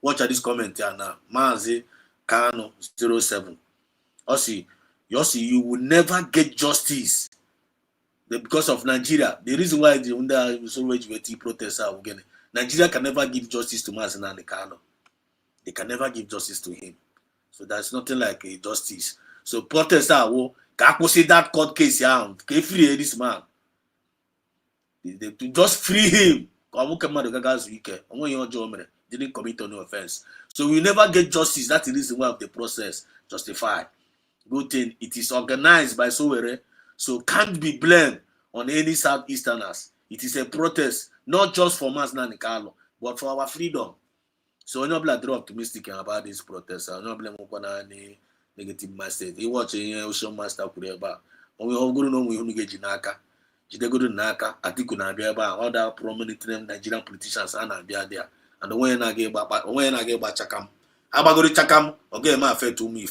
Watch this comment here now. Mazi Kano 07. Yossi, you will never get justice because of Nigeria. The reason why the under so much protests are again. Nigeria can never give justice to Mazi Kano. They can never give justice to him. So there's nothing like a justice. So protests are say that court case here. Can free this man? They just free him. Didn't commit any offense. So we never get justice. That's the reason why of the process justified. Good thing. It is organized by Sowere, so can't be blamed on any Southeasterners. It is a protest, not just for Masna Nikalo, but for our freedom. So I'm not very optimistic about this protest. I'm not blame any negative message. You watch a Ocean Master Kureba. We all go to know we get Jinaka. Jidego Naka, Atiku Nabiaba, other prominent Nigerian politicians and Abia there. And when I get back Chakam, Abagori Chakam, okay, my affair to me.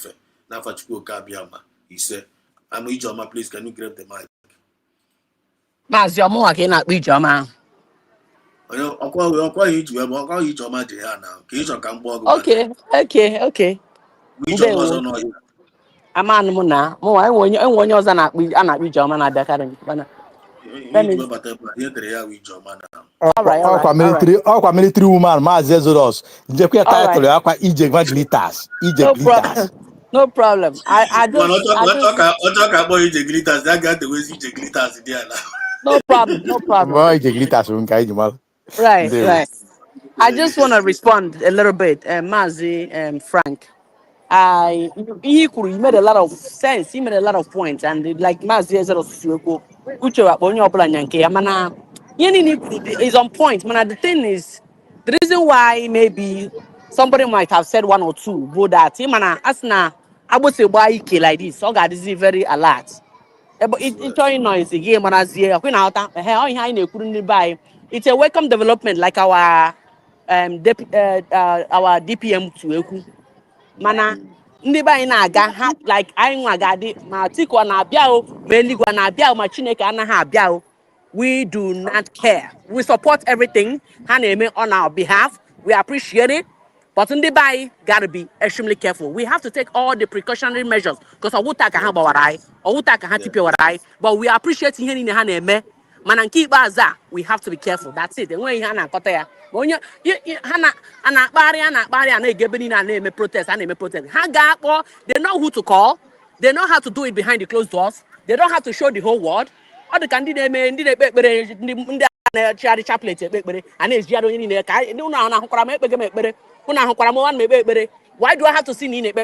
Now for Chuko Kabiama, he said, I'm Ijoma, please, can you grab the mic? Mazi ọmụ nwa ka ị na-akpọ Ijeọma. Ijoma now. Can you come back? Okay. Ijoma Ndewo. on all. Amanụ m na mụ nwa enwe onye ọzọ a na-akpọ Ijeọma na-abịakarị m. Let me. All Ọkwa military woman Maazị Exodus njekwa ya All right. title akwa Ije Glitters. No problem. No problem. I Man, just talk about Ije Glitters. That guy the way Ije Glitters there now. no problem. Boy, Ije Glitters nke anyị ji mara. Ndewo. Right. I just want to respond a little bit, Mazi Frank. You made a lot of sense. You made a lot of points, and like Mazi Sueko, Uche onye ọbụla nya nke ya mana is on point. Mana the thing is, the reason why maybe somebody might have said one or two, but that mana asna agbose gba ike like this, all God is very alert. But it's showing noise again, man. As here, we now it's a welcome development, like our our DPM to Eku. Mana ndị be anyị na-aga ha like anyị nwa ga-adị ma Atiku na-abịa o ma eluigwe na-abịa o ma Chineke anaghị abịa o. We do not care. We support everything ha na-eme on our behalf. We appreciate it. But in the bay, gotta be extremely careful. We have to take all the precautionary measures because I would take a Yes. hambawarai, or would take a Yes. hantipiwarai, but we appreciate here in the hane. Mananki baza, we have to be careful. That's it. The way Hana Kotea. When you Hana and a Gebeni and name protest and name protest. Haga, they know who to call, they know how to do it behind the closed doors, they don't have to show the whole world. All the candidate men did a charity chaplet, and it's Jado in there. No, why do I have to see in it?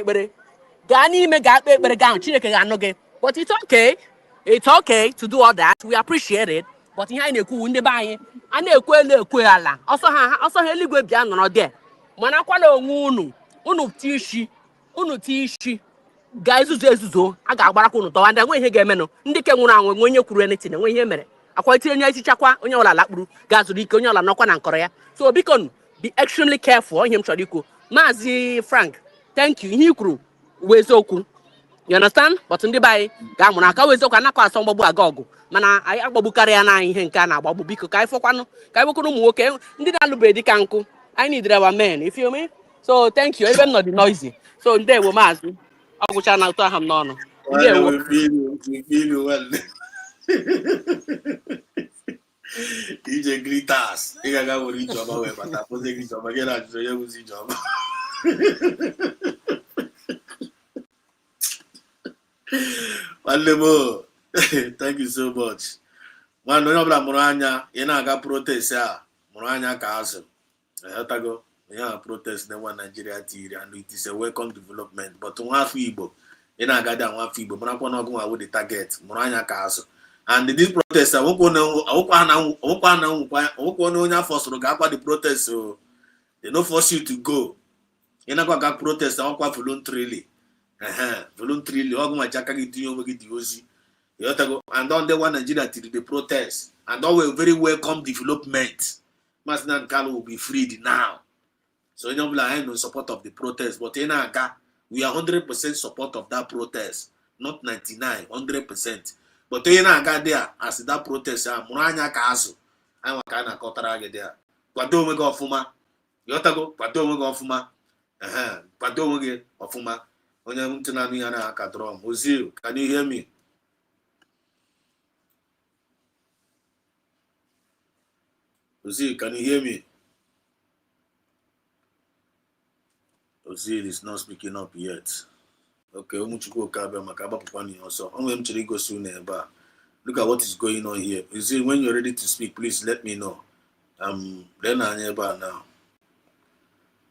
Gani me got but it's okay. It's okay to do all that. We appreciate it. But here in a cool in the buy, and a quella. Also, Heli go beyond on there. Manaqualo unu tishi. Guys, uzo a ga-agbara kwunu tọwa ndị enwe ihe ga-emenụ ndị ke nwụrụ anwụ nwe onye kwuru anything enwe ihe mere akwa itinye onye ichichakwa onye ọla lakpuru ga-azụrụ ike onye ọla nọkwa na nkọrọ ya so biko be extremely careful ihe m chọrọ ikwu Maazị Frank thank you ihe i kwuru wee eziokwu you understand but ndị be anyị ga-amụrụ aka wee eziokwu anakọ asọ mgbagbu aga ọgụ mana anyị agbagbukarịa na anyị ihe nke a na-agbagbu biko ka anyị fọkwanụ ka anyị nwekwuru ụmụ nwoke ndị na-alụbeghị dịka nkụ I need our men you feel me so thank you ebe m nọ dị noisy so ndewo maazị ọgwụcha na ụtọ aha m n'ọnụ ndewo We feel you well. DJ Gritas. Ị ga-aga were ijeọma wee bata kpozie gị ijeọma gị na-ajụjụ onye bụzi ijeọma. Nwanne m thank you so much. Nwanne onye ọbụla mụrụ anya ị na-aga protest a mụrụ anya ka azụ ịghọtago ihe a protest na nwa Nigeria tiri and it is a welcome development but nwa afọ Igbo ị na-aga dị nwa afọ Igbo marakwa na ọgụ nwa wụ the target mụrụ anya ka azụ and this protest onwekwa na onye afọ soro ga-akwa the protest so they no force you to go ị na-akwa ga protest ọkwa voluntarily voluntarily ọgụ nwa ji aka gị tinye onwe gị dị ozi ịghọtago and on the one Nigeria tiri the protest and all were very welcome development Masina Kanu will be freed now. So you know, I am in support of the protest, but in Aga, we are 100% support of that protest, not 99, 100%. But in Aga there, as that protest, Muranya Kazu, I want Kana Kotarage there. Pado Mega Fuma, Yotago, Pado Mega Fuma, Pado Mega Fuma, Onyamuntanana Kadrom, Ozil, can you hear me? Ozil, can you hear me? Ozil is not speaking up yet. Okay, look at what is going on here. Ozil, when you're ready to speak, please let me know. Then I'm now.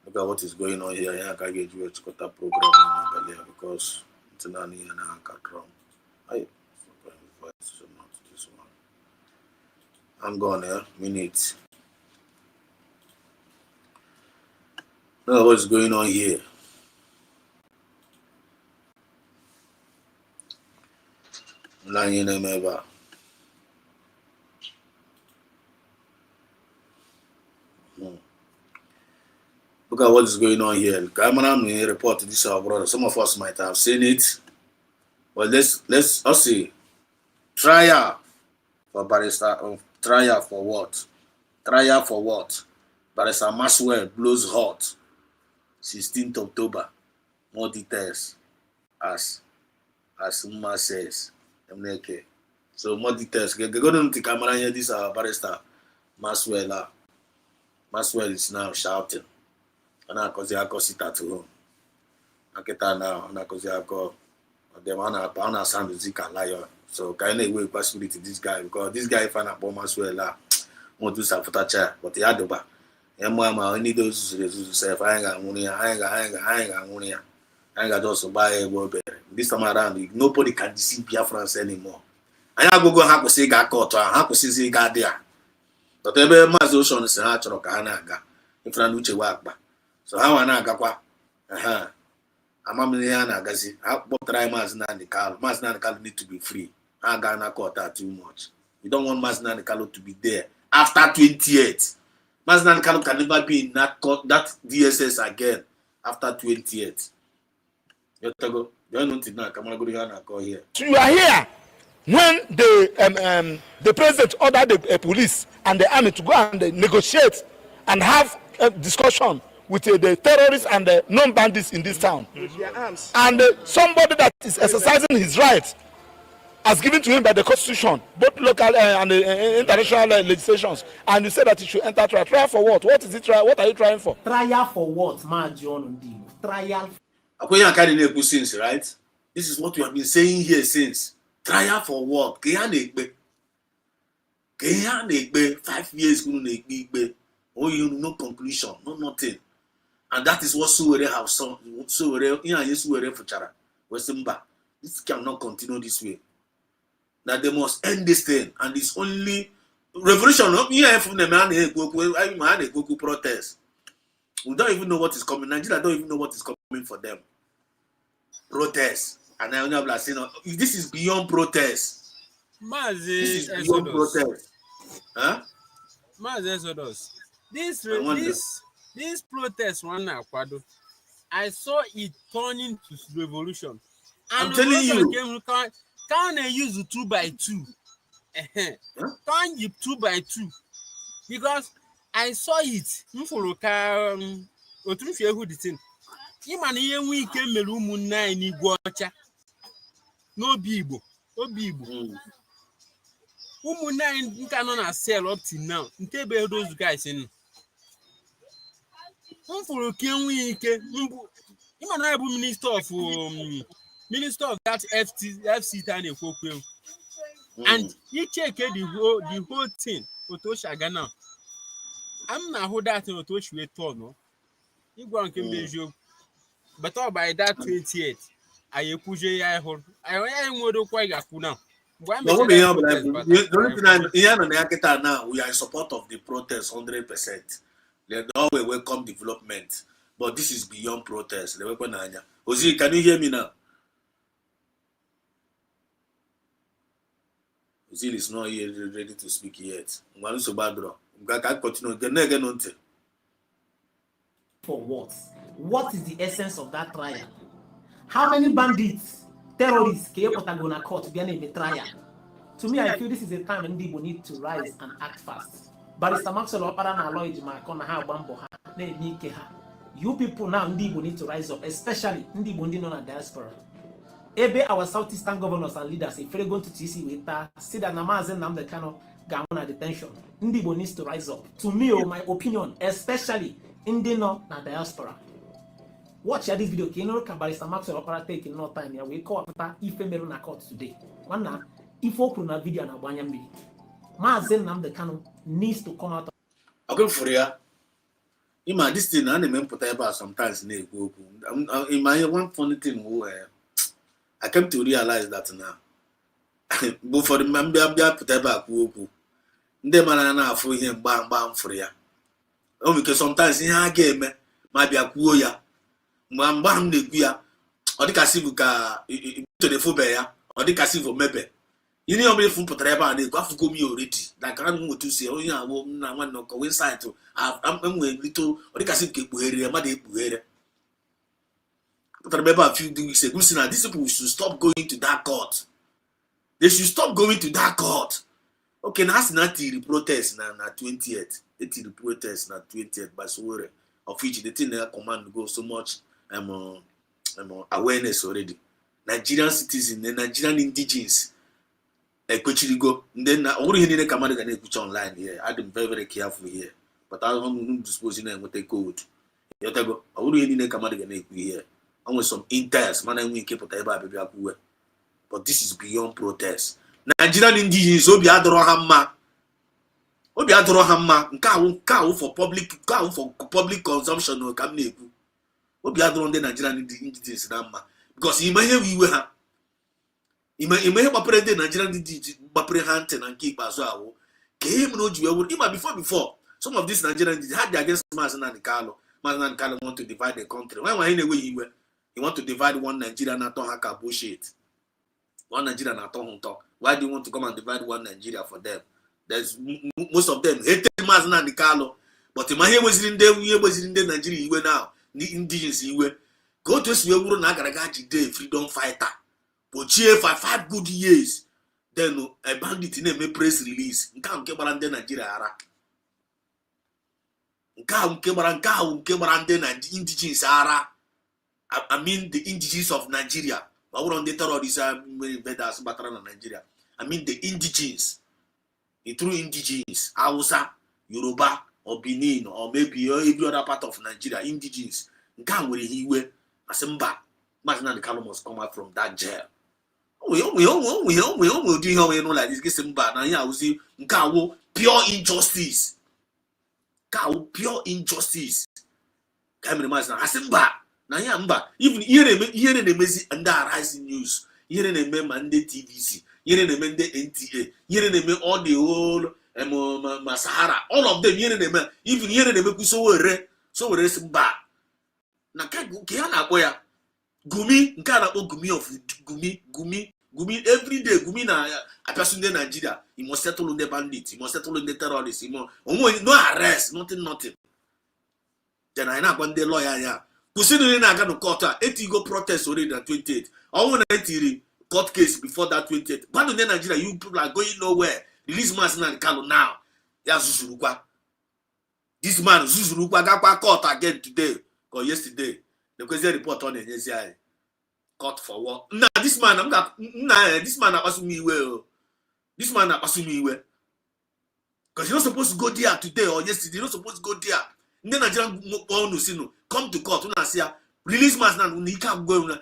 Look at what is going on here. I can't get you a program because it's not in I'm gone here. Minute. Look at what's going on here. Look at what is going on here. Camera report this our brother. Some of us might have seen it. But let's see. Trial for barrister. Trial for what? Trial for what? Barrister Maxwell blows hot. 16th October. More details as Uma says. MNK. So more details. Go to the camera here. This is our barrister Maxwell. Maxwell is now shouting. And I cause I sit at home. I get now. And I cause I go. The one I sound music and lion. So kind of way possibility this guy because this guy find out Maxwell want to do some chair, but he had the back. And I need those to say I ain't got money. I ain't got just buy a word. This time around, nobody can deceive Biafrans anymore. I go have to say got caught. I have to say got there. But every mass ocean is a natural canaga. In front of Uche so how I got I'm a gazi. I bought 3 months now the car. Mas Nankalo need to be free. I got not caught that too much. You don't want Mas Nankalo to be there after 28. Mas Nankalo can never be in that DSS again after 28. You have to go. You don't know come on, go here. You are here when the president ordered the police and the army to go and negotiate and have a discussion with the terrorists and the non-bandits in this town. And somebody that is exercising his rights as given to him by the constitution, both local and international legislations, and you say that he should enter trial. Trial for what? What is it? What are you trying for? Trial for what, man? John Ndibo. Trial. Since, right? This is what we have been saying here since. Trial for what? 5 years, oh, you no conclusion, no nothing. And that is what Suwere have some. Suwere, for Chara. This cannot continue this way. That they must end this thing, and it's only revolution. From the man Goku protest. We don't even know what is coming. Nigeria don't even know what is coming for them. Protest, and I only saying this is beyond protest. This is beyond protest. Huh? Exodus. This protest one now, I saw it turning to revolution. And I'm telling you. Can I use 2 by 2? Can you 2 by 2? Because I saw it. Who the thing? Imani we came melumu na ni guacha. No bibo. Umuna cannot sell up till now. Ntebe those guys in. For we Imana minister of that FC Tani Fokwem. And he check the whole thing. Otosha Ghana. I'm not who that Otosh we told no. You go and come to but all by that 28, I push I hold. I want to quite a now. Now, we are in support of the protest 100%. They always welcome development, but this is beyond protest. Ozi, can you hear me now? Ozil is not here ready to speak yet. For what? What is the essence of that trial? How many bandits, terrorists, came Patagonia court to be a trial? To me, I feel this is a time when people need to rise and act fast. Barrister Maxwell Opara na Lloyd Makona ha Bambo ha na ha. You people now Ndibo need to rise up, especially Ndibo Ndi na diaspora. Ebe our southeastern governors and leaders, if they're going to TC with that, see that Namazen Namde Kano Gamona detention. Ndibo needs to rise up. To me, my opinion, especially Indino na diaspora. Watch this video. Can you look Barrister Maxwell Opara taking no time here? We call after Ife Meru na court today. One now, if open na video na Banyambi. Mazen Namde Kano needs to come out. Okay, for ya. Ima this thing I never put about sometimes in my one funny thing I came to realize that now. But for the member put about Kuku. They man na for him bam for ya. Oh, because sometimes in our game might be a kuya. Bam de kuya. Or the Casibuca to the Fubea, or the Casivo Mepe. You know, me from Potreba and they go to go me already. Like I don't want to say, oh, yeah, I want to go inside to. I'm little, or the Casibuca Buere, Madi Buere. But I remember a few weeks ago, these people should stop going to that court. They should stop going to that court. Okay, now that's not the protest na 20th. It's the protest na 20th by Sowore, of which the thing that command go so much awareness already. Nigerian citizens, the Nigerian indigenes. Go. Then already in the command can put online here. I'm very, very careful here. But I don't dispose in what they code. Yotago, already in the command can here. And with some inters, man, we keep baby. But this is beyond protest. Nigerian indigenous, Obi Adrohama. Obi Adrohama, cow for public consumption or Kamneku. Obi Adron the Nigerian indigenous Rama. Because he may have you have. He may have operated Nigerian hunting and keep as well. Came no Jew, even before. Some of these Nigerians had their against Mazan and Carlo. Mazan and Carlo want to divide the country. Why anyway he want to divide one Nigeria and Haka bullshit. One Nigeria and talk. Why do you want to come and divide one Nigeria for them? There's most of them hated Mazan and Carlo. But in my head was in there, we was in the Nigeria you were now. The indigenous you were. Go to Sweden Nagaragaji Day, freedom fighter. But here for 5 good years, then a bandit in a press release. You can't get around Nigeria. nke gbara ndị indigens ara. I mean the indigens of Nigeria. I wouldn't the terrorists invaders batara na Nigeria. I mean the indigens. The true indigens, Hausa, Yoruba, or Benin, or maybe every other part of Nigeria, indigens. Nka nwere hiwe asimba. Imagine the Kano must come out from that jail. We do here like this. Get simba. Now here we see nka pure injustice. Nka pure injustice. Can't imagine asimba. Now here mba. Even here the messy and that rising news. Here the meme and the TVC. Here the meme the NTA. Here the meme all the whole Sahara. All of them here the meme. Even here the meme so we simba. Na kiana boya. Gumi nkana o gumi of gumi every day gumi na person in Nigeria. He must settle on the bandits. He must settle on the terrorists. He must no arrest, nothing. Then I know when the lawyer ya. Kusini na ga no court. Eti go protest already on 28th. I want to court case before that 28th. But in Nigeria, you people are going nowhere. Release man na Kano now. Ya Zuzurukwa. This man Zuzurukwa got court again today or yesterday. The question report on the court for what? Nah, this man, this man assume me well. This man assume me well. Because you're not supposed to go there today or yesterday. You're not supposed to go there. Then Nigerian come to court. Release man now. He can't go.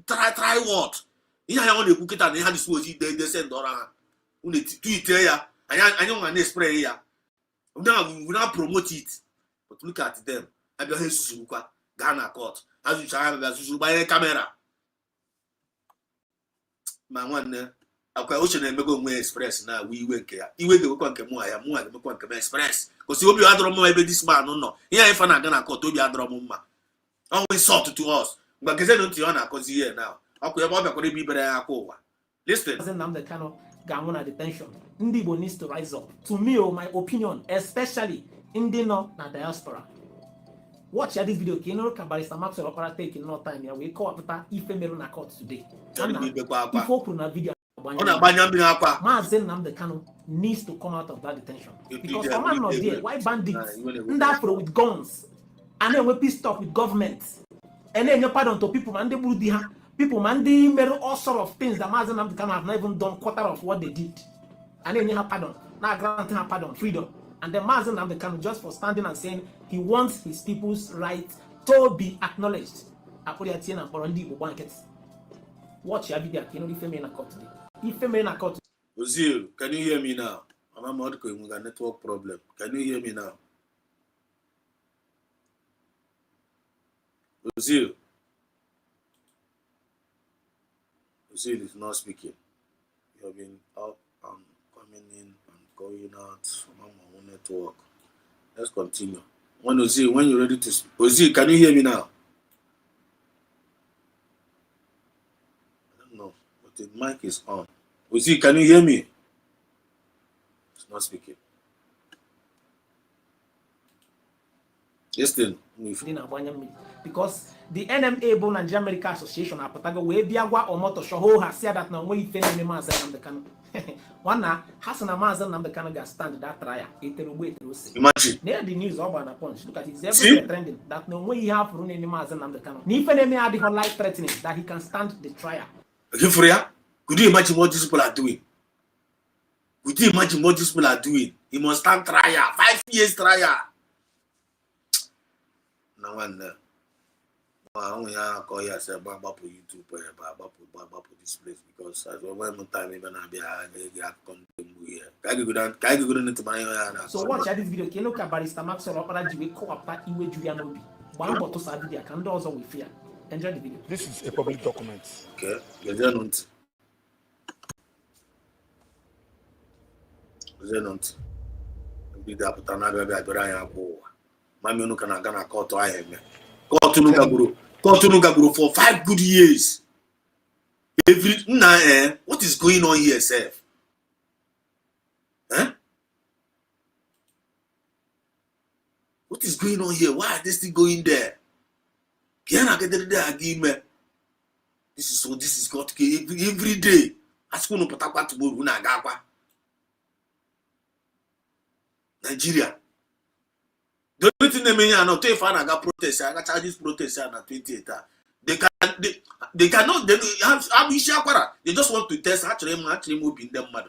Try what? You have only cook it and they had this was they send around. We tweet here. I don't spray here. We not promote it. But look at them. I be here Ghana court. As you shall by a camera. My one, ocean and go express now. We went here. You will go and express. Because you will be other maybe this man, no. Here, if I'm not gonna call to be other mumma. Always sought to us. But because I don't know, because here now. Okay, about the be better. Listen. I'm the kind of Gamona detention. Ndibo needs to rise up. To me, my opinion, especially in the North and diaspora. Watch this video. Kino Barrister Maxwell Opera taking no time here. We call up Ife Meruna court today. If open a video, Mazen Namde Kano needs to come out of that detention. Because command not there. Why bandits? Ndafro with guns. And then we pissed off with government. And then you pardon to people, man, they will people, man, they made all sort of things that Mazen Namde Kano have not even done quarter of what they did. And then you have pardon. Now granting her pardon, freedom. And the Mazen Namde Kano just for standing and saying he wants his people's right to be acknowledged. Watch your video. You know, if you court today. If you court. Ozil, can you hear me now? I'm not going with a network problem. Can you hear me now? Ozil is not speaking. You have been up and coming in and going out from my own network. Let's continue. When you're ready to speak. Ozil, can you hear me now? I don't know, but the mic is on. Ozil, can you hear me? It's not speaking. Listen. Because the NMA Nigerian Medical Association apatago we biagwa omoto shoho has said that now we feel any Mazen Namde Kano. One now Hassan Mazen Namde Kano got stand that trial. Imagine. Near the news over and punch. Look at it, it's everywhere trending that no way he have run any Mazen Namde Kano. If any had the whole life threatening that he can stand the trial. Could you imagine what these people are doing? Could you imagine what these people are doing? He must stand trial, 5 years trial. No one I only call here say about YouTube about this place because as one time even I be condemn here. So watch this video. Can look at Barrister Maxwell Opera Jiwe co-opta Iwe Julian Obi. One bottle Sadia can do also with fear. Enjoy the video. This is a public document. Okay, you don't. Be the aputana be abira go. Mami no kana gana court ayeme. Court no gaburu for 5 good years. What is going on here, self? Huh? What is going on here? Why are they still going there? This is got every day. Askuno patakwa tomorrow na gakwa. Nigeria. The only thing they mean are not if I got protest, I got charges protest na 28. They cannot they have they just want to test actually moving them mad.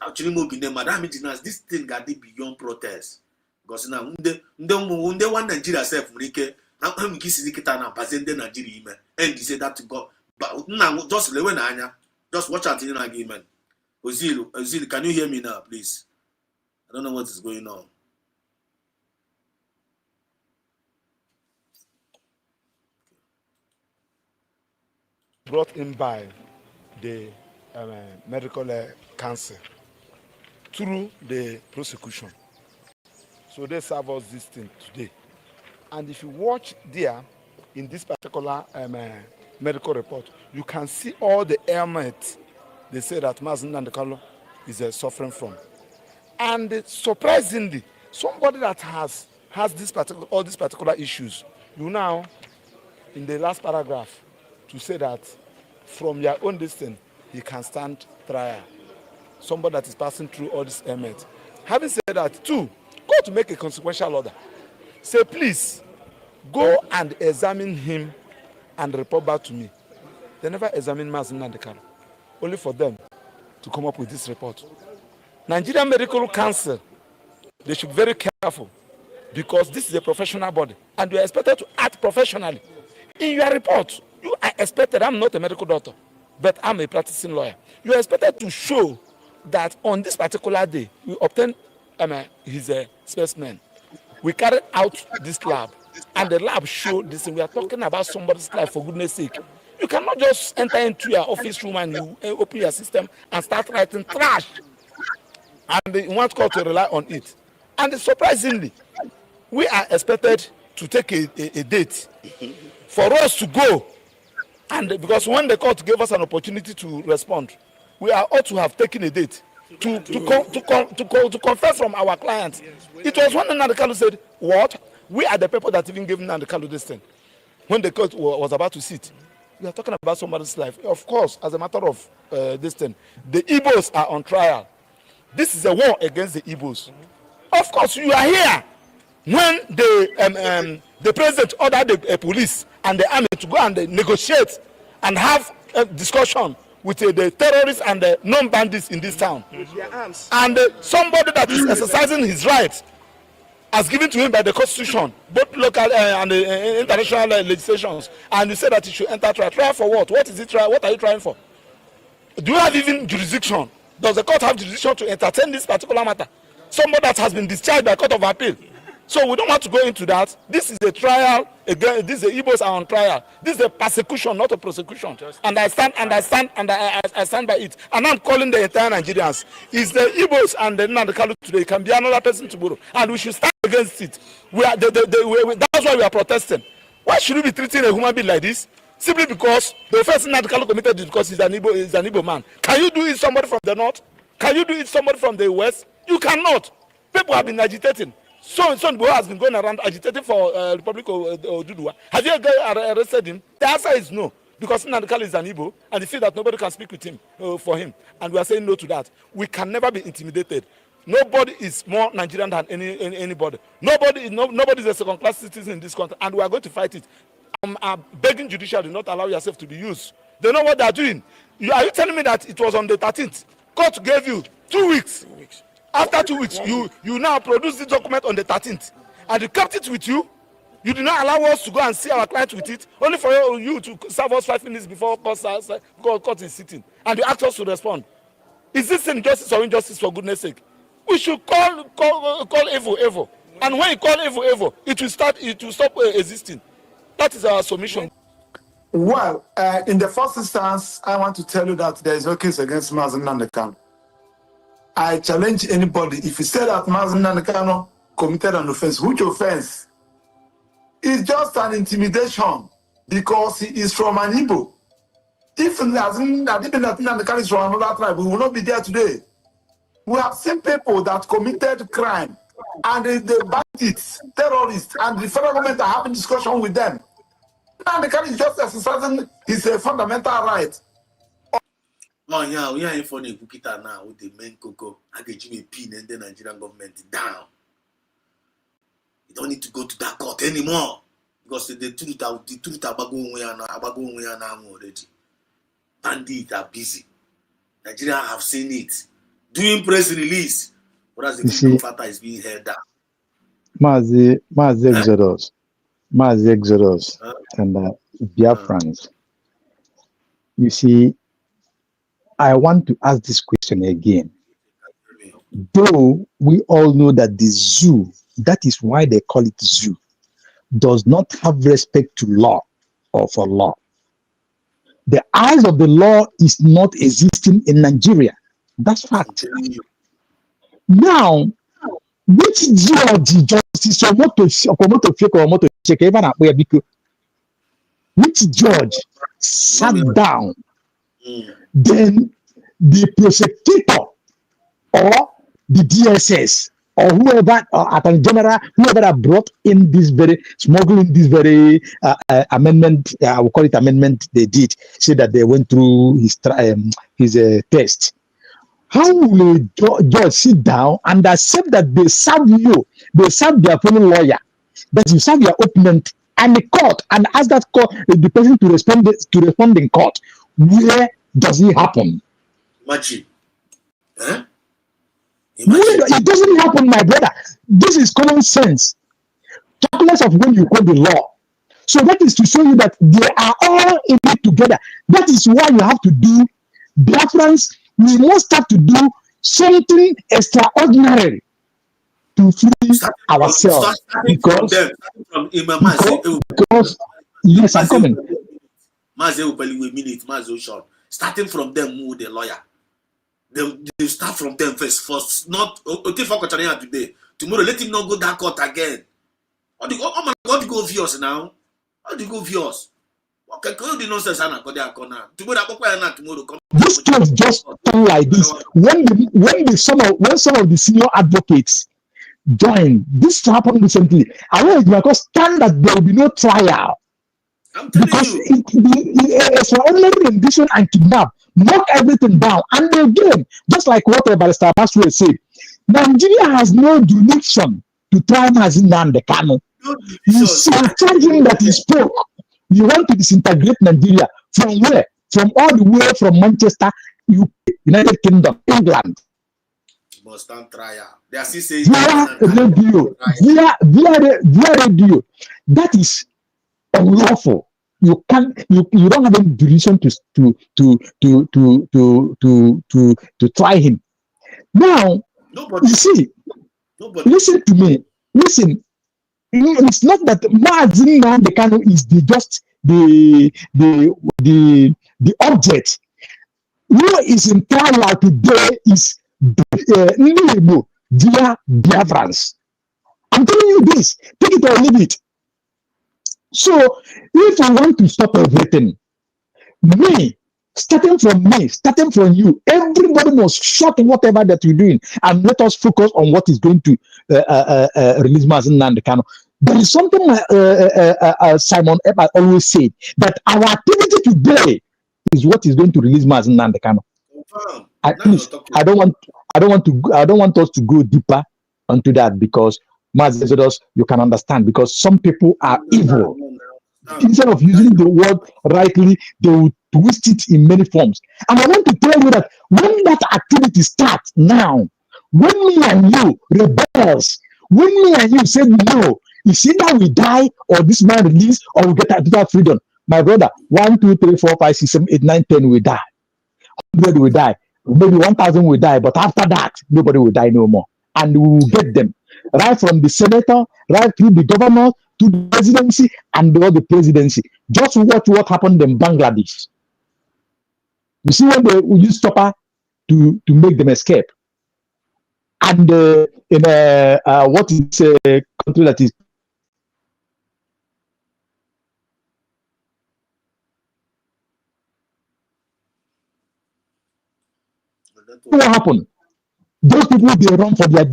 Actually moving them mad. I mean this thing got beyond protest. Because now the one Nigeria self I'm kissing the na bazende Nigeria email and he said that to God. But now just lewen anya. Just watch out in argument. Ozil, can you hear me now, please? I don't know what is going on. Brought in by the medical council through the prosecution. So they serve us this thing today. And if you watch there in this particular medical report, you can see all the ailments they say that Mazen Nandekalo is suffering from. And surprisingly, somebody that has all these particular issues, you now, in the last paragraph, to say that from your own distance, he can stand trial. Somebody that is passing through all these ailments. Having said that, too, go to make a consequential order. Say, please, go and examine him and report back to me. They never examine Mazen Nandekalo. Only for them to come up with this report. Nigerian Medical Council, they should be very careful because this is a professional body and you are expected to act professionally. In your report, you are expected, I'm not a medical doctor, but I'm a practicing lawyer. You are expected to show that on this particular day, you obtain his specimen. We carried out this lab and the lab showed this. We are talking about somebody's life, for goodness sake. You cannot just enter into your office room and you open your system and start writing trash. And you want court to rely on it. And surprisingly, we are expected to take a date for us to go. And because when the court gave us an opportunity to respond, we are ought to have taken a date to confess from our clients. It was when Nandekalu said, what? We are the people that even gave Nandekalu this thing. When the court was about to sit, we are talking about somebody's life. Of course, as a matter of this thing, the Igbos are on trial. This is a war against the Igbos. Of course, you are here when the president ordered the police and the army to go and negotiate and have a discussion with the terrorists and the non-bandits in this town. And somebody that is exercising his rights as given to him by the constitution, both local and international legislations, and you say that he should enter trial. Trial for what? What is it trial? What are you trying for? Do you have even jurisdiction? Does the court have jurisdiction to entertain this particular matter? Somebody that has been discharged by court of appeal. So we don't want to go into that. This is a trial. Again, this is the Igbos are on trial. This is a persecution, not a prosecution. And I stand by it. And I'm calling the entire Nigerians. It's the Igbos and the Nandekalu today. It can be another person tomorrow. And we should stand against it. That's why we are protesting. Why should we be treating a human being like this? Simply because the offense Nandekalu committed is because he's an Igbo man. Can you do it somebody from the north? Can you do it somebody from the west? You cannot. People have been agitating. So Boy has been going around agitating for Republic of Oduduwa. Have you arrested him? The answer is no. Because Nandekalu is an Igbo and he feels that nobody can speak with him for him. And we are saying no to that. We can never be intimidated. Nobody is more Nigerian than anybody. Nobody is a second-class citizen in this country. And we are going to fight it. I'm begging judiciary not allow yourself to be used. They know what they are doing. Are you telling me that it was on the 13th? Court gave you 2 weeks. After 2 weeks, you now produce the document on the 13th. And you kept it with you. You did not allow us to go and see our client with it. Only for you to serve us 5 minutes before court is sitting. And you ask us to respond. Is this injustice or injustice, for goodness sake? We should call Evo. And when you call Evo, it will stop existing. That is our submission. Well, in the first instance, I want to tell you that there is no case against Mazen Nandekano. I challenge anybody, if you say that Mazen Nandekano committed an offense, which offense? It's just an intimidation because he is from an Igbo. If Nandekano is from another tribe, we will not be there today. We have seen people that committed crime and the bandits, terrorists, and the federal government are having discussion with them. Nandekano is just exercising his fundamental right. Oh yeah, we are in for the now with the main cocoa. I get you a pin and the Nigerian government down. You don't need to go to that court anymore. Because the truth about going now already. Bandits are busy. Nigeria have seen it. Doing press release. Whereas the kingdom factor is being held down. Mazi Exodus, and Biafrans. You see, I want to ask this question again. Though we all know that the zoo, that is why they call it zoo, does not have respect to law or for law. The eyes of the law is not existing in Nigeria. That's fact. Now, which judge justice which judge sat down, then the prosecutor or the DSS or whoever, Attorney General, whoever that brought in this very, smuggling this very amendment, I will call it amendment, they did, say that they went through his test. How will a judge sit down and accept that they serve you, they serve their fellow lawyer, that you serve your opponent and the court, and ask that court, the person to respond in court? Where does it happen? Imagine. Huh? It doesn't happen, my brother. This is common sense. Talk less of when you quote the law. So that is to show you that they are all in it together. That is why you have to do, Biafrans, we must start to do something extraordinary to free ourselves. Because yes, I'm coming. Starting from them, who the lawyer. They start from them first. Not today. Tomorrow, let him not go that court again. How do you go viewers now? How do you go viewers? Okay, the nonsense tomorrow. This case just turn like this. When some of the senior advocates joined, this happened recently. I want to stand that there will be no trial. Because extraordinary rendition and kidnap, knock everything down, and again, just like what Barrister Baswe said, Nigeria has no jurisdiction to try Mazi Nnamdi Kanu. You charge him that he spoke. You want to disintegrate Nigeria from where? From all the way from Manchester, UK, United Kingdom, England. Must stand trial. They are still saying via radio. That is unlawful. You don't have any jurisdiction to try him. Now, you see, listen to me. Listen, it's not that Mazi Nnamdi Kanu is just the object. Who is in trial today is Nimo via Biafrans. I'm telling you this. Take it or leave it. So, if you want to stop everything, starting from you, everybody must shut whatever that you're doing and let us focus on what is going to release Mazi Nnamdi Kanu. There is something Simon Eber always said, that our activity today is what is going to release Mazi Nnamdi Kanu. Please, I don't want us to go deeper onto that, because Mazi Exodus, you can understand, because some people are evil. Instead of using the word rightly, they will twist it in many forms. And I want to tell you that when that activity starts now, when me and you rebels, when me and you say no, it's either we die or this man release or we get total freedom. My brother, 1, 2, 3, 4, 5, 6, 7, 8, 9, 10 will die. 100 will die. Maybe 1,000 will die. But after that, nobody will die no more. And we will get them. Right from the senator, right through the governor, to the presidency, and all the presidency. Just watch what happened in Bangladesh. You see when they use stopper to make them escape. And in what is a country that is what happened? Those people, they run for their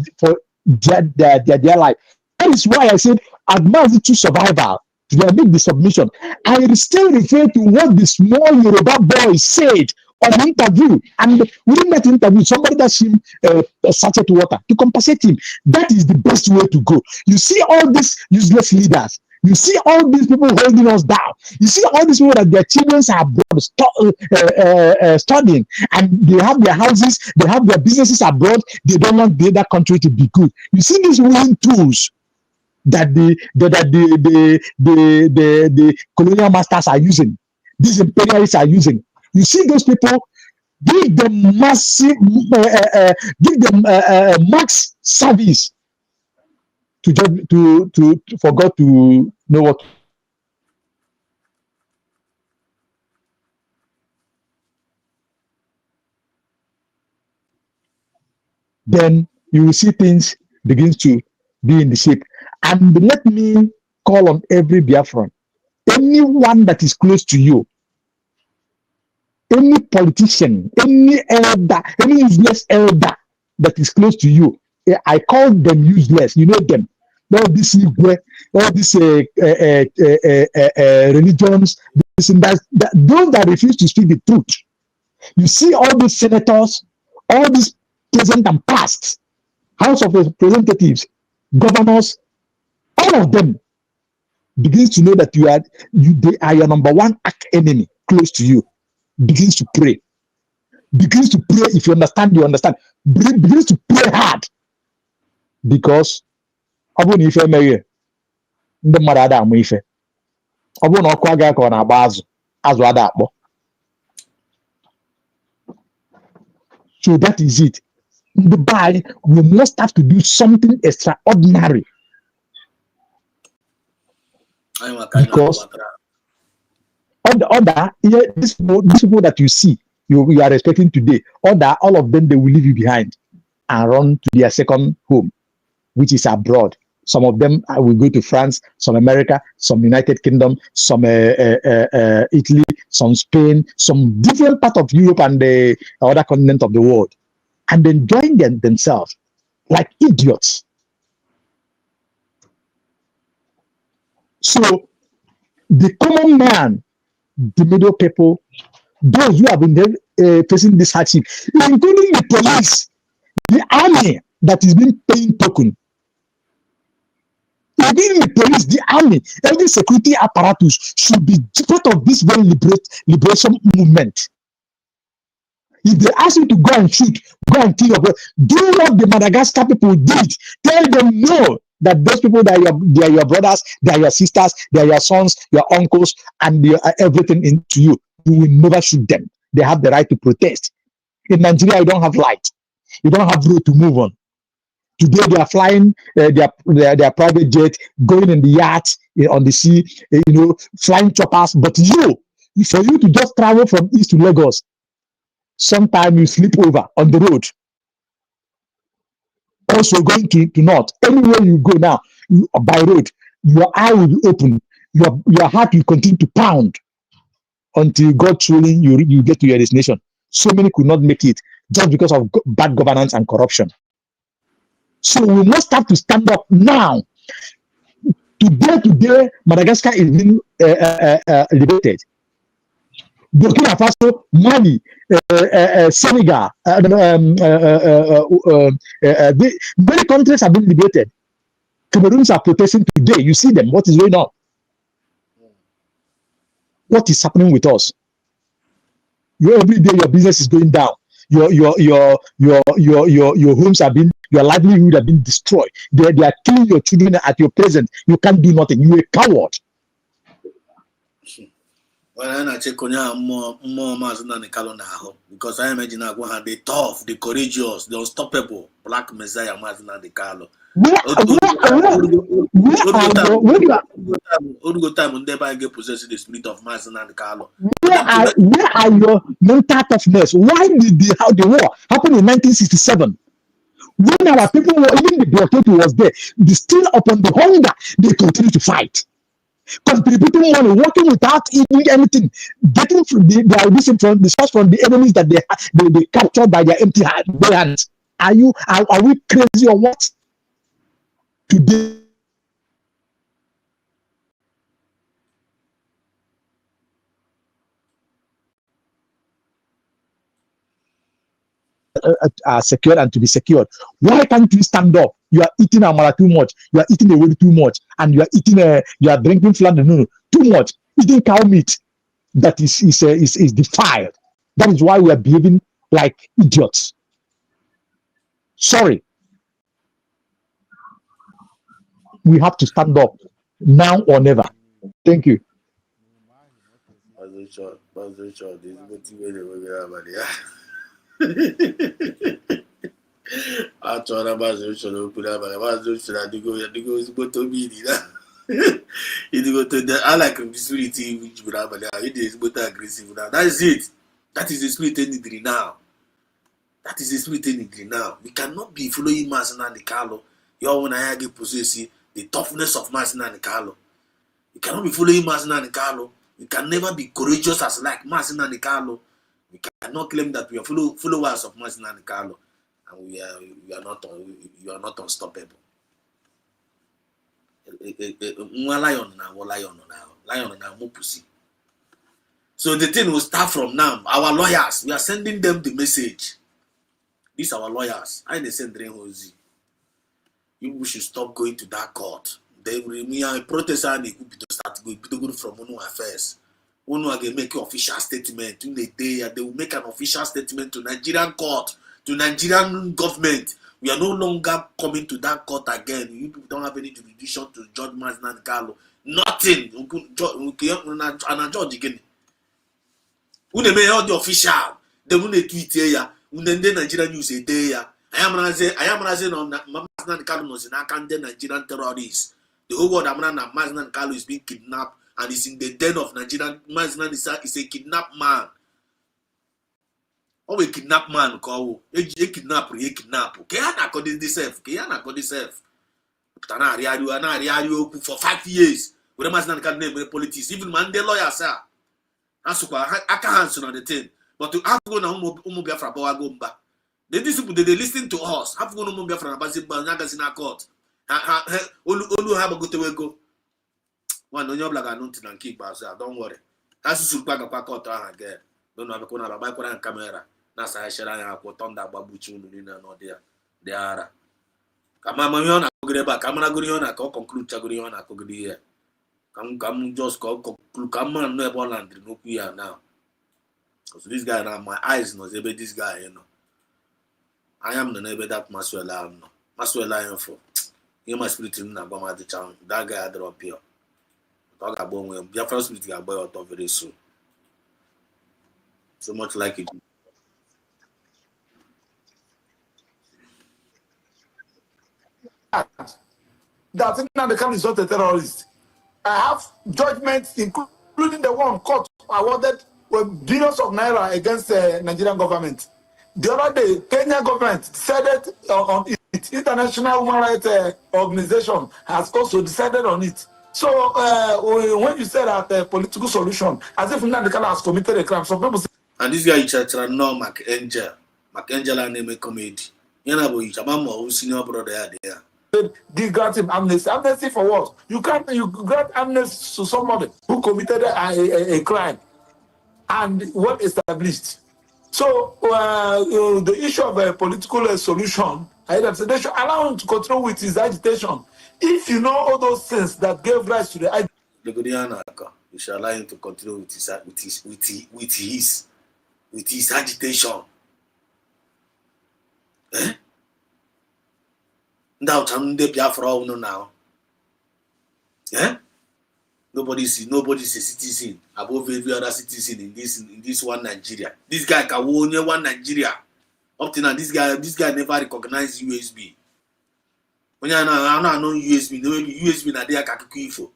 life. That is why I said, advance to survival. They make the submission. I still refer to what the small Yoruba boy said on an interview, and within that interview, somebody does him a sachet water to compensate him. That is the best way to go. You see all these useless leaders. You see all these people holding us down. You see all these people that their children are abroad studying, and they have their houses, they have their businesses abroad. They don't want the other country to be good. You see these winning tools that the colonial masters are using, these imperialists are using. You see those people, give them massive, give them max service to for God to know what. Then you will see things begins to be in the shape. And let me call on every Biafran, anyone that is close to you, any politician, any elder, any useless elder that is close to you. I call them useless. You know them. All these religions, this and that, those that refuse to speak the truth. You see all these senators, all these present and past, House of Representatives, governors, all of them begins to know that they are your number one enemy close to you. Begins to pray. Begins to pray. If you understand, you understand. Begins to pray hard. Because ọ bụrụ na ife emeghe ndị mmadụ ada amụ ife. Ọ bụrụ na ọkụ agaghị ka ọ na-agba azụ ada akpọ. So that is it. The by we must have to do something extraordinary. Because these people that you see, you are expecting today, all of them, they will leave you behind and run to their second home, which is abroad. Some of them will go to France, some America, some United Kingdom, some Italy, some Spain, some different part of Europe and the other continent of the world, and enjoying themselves like idiots. So the common man, the middle people, those who have been facing this hardship, including the police, the army that is being paying token, including the police, the army, every security apparatus should be part of this very liberation movement. If they ask you to go and shoot, go and kill your brother, do what the Madagascar people did. Tell them no, that those people, they are your brothers, they are your sisters, they are your sons, your uncles, and they are everything into you. You will never shoot them. They have the right to protest. In Nigeria, you don't have light. You don't have road to move on. Today, they are flying their private jet, going in the yacht, on the sea, flying choppers. But for you to just travel from east to Lagos, sometimes you sleep over on the road. Also going to north. Anywhere you go now, by road, your eye will be open. Your heart will continue to pound until God truly you get to your destination. So many could not make it just because of bad governance and corruption. So we must have to stand up now. Today, Madagascar is being liberated. Burkina Faso, Mali, Senegal, many countries have been liberated. Cameroons are protesting today. You see them. What is going on? What is happening with us? Every day your business is going down. Your homes have been, your livelihood have been destroyed. They are killing your children at your presence. You can't do nothing. You're a coward. Well, I check on more mass than the Kalona because I imagine I want the tough, the courageous, the unstoppable Black Messiah mass than the Carlo. Only time when they get possessed the spirit of mass than the Carlo. Where are your mental toughness? Why did the war happen in 1967? When our people were, even the blockade was there, they still upon the hunger, they continue to fight. Contributing money, working without eating anything, getting from the source from the enemies that they captured by their empty hands. Are we crazy or what? Today, are secured and to be secured. Why can't you stand up? You are eating amala too much. You are eating away too much, and you are eating. You are drinking flounder too much. Eating cow meat that is defiled. That is why we are behaving like idiots. Sorry, we have to stand up now or never. Thank you. Achọrọ maazị usoro okwu n'abalị maazị usoro adịgo ezigbote obi idi na idigote I like the spirit jiburu abalị ahụ ịdị ezigbote aggressive now. That is it. That is the spirit needed now. That is the spirit needed now. We cannot be following Maazị Nnamdi Kanu. Your own I possess the toughness of Maazị Nnamdi Kanu. You cannot be following Maazị Nnamdi Kanu. You can never be courageous as like Maazị Nnamdi Kanu. We cannot claim that we are followers of Maazị Nnamdi Kanu. And we are not unstoppable. Lion now, pussy. So the thing will start from now. Our lawyers, we are sending them the message. These are our lawyers. I they send Hosi. You should stop going to that court. They will me a protest and they could start going from one affairs. One will make an official statement. They will make an official statement to Nigerian court. To Nigerian government, we are no longer coming to that court again. You people don't have any jurisdiction to judge Maazị Nnamdi Kanu. Nothing. And judge again. When they make all the official, they will tweet here. When they Nigerian news a day. I am raising on Maazị Nnamdi Kanu is in Akande Nigerian terrorists. The whole world Maazị Nnamdi Kanu is being kidnapped and is in the den of Nigerian. Maazị Nnamdi is a kidnapped man. Oh, a kidnap man call a kidnapper, a kidnap. Kayana according to self, Kayana according to self. Tana Riario for 5 years. With a man can name politics, even man, the lawyer, sir. That's why I can't answer on the thing. But to have gone home, Biafra Boagomba. They listen to us. Have gone home, Biafra Bazimba, Nagas in our court. Olu have a good way go. One, no, you're like nothing and keep us. Don't worry. That's a super court again. Don't have a corner of camera. Nasa shara ya ko tonda babuchi unu ni na no de ara kama mamiona kogreba kama na guriona ko conclude chaguriona ko gidi kam just ko conclude kama no e bolandri no kuya now because this guy now my eyes knows ebe this guy you know I am the neighbor that Maswela for you my spirit na gba ma the that guy drop here talk about when Biafra spirit ga boy out very soon so much like it. That Nnamdi Kanu is not a terrorist. I have judgments, including the one court awarded billions of naira against the Nigerian government. The other day, Kenya government said it on it. International Human Rights Organization has also decided on it. So when you say that political solution, as if Nnamdi Kanu has committed a crime, some people say. And this guy is no Mark Angel and name a comedy. You know, you have senior brother there. They grant him amnesty. Amnesty for what? You grant amnesty to somebody who committed a crime and what established. So the issue of a political solution, they should allow him to continue with his agitation. If you know all those things that gave rise to the you should allow him to continue with his agitation. Eh? Biafra now. Eh? Nobody's a citizen above every other citizen in this one Nigeria. This guy can only one Nigeria. Up to now, this guy never recognized USB. When I know USB, no USB na there kakuifo.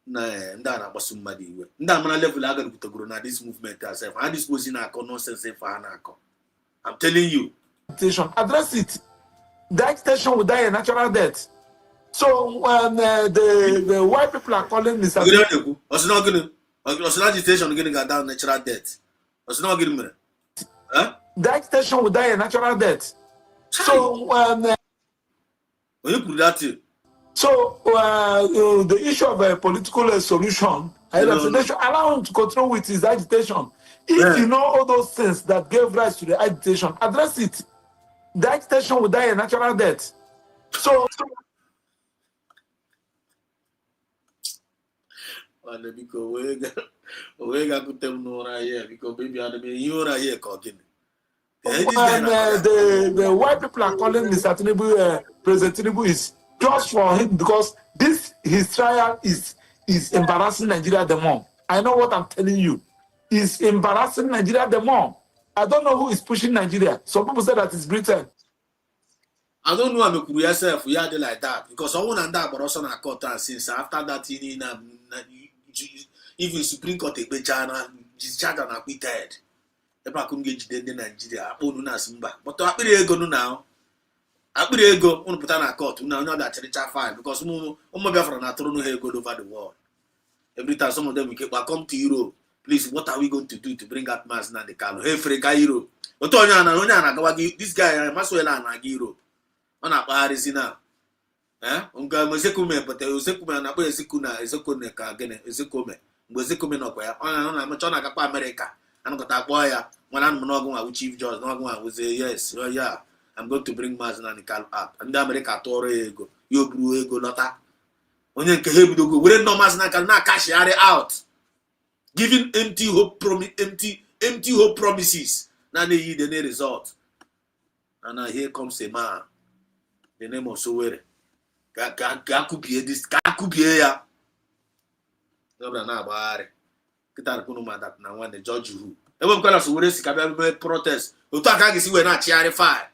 Nah, but somebody. Nah, man, level I got to go na this movement herself. And this was in a nonsense for Hanako. I'm telling you. Address it. The agitation will die a natural death. So when the white people are calling this agitation going to go down natural death. The agitation will die a natural death. So when you put that in. So the issue of a political solution, They should allow him to continue with his agitation. If you know all those things that gave rise to the agitation, address it. The agitation will die a natural death. So the white people are calling Mr. Tinubu, President Tinubu is just for him because his trial is embarrassing Nigeria the more. I know what I'm telling you. It's embarrassing Nigeria the more. I don't know who is pushing Nigeria. Some people say that it's Britain. I don't know how to yourself we had it like that because I want that but also na court and since after that even Supreme Court a China discharge and acquitted. The black get in Nigeria, upon na simba. But I ego no now. I ego on put on a court now that church fine because Biafra na throw no ego over the world. Every time some of them will come to Europe. Please, what are we going to do to bring out Mazi Nnamdi Kanu? Hey, Freka Europe. But this guy, Maswela and Europe. On a Paris now. Unga Mosekume, but Osekume and Abu Esekuna, Esekune, Kagene, Esekome, Mosekume no Quay, on a Machona Capa America, and got a boy, when I'm not going with Chief Judge, not going to say, yes, oh yeah, I'm going to bring Mazi Nnamdi Kanu up. And the America Tore ego, you blew ego, nota. When you can go, we no Mazi Nnamdi Kanu cash out. Giving empty hope promises. Now they hear the result. And now here comes a man. The name of Sowere. Kakubie this. Kakubie ya. Dobra na bare. Kita kuno madat na one the judge who. Ebo kwa Sowere sikabe protest. Otu aka gisi we na chiarify.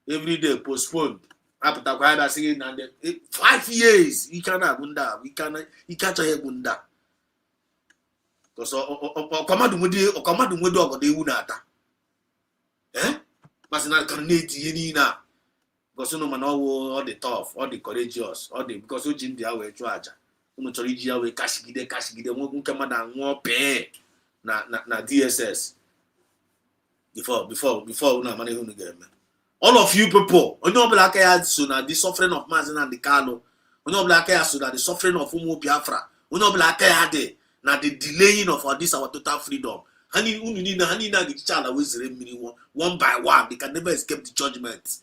Every day postponed. Apata kwa da singing and 5 years. You cannot gunda. You can't hear gunda. Because Okamadu Mwede Ogode Unata. Masina Carnate Yenina. Because no man all the tough, all the courageous, all the because Ojim the away Chuaja. Umuchoriji away Kashigide, won't come and won't pay na DSS. Before una money who again. All of you people, on your black hair sooner the suffering of Mazi Nnamdi Kanu, on your black hair sooner the suffering of Biafra, on your black hair day. Now the delaying of our total freedom. Honey, na get child always remain one by one. They can never escape the judgment.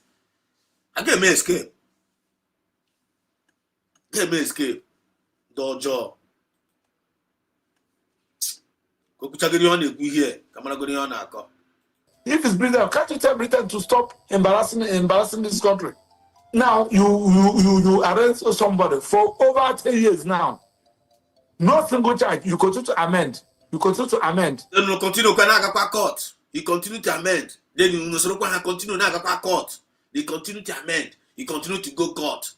I can't escape. Can't escape. Dojo. If it's Britain, can't you tell Britain to stop embarrassing this country? Now you arrest somebody for over 10 years now. No single charge. You continue to amend. Then you continue to court. You continue to amend. Then you continue to court. They continue to amend. You continue to go court.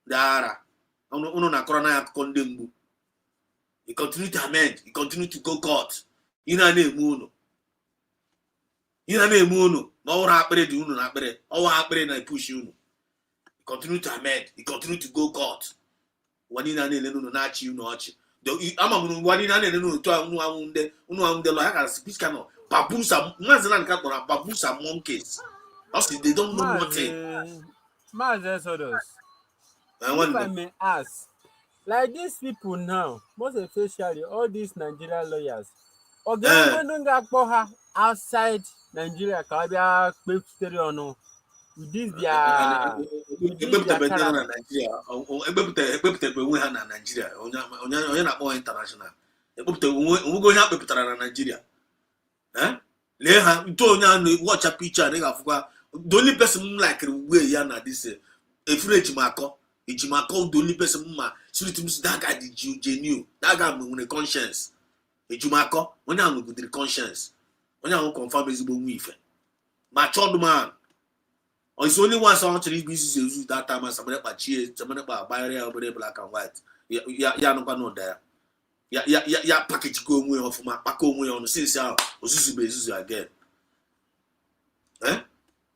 Dara. You continue to amend. You continue to go court. You know name uno. No happened to uno happened. All happened I push you. You continue to amend. You continue to go court. When you know not you know. I'm one in an to speak canoe. Babusa, Mazalan Capora, Babusa monkeys. Also, they don't know nothing. If I may ask, like these people now, most especially all these Nigerian lawyers, or don't get outside Nigeria, Kabia, Stereo, with this their international. Nigeria. Watch a picture. The only person like way yana this a French Marco, the only person that guy the genuine, that guy with a conscience. A Jumako, when I'm with the conscience, when I will confirm his belief. Matured man. Or it's only one song to use that time as somebody by cheers, somebody by black and white. Yeah, no one know there. Yeah, package go away off my pack away on the since again.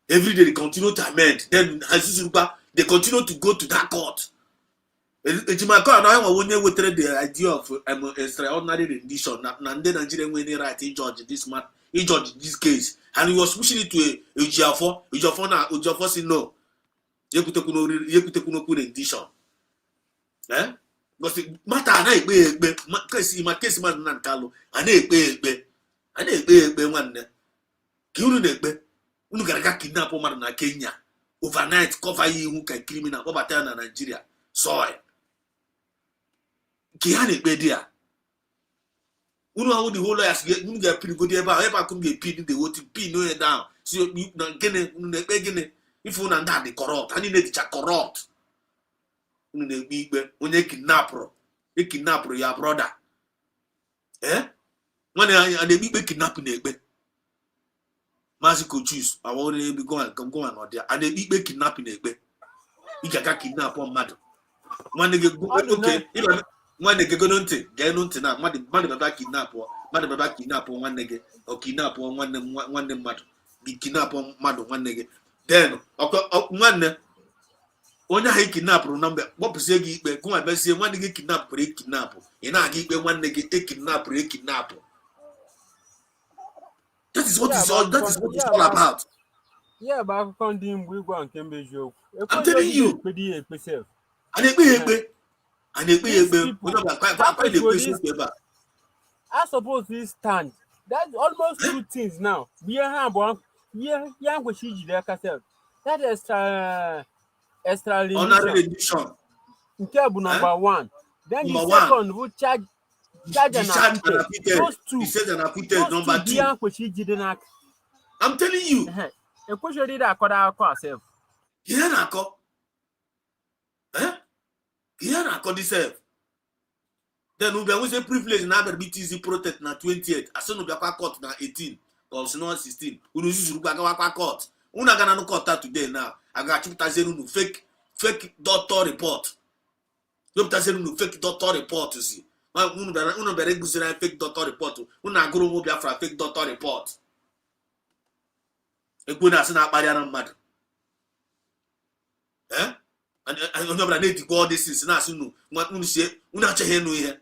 Every day they continue to amend. Then they continue to go to that court. Ejimako and I want to the idea of extraordinary rendition. And then Nigerian when they write in judge this man, he judged this case. And he was pushing it to a Ujafo said no. You could rendition. Because mata na ekpe kesi man na nkalo ana ekpe nwanne ka unu na-ekpe unu gara ga kidnap mmadụ na Kenya overnight cover ya ihu ka criminal kpọbata ya na Nigeria soil ka ha na-ekpe dị ya unu ahụ the whole lawyers unu ga-epin godi ebe a kum ga-epin the whole thing pin onye down si na gịnị unu na-ekpe gịnị ifu na ndị a dị corrupt ha niile dịcha corrupt unu na-ekpe ikpe onye kidnapụrụ ya brother nwanne anyị a na-ekpe ikpe kidnap na-ekpe Mazi Kochus awore bi go and odia a na-ekpe ikpe kidnap na-ekpe ị ga-aga kidnap mmadụ nwanne gị oke nwanne gị gono ntị ga-enu ntị na mmadụ baba kidnap nwanne gị o kidnap nwanne mmadụ bi kidnap mmadụ nwanne gị then nwanne onye ahụ kidnapụrụ na mgbe kpọpụzie gị ikpe gụnwa bezie nwanne gị kidnapụrụ ekidnapụ ị na-aga ikpe nwanne gị ekidnapụ that is what it's all about. Yeah, but I can't do Mbuigwa and Kembe joke. I'm telling you. And I suppose this stand. That's almost two things now. We are young with that extra edition. Number one. Then the second will charge and those two. He said and acquitted number two. I'm telling you. A question did I call ourselves. Here I call. Here I call this. Then we will say privilege na BTC protect na 28th. As soon as we are court na 18 or not 16. We will use Rubaga court. Una gonna no court today now. I got to no fake doctor report. You no fake doctor report to see. Uno bere gusira fake doctor report. Una aguru mo Biafra fake doctor report. Ekwu na asina akpari na mmadụ. And onye ọbụla na-etikwa all this is na asinu unu sie unu acheghị enu ihe.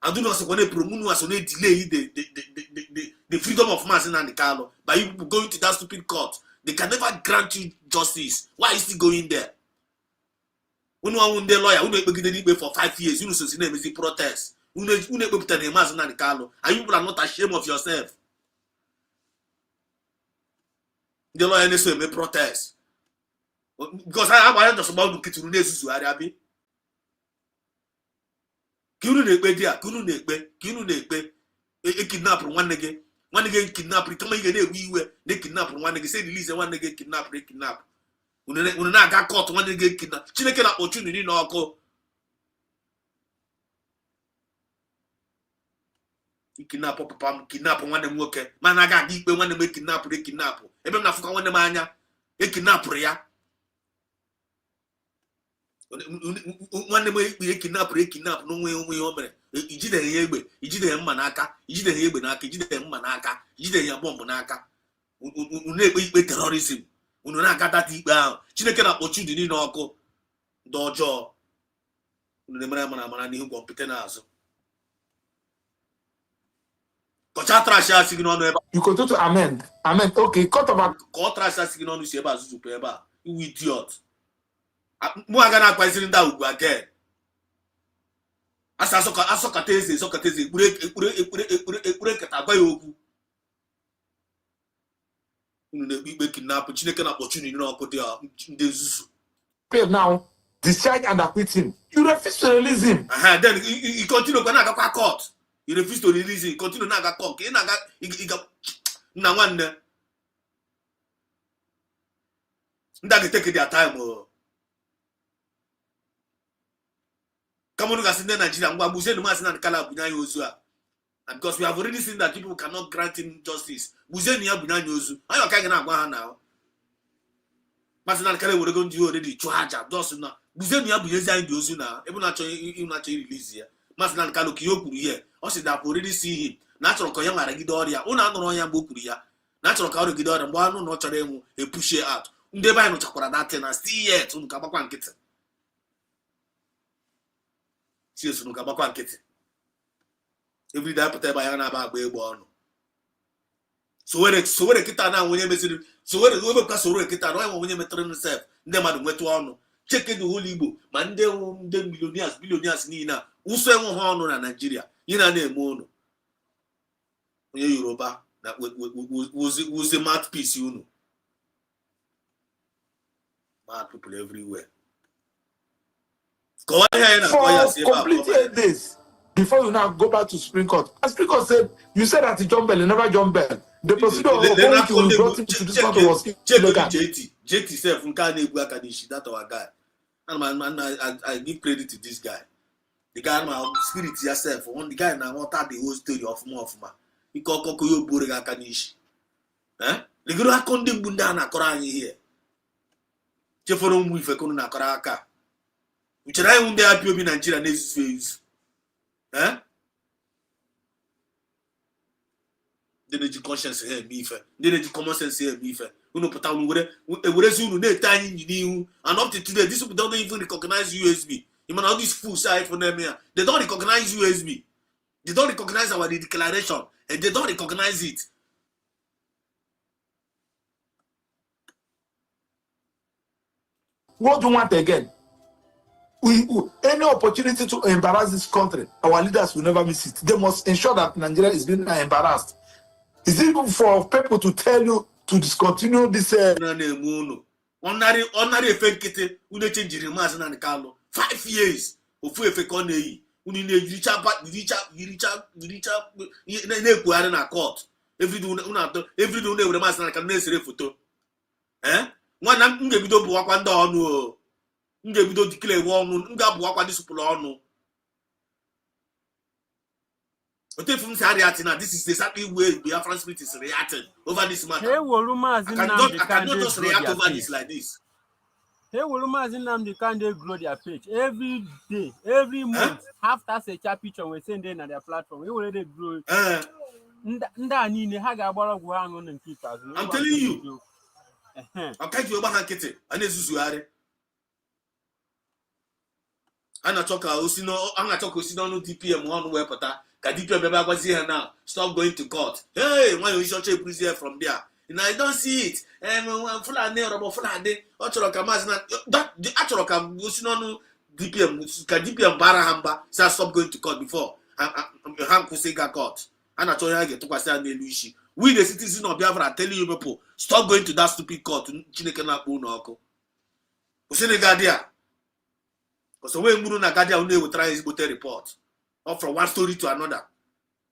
And unu also gonna promote us on delay the freedom of mass in Andikalo by you going to that stupid court. They can never grant you justice. Why are you still going there? Unu awunde lawyer, unu ekpegide ikpe for 5 years. Unu so na emezi protest. Unu ekpepụta na mass in Andikalo. And you are not ashamed of yourself. The lawyer needs to make protest. Because I just about to get to Nesu Arabi. Kunu na-ekpe kidnap nwanne gị kidnap kama ị ga na-ewe iwe na kidnap nwanne gị say release nwanne gị kidnap unu na-aga court nwanne gị kidnap Chineke na-akpọchu unu niile ọkụ kidnap papa m kidnap nwanne m nwoke mana aga ikpe nwanne m kidnap ebe m na-afụkwa nwanne m anya kidnapụrụ ya nwanne m ekpe kidnap n'onwe onwe o mere ijide ya egbe ijide ya mma n'aka ijide ya egbe n'aka ijide ya mma n'aka ijide ya bọmbụ n'aka unu na-ekpe ikpe terrorism unu na-agata ikpe ahụ Chineke na-akpọchi ndị niile ọkụ ndị ọjọọ unu na-emere amara n'ihu kọmputa n'azụ kọcha trash asị gị n'ọnụ ebe You go to amen. Okay, cut over. Kọ trash asị gị n'ọnụ si ebe a zuzupụ ebe a iwu idiot mụ aga na-akpaziri ndị ugwu again asa asọkata eze ekpure nkata agwa ya okwu unu na-ekpe ikpe kidnap Chineke na-akpọchi unu n'ọkụ dị ndị nzuzu Now, discharge and acquit him. You refuse to release him. Then you continue to na-agakwa court. You refuse to release him. Continue na-aga court. Ị na-aga na nwanne ndị a ga-take their time. Come on, guys, in Nigeria, and because we have already seen that people cannot grant him justice. Are you kind of now? Master Kale would go to you already. Chuaja, Dosuna. Buzenia Buzia Yosuna, even actually release here. Master Kaloki here. Also, that already see him. Natural Koyama Gidoria, Una Bukuria, Natural Karo Gidor, and one not a push out. Undeba no Chakora that and see yet on Kapakan kitten. Serious no Kapakan kitten. Every day put by an about way born. So where kita now when you message so where we pass over kita no when you meet himself, never went to on. check the whole Igbo man the billionaires nina uso enwe ha ọnụ na Nigeria yina na-eme unu onye Yoruba na was the mouthpiece unu mad people everywhere For complete 8 days before you now go back to Supreme Court. And Supreme Court said, you said that he jumped bail, he never jumped bail. The procedure of when we brought him to this country was illegal. JT self that our guy. And I give credit to this guy. The guy my spirit yourself. One the guy now want the whole story of more. He call Kokoyo Buriga Kanishi. Eh? The girl akonde bunda na kora here. Cheforo mu ife kono na kora aka. Uchara unde IPOB Nigeria next phase. Eh? They need conscience here, me fair. They need common sense here, me fair. We know put on whereas you know tiny and up to today, these people don't even recognize USB. You know all these full side for them here. They don't recognize USB. They don't recognize our declaration, and they don't recognize it. What do you want again? Any opportunity to embarrass this country, our leaders will never miss it. They must ensure that Nigeria is being embarrassed. Is it for people to tell you to discontinue this? Honorary effect, we don't change the mass and the 5 years of effect on the reach court. Every day with a mass and can necessary photo. Eh? One I'm going to walk one down. We don't declare one. This this is exactly where Biafra spirit is reacting over this matter. I cannot just react over this like this. Hey, they can't grow their page every day, every month. After such a picture, we send in on their platform. We already grow. I'm telling you. I'm telling you about Kitty. And this is I'm not talking no DPM one way, but DPM was here now. Stop going to court. Hey, why you shot a prisoner from there? And I don't see it. And Fulani or Fulani, that actually can no DPM, can DPM Barahamba say stop going to court before. I'm Kusega court. And I told you I get to Kwasa Nelushi. We the citizens of Biafra are telling you people, stop going to that stupid court. Chinekana Bunoko. Usenegadia. So when Muru Nagadia will try his report. Or from one story to another.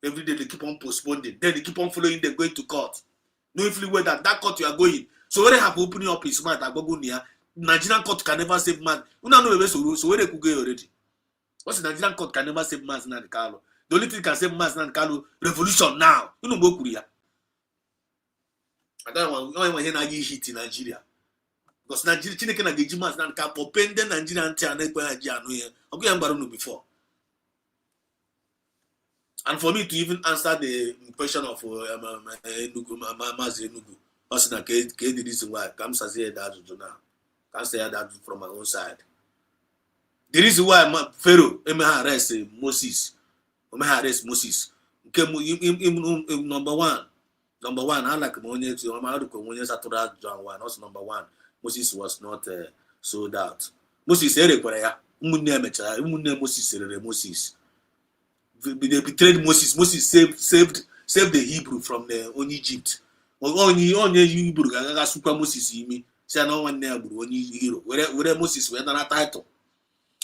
Every day they keep on postponing. Then they keep on following them going to court. No influence that court you are going. So when they have opening up his mouth at Bogunia, Nigerian court can never save man. You don't know so where they could go already. What's the Nigerian court can never save man and Carlo? The only thing can save man and Carlo revolution now. You know Bokuria. I don't want to hear hit in Nigeria. Because Nigeria can get man and Carlo pending Nigerian channel before. And for me to even answer the question of Mazi Enugu, also the reason why I can't say that now. Can't say that from my own side. The reason why Pharaoh arrest Moses, number one, I like Monye to Satura John 1, also number one. Moses was not sold out. Moses Moses. They betrayed Moses. Moses saved the Hebrew from the Egypt. Only Hebrew gaga super Moses imi. Say no one there only hero. Where Moses went on a title.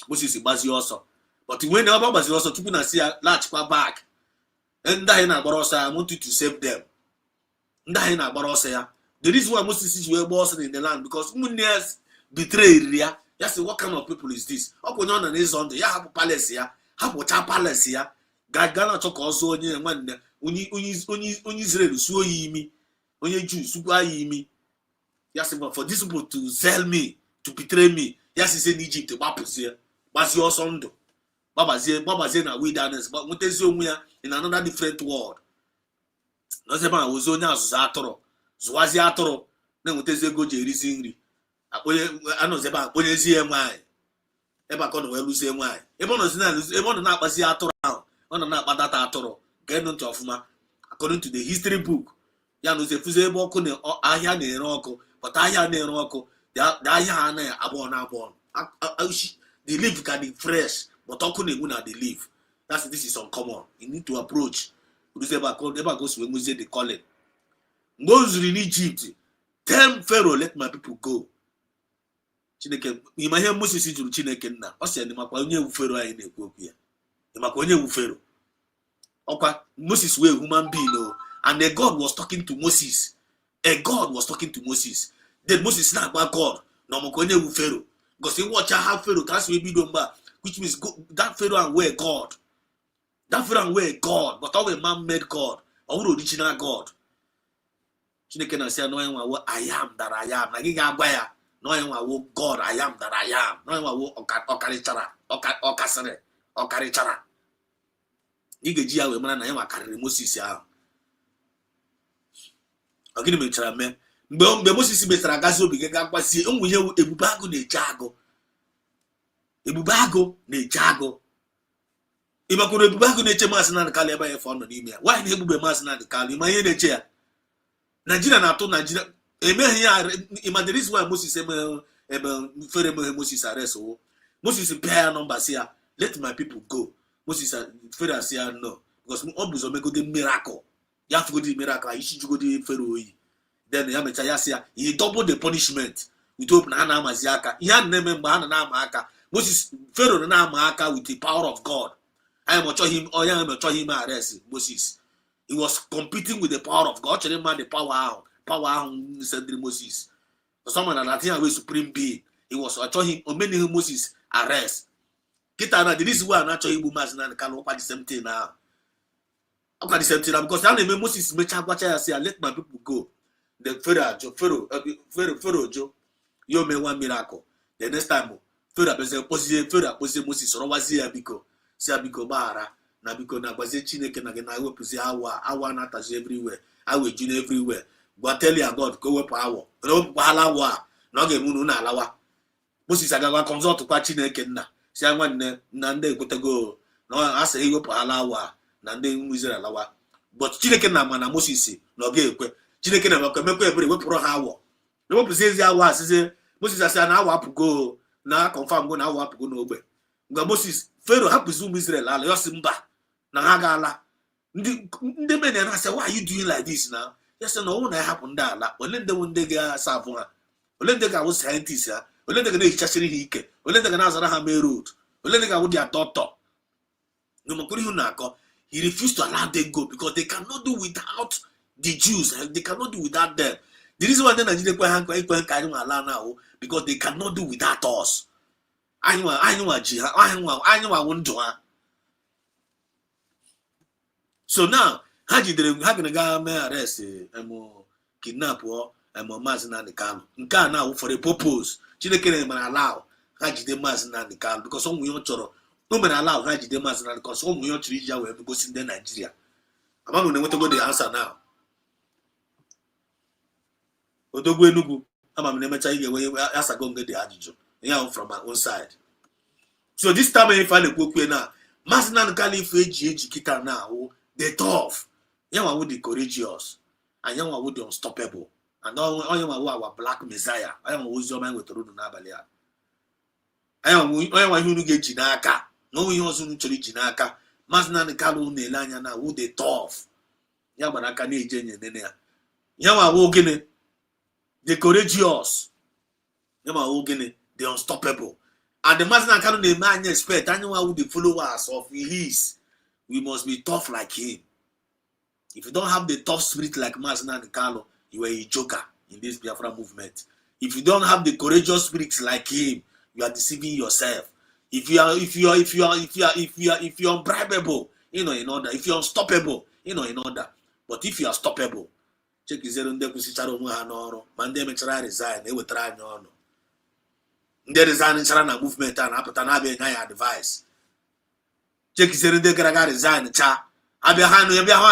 Moses is also. But when the other was also keeping a large back. And Diana Barossa, I want you to save them. Diana Barossa. The reason why Moses is well boss in the land because Munias betrayed Ria. Yes, what kind of people is this? Up on an is on the Yahoo Palace here. Have what palace here. Gagana talk also onye nwanne onye Israel so yimi onye Jew super yimi. Yes, for this people to sell me, to betray me. Yes, is in Egypt bapuzie basi osondo babazie na wilderness but mutezi onwe ya in another different world. No se ba ozo onye azuzu atoro zuwazi atoro na mutezi ego je erisi nri akpoye anoze ba akponyezi enwai ebe akọ wee luzie nwanyị ebe ọ nọ na-akpazi atụrụ ahụ ọ nọ na-akpatata atụrụ gee ntị ọfụma according to the history book ya na ozefuzi ebe ọkụ na ahịa na-ere ọkụ pụta ahịa na-ere ọkụ dị ahịa ha na abụọ na abụọ The leaf can be fresh, but how can na the leaf? This is uncommon. You need to approach. Never goes when we say they call it. Goes in Egypt. Tell Pharaoh, let my people go. Chineke, you might hear Moses to Chineke na. O say ni makwa onye wu Pharaoh ayi na-ekwu okwu ya. Ni makwa onye wu Pharaoh. Okay, Moses were a human being, and a God was talking to Moses. A God was talking to Moses. Then Moses said about God. No more wu Pharaoh. Because he watch how Pharaoh that's we be done back, which means that Pharaoh and where God. That Pharaoh and where God, but how a man made God, or original God. Chineke na say no one I am that I am. Na giga agba no one God I am that I am. No one okarichara, okasere, okarichara. Ige ji ya we mara na ya makariri Moses ahụ. Ogini mechara me. Mgbe Moses metara agazi obi ga gbazie onwunye ebube agụ na-eje agụ. Ebube agụ na-eje agụ. Ịmakwuru ebube agụ na-eche Maazị Nnamdi Kanu ebe ya fọ nọ n'ime ya. Why na ebube Maazị Nnamdi Kanu ịma ihe na-eche ya? Nigeria na-atụ Nigeria emeghị ya ịma the reason why Moses ebe fere emeghe Moses arrest wo. Moses pay ya number si ya let my people go. Moses fere si ya no because ọ bụzọ megode miracle. Ya fugodi miracle isi jugodi fere oyi. Then ya mecha ya si ya he double the punishment with hope na ha na-amazi aka. Ihe a na-eme mgbe ha na-ama aka. Moses Pharaoh na-ama aka with the power of God. I am him arrest Moses. He was competing with the power of God. Actually, man, the power sent Moses. Someone that thing away supreme being. He was him many Moses arrest. Kita na this one actually Ibu Maazị Nnamdi Kanu the same thing now. The same thing now because I remember Moses say let my people go. The Pharaoh Joe, you made one miracle. The next time Pharaoh position Moses or was here because Siabiko Bara, Nabiko Nabaze Chineke na wepuzi awa na tazi everywhere. I will do everywhere. But tell your God, go up power. No Palawa, no game na alawa. Moses Agawa consult to Chineke na. Siawan Nande go. No, I say you Palawa, Nande Muzer alawa. But Chineke na mana Moses no ge kwe. Chineke na make every we pro hawo. No precise awa say Moses say na awa go na confirm go na awa go no ogbe. Nga Moses Pharaoh happens to Israel ala yosimba na ha gala ndị men na say why are you doing like this now? Yes no na happen da ala ole ndị wonde ga safu ha ole ndị ga wo scientist ha ole ndị ga na-ehichasịrị ha ike ole ndị ga na-azara ha main road ole ndị ga wo dia doctor no makuri hu na akọ he refused to allow them go because they cannot do without the Jews. They cannot do without them. The reason why Nigeria kwa anyị ala now because they cannot do without us. Anyị ndụ ha. So now ha gonna ga mee arrest kidnap Maazị Nnamdi Kanu. Nke a na for a purpose. Chineke na allow ha jide Maazị Nnamdi Kanu because ụmụ ya chọrọ o mere allow ha jide Maazị Nnamdi because ụmụ ya chọrọ iji ya wee gosi ndị Nigeria. Amaghị na enwetago the answer now. Odogwu Enugu ama m na-emecha ihe wee asago nge dị ajụjụ. Yeah, from my own side. So this time if I go now, Maazị Nnamdi Kanu if eji kita now, the tough. Yanwa would the courageous, and yanwa would the unstoppable, and all yanwa our black messiah. I am who's your man with Rudu Nabalia. I am who get Jinaka, no one also to Jinaka. Maazị Nnamdi Kanu Nelanya now would the tough. Yamanaka ne Jenny Nenia. Yanwa wogene, the courageous. Yama wogene. The unstoppable. And the Maazị Nnamdi Kanu the man expect anyone who the followers of his, we must be tough like him. If you don't have the tough spirit like Maazị Nnamdi Kanu, you are a joker in this Biafra movement. If you don't have the courageous spirit like him, you are deceiving yourself. If you're unbribable, in order. If you're unstoppable, in order. But if you are stoppable, check his nde kwusichara onwe ha n'ọrụ, ma ndị emechara resign, ewetara anyị ọnụ. Ndị resign nchara na movement a na-apụta na-abịa enye ya advice. Chekisere ndị gara aga resign cha. Abịa ha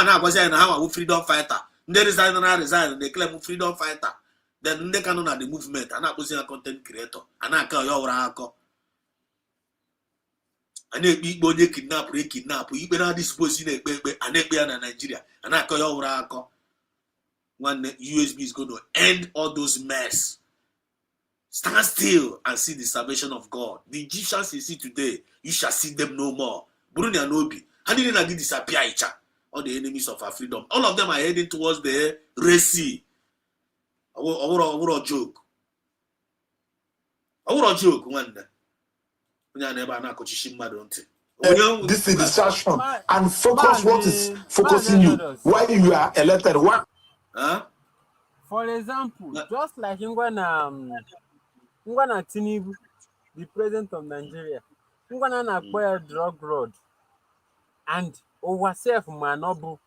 na-agwazi anyị na ha nwawu freedom fighter. Ndị resign na resign na claim freedom fighter. Then ndị ka nọ na the movement a na-akpụzi ya content creator. A na-aka ya ọwụrụ akọ. A na-ekpe ikpe onye kidnap ikpe na-adịsposi na-ekpe ekpe a na-ekpe ya na Nigeria. A na-aka ya ọwụrụ akọ. One USB is going to end all those mess. Stand still and see the salvation of God. The Egyptians you see today, you shall see them no more. Burundi and Obi. How did they disappear? All the enemies of our freedom. All of them are heading towards the Red Sea. Our joke. Our joke. One day. This is distraction and focus what is Mazi focusing you. Exodus. Why you are elected? Why? Huh? For example, just like Ngwana Tinubu, the president of Nigeria, Ngwana na-akpọ drug lord, and over self manobu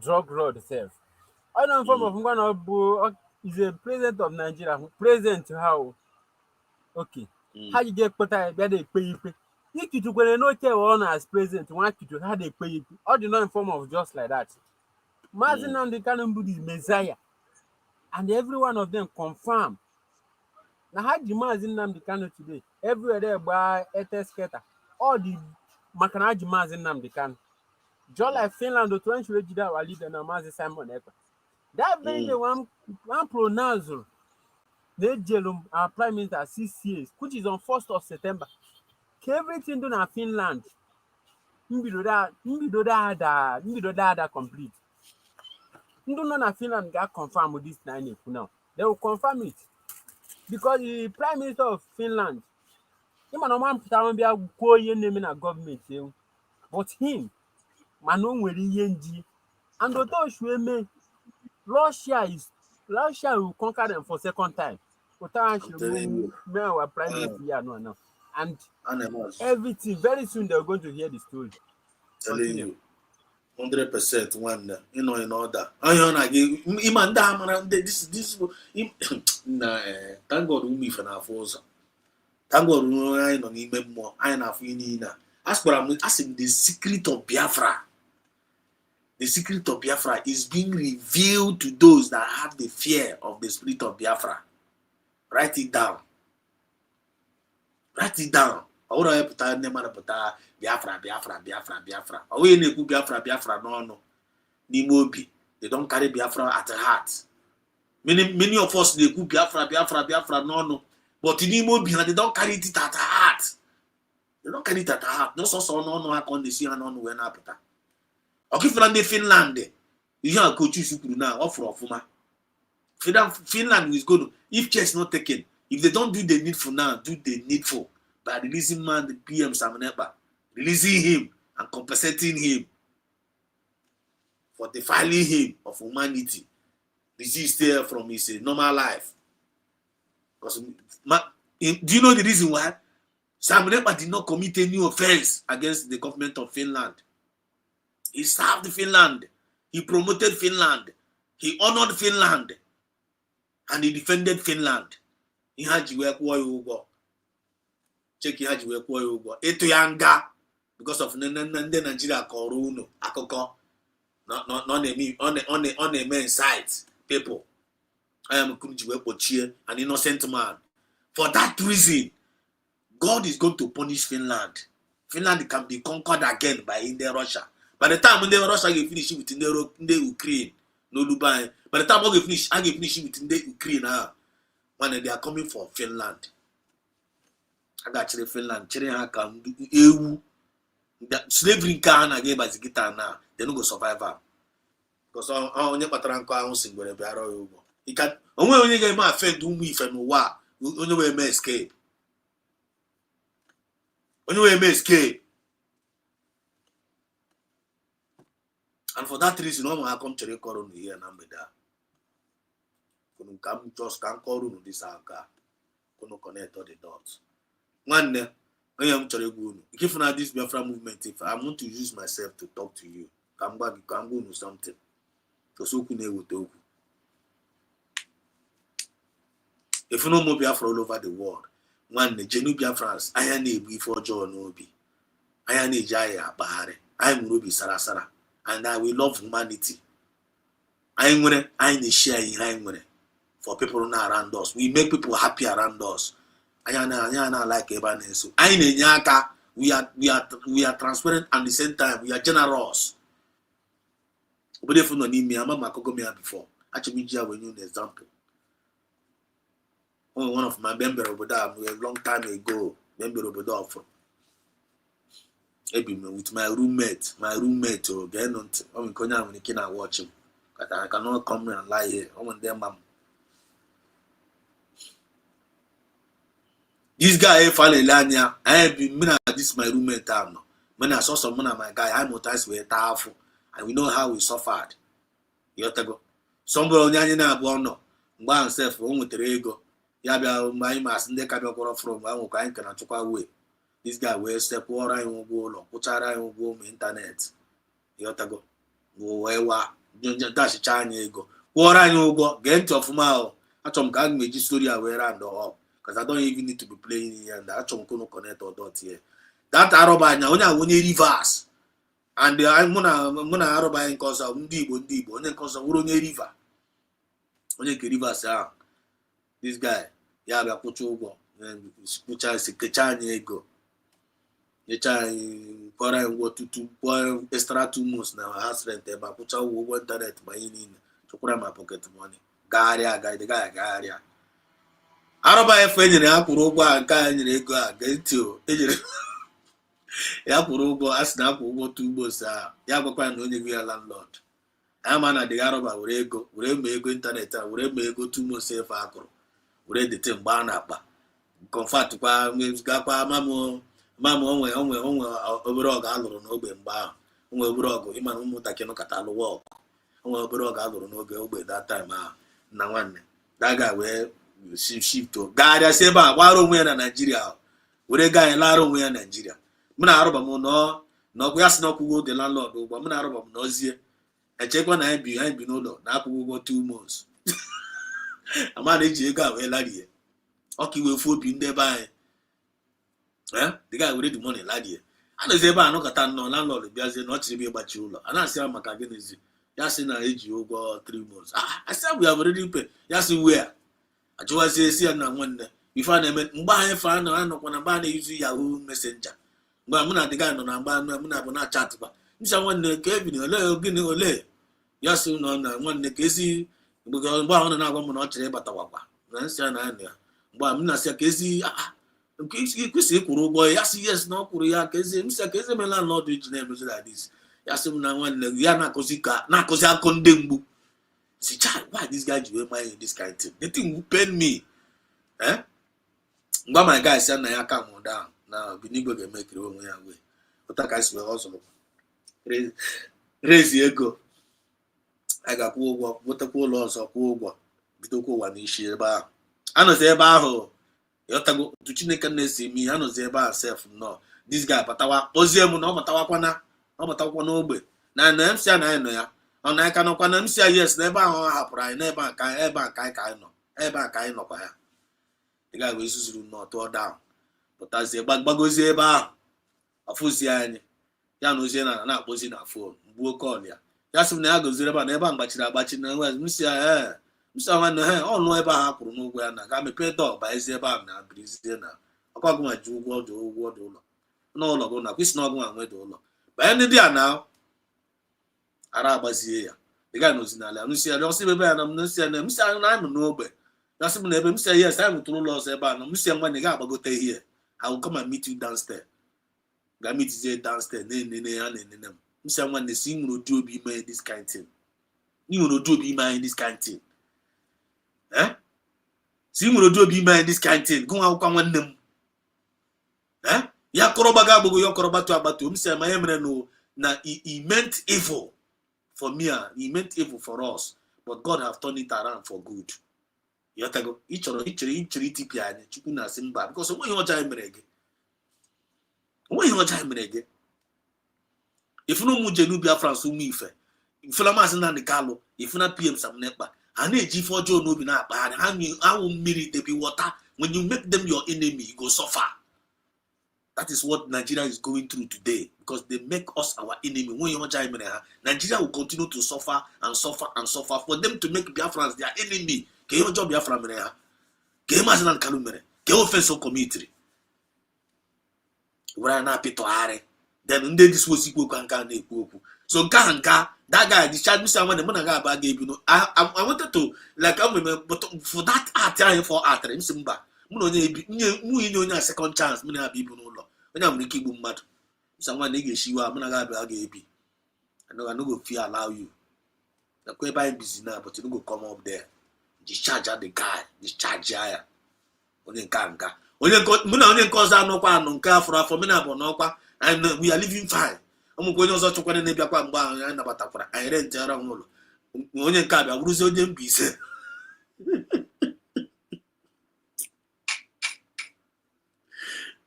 drug lord self. Other form of Ngwana is a president of Nigeria. President how? Okay. How you get put out there they pay? If you when no care on as president, want you to how they pay? All the non form of just like that. Mazin and the Kanumbu is Messiah, and every one of them confirm. Now, how the Mazin Nam the Kano today? Everywhere there by Eteskater, all the Makanaji Mazin Nam the Kano. Just like Finland, the 20 Regida were leading a Mazin Simon Epa. That very day, one pronounce the Jelum, our Prime Minister, 6 years, which is on 1st of September. Everything done in Finland. Mbido da complete. Ndo na Finland got confirmed with this 9 now. They will confirm it. Because the Prime Minister of Finland, him and man put on be a go name in a government, but him, Manon will yen. And although Russia will conquer them for second time. I'm telling you. Our Prime Minister, no. And Animals. everything, very soon they're going to hear the story. Telling you. 100% one, in order. I give him this nah, thank God we for our force. Thank God I don't even more. I have as for I'm asking the secret of Biafra. The secret of Biafra is being revealed to those that have the fear of the spirit of Biafra. Write it down. Write it down. I put Biafra. We need Biafra no. Nimobi. They don't carry Biafra at the heart. Many of us they cook Biafra no. But in Nimobi they don't carry it at the heart. They don't carry it at the heart. No so no I can see and on when I okay, Finland. You hear coach you now offer of Finland is going to, if care is not taken, if they don't do the needful now, do the needful by releasing man the PM Samanepa, releasing him and compensating him for defiling him of humanity, disease there from his normal life. Because do you know the reason why? Samanepa did not commit any offense against the government of Finland. He served Finland. He promoted Finland. He honored Finland. And he defended Finland. He had you work war. Check he had you work war. Eto yanga because of Nigeria Koruno Akoko. Not on a main site. People. I am a Kunji an innocent man. For that reason, God is going to punish Finland. Finland can be conquered again by India, Russia. By the time when Russia get finished with the Ukraine, no Dubai. By the time I get finished with the Ukraine when they are coming for Finland. I got to Finland. Chile can do EU. Slavery can again by the guitar now. They don't go survive. Because on your patron can sing with a barrel. You can only get my friend do me from what only way may escape. Only way may escape. And for that reason, I come to record here and I'm there. Come just can't call on this car. Connect all the dots. One day, I am to if not this Biafra movement, if I want to use myself to talk to you, come back, you can go do something. Because who can talk? If you know more Biafra all over the world, one day, Genu Biafrans, I am a before John Obi. I am a Jaya Bahare. I am Ruby Sarasara. And I will love humanity. I'm going to share for people around us. We make people happy around us. I like Ebanesu. So we are transparent and at the same time we are generous. But if you know me, I'm a Makogo before. Actually, when you an example. one of my member obodo a long time ago, member obodo of with my roommate oh get not I'm going to watch him. But I cannot come and lie here. I'm there, mom. This guy finally lanya. I have been this my roommate now. When I saw someone of my guy, I noticed we tough, and we know how we suffered. You have to go. Somebody on na abụọ nọ mgbe ahụ sef o nwetara ego ya bịa mgbe anyị masị ndị ka bịakwara from mgbe ahụ ka anyị ka na-achọkwa wee this guy wee sepụọrọ anyị ụgwọ ụlọ kwụchara anyị ụgwọ ụmụ ịntanetị ịghọtago wee wa dachicha anyị ego kwụọrọ anyị ụgwọ gee ntị ọfụma ahụ achọrọ m ka aga m eji story a wee round up because I don't even need to be playing here and achọrọ m kono connect or dot here that arọba anya onye ahụ onye Rivers and mụ na arọba anyị nke ọzọ ndị Igbo onye nke ọzọ wụrụ onye River onye nke Rivers ahụ this guy ya bịa kwụcha ụgwọ kwụcha kecha anyị ego nyecha anyị kwara anyị ụgwọ tutu kwụọ extra 2 months na house rent ebe a kwụcha ụgwọ ịntanetị ma ihe niile chụkwara ma pocket money gagharịa arọba efe enyere ya kwụrụ ụgwọ a nke a nyere ego a ga-eti enyere ya kwụrụ ụgwọ a sị na akwụ ụgwọ 2 months ahụ ya gwakwa na onye gị ya landlord ama na dịga arọba were ego were ma ego ịntanetị a were ma ego 2 months efe akụrụ were dete mgbe a na-akpa comfort kwa gakwa mamụ onwe obere ọgụ alụrụ n'ogbe mgbe ahụ onwe obere ọgụ ịma na ụmụntakịrị nọkọta alụwa ọgụ onwe obere ọgụ alụrụ n'oge ogbe that time ahụ na nwanne daga wee shift gagharịa si ebe a gbara onwe ya na Naijiria were gaa anyị lara onwe ya Naijiria mụ na arụba m n'ọgwụ ya si na ọkwụgwọ dị landlord ụgwọ mụ na arụba m n'ozie echekwa na anyị bi n'ụlọ na-akwụgwọ ụgwọ 2 months ama na eji ego a wee larie ọka iwe ofu obi ndị ebe anyị the guy were the money larie a na-ezi ebe a nọkọta nnọọ landlord bịazie na ọ chịrị ebe ịgbachi ụlọ a na-asị ya maka gịnịzi ya sị na eji ụgwọ 3 months asị ya bụ ya were ripe ya sị wee ajụwazie esi ya na nwanne ife a na-eme mgbe anyị fa anọkwa na mgbe a na-eyuzu Yahoo Messenger mgbe mụ na the guy nọ na mgba mụ na bụ na chatịkwa ncha nwanne ka ebini ole ya sị nọ na nwanne ka esi mgbe ahụ nọ na-agwa m na ọ chịrị ịbatawakwa na nsị ya na ya mgbe m na-asị ya ka ezi kwesịrị ịkwụrụ ụgwọ ya sị yes na ọ kwụrụ ya ka ezi msị ya ka ezi emela n'ọdụ iji na-emezi like this ya sị m na nwanne ya na-akụzi akụ ndị mgbu si child why this guy ji wee mind this kind thing the thing will pain me mgbe my guy sị na ya calm down na binigwe ga-emekiri onwe ya wee ụta ka esi wee ọzụrụ raise ego a ga-akwụ ụgwọ wetakwa ụlọ ọzọ kwụọ ụgwọ bidokwa ụwa n'isi ebe ahụ anọzi ebe ahụ ịghọtago otu Chineke na-esi eme ihe anọzi ebe ahụ sef nnọọ this guy batawa kpọzie m na ọ batakwa n'ogbe na MC a na anyị nọ ya ọ na aka nọkwa na MC a yes na ebe ahụ ọ hapụrụ anyị n'ebe a ka anyị nọ ebe a ka anyị nọkwa ya ị ga wee zuzuru nnọọ tụọ down pụtazie gbagozie ebe ahụ ọfụzie anyị ya na ozie na-akpọzi na fon mgbuo kọl ya sị m na ya goziri ebe a na ebe a gbachiri agbachi na msi nwanne ọnụ ebe ahụ akwụrụ n'ụgwọ ya na ga mepee dọọ baezie ebe ahụ na birizie na ọkwa gụnwa ji ụgwọ dị ụlọ n'ụlọ gụ na kwesị na ọgụnwa nwedị ụlọ banye ndị a na ara agbazie ya ị ga nozi n'ala ya nsi ya ọsị ebe ya na msi ya na msi anyị na-anọ n'ogbe ya sị m na ebe msi ya yes anyị nwetụrụ ụlọ ọzọ ebe a na msi ya nwanne ga-agbagote ihe I will come and meet you downstairs ga meetizie downstairs na-enene ya na-enene m msi ya nwanne si nwere ụdị obi ime this kind thing si nwere ụdị obi ime anyị this kind thing gụnwa akwụkwọ nwanne m ya kọrọba ga agbụgo ya ọkọrọgbatu m si ya ma ihe mere na he meant evil for me he meant evil for us but God have turned it around for good. Yotago ịchọrọ itipịa anyị Chukwu na-asị mba because onweghị ọjọọ anyị mere gị ifuna ụmụ jenu Biafra ụmụ ife ifela maazị Nnamdi Kalụ ifuna PM Sam Nekpa ha na-eji ife ọjọọ n'obi na-akpagharị ha awụ mmiri debi water when you make them your enemy you go suffer. That is what Nigeria is going through today because they make us our enemy. When you Nigeria will continue to suffer and suffer and suffer for them to make Biafrans their enemy. Ke yo job Biafra mere ha. Ke maazị Nnamdi Kalụ mere. Ke offense committee. Wara na apịtọ arị. Then ndị diswosi ikwu okwu nka na-ekwu okwu. So that guy discharged me someone the money guy bag you know. I wanted to like but for that art for art I'm simba. Muno nye second chance muna be no law. When I'm Ricky boom mad. Someone nigga she wa muna guy bag be. I know go fear allow you. The quay by busy now, but you go come up there. Discharge the guy, discharge ya. Onye nka. Muna onye cause no kwa no nka for me na no kwa and we are living fine. I'm going to talk about the Biafra and about Biafra. I rent around all. Onye nka bia wuruzi onye mbise.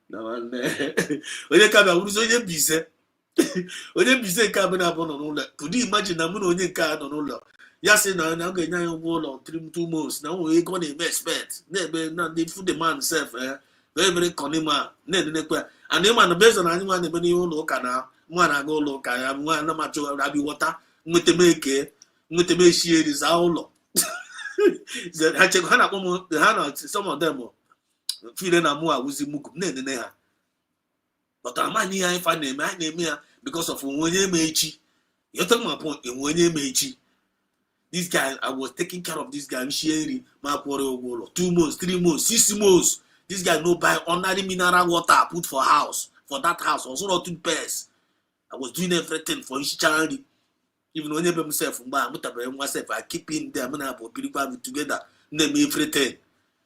Na wanne. Onye nka bia wuruzi onye mbise. Onye mbise nka bia na bo no no. Could you imagine na mu na onye nka no no. Ya say na ga nya yo go lo 2 months. Na we go dey expect. Na be na dey food the man self very cunning man. Na kwa. And the man based on anyone na be ni ụlọ ụka na nwa na aga ụlọ ụka ya nwa na macho abi water nweteme shie ri za ụlọ. Ha check ha na kpomo ha na some of them feel na mu awuzi mugu na ha. But amani ya ifa na eme ya because of onye mechi. You talk my point onye mechi. This guy, I was taking care of this guy. Mshieri, ma kwore ogolo. 2 months, 3 months, 6 months. This guy no buy ordinary mineral water put for house. For that house, also not 2 pairs. I was doing everything for his child. Even when I myself, myself, I keep in there. I'm together. Name everything.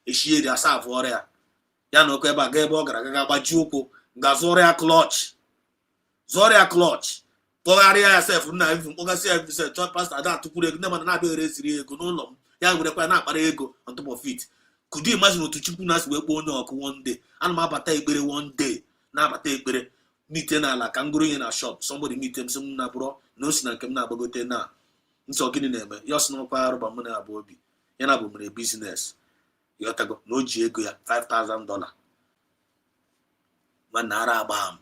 Mshieri asaf warrior. Ya no kweba gebo gara bajuko. Gazoria clutch. Zoria clutch. Tọgharịa yourself na even ogasi yourself chọọ pastor that tukwuru ego ndị na abịa resiri ego n'ụlọ m ya werekwa na-akpara ego on top of it. Could you imagine otu Chukwu na-asị wee kpọọ onye ọkụ one day ana m abata ekpere one day na-abata ekpere mite n'ala ka m gụrụ ihe na shop somebody mite m sị m na bụrụ na o si na nke m na-agbagote na nsọ gịnị na-eme ya ọsị na ọkwa arụba m na-abụ obi ya na bụ mere bizines yọtago na o ji ego ya $5,000 ma nara agba m.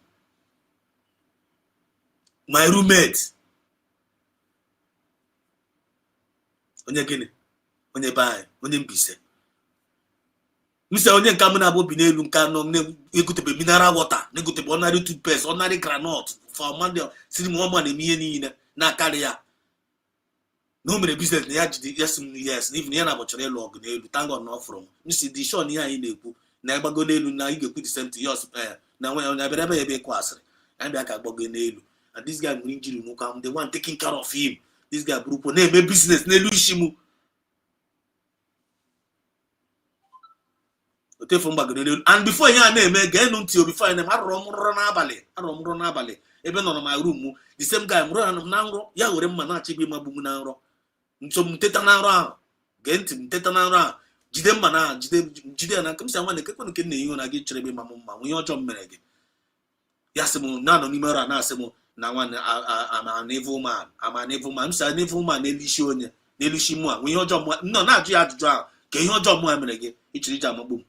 My roommate onye gịnị onye bai onye mbise mse onye nka m na-abụ bi n'elu nka nọ na-egotebe mineral water na-egotebe ordinary toothpaste ordinary groundnut for monday siri m ọma na-eme ihe niile na-akarị ya na o mere business na ya jide yes yes na even ya na-abọchara ịlụ ọgụ n'elu thank God na ọfụrụ m si dị shon ihe anyị na-ekwu na ịgbago n'elu na ị ga-ekwu the same thing yos na nwe onye abịara ebe ịkụ asịrị anyị bịa ka gbago n'elu. And this guy nwere injury nwoke I'm the one taking care of him. This guy bụrụkwa na-eme business n'elu isi m. Otefu mgbagoro n'elu and before ihe a na-eme ga-enu ntị before na arụrụ m rụrụ n'abalị ebe nọ na my room the same guy mụrụ na nrọ ya were mma na-achị igbe magbu m na nrọ nso m teta na nrọ ahụ gee ntị m teta na nrọ ahụ jide mma na jide ya na nke m si nwanne kekwe nke na-eyi na gị chere ebe ma m mma ihe ọjọọ m mere gị ya sị m na-anọ n'ime ọrụ a na-asị m na nwanne I'm an evil man m sị an evil man n'elu onye n'elu isi mụ a nwe ihe ọjọọ m nọ na-ajụ ya ajụjụ ahụ ka ihe ọjọọ mụ mere gị ịchịrị iji amagbu m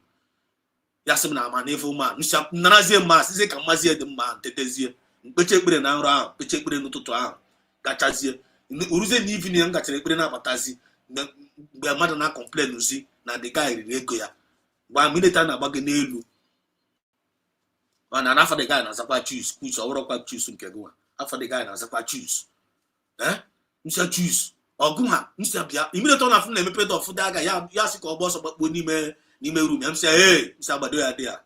ya sị m na I'm an evil man m sị narazie mma asịzie ka mmazie dị mma ntetezie mkpeche ekpere na nrọ ahụ mkpeche ekpere n'ụtụtụ ahụ gachazie uruzie na ivin ya m gachara ekpere na-abatazi mgbe mmadụ na-akọmplen uzi na the guy riri ego ya mgbe a milita na-agba gị n'elu mana n'afọ the guy na-azakwa chus ọwụrọkwa chus nke gị nwa afọ the guy na-azakwa chus msịa chus ọgụ ha msịa bịa imireta ọ na-afụ na-emepe ọfụ dị aga ya sị ka ọ gba ọsọ gbakpuo n'ime room ya msịa msịa gbado ya dị ya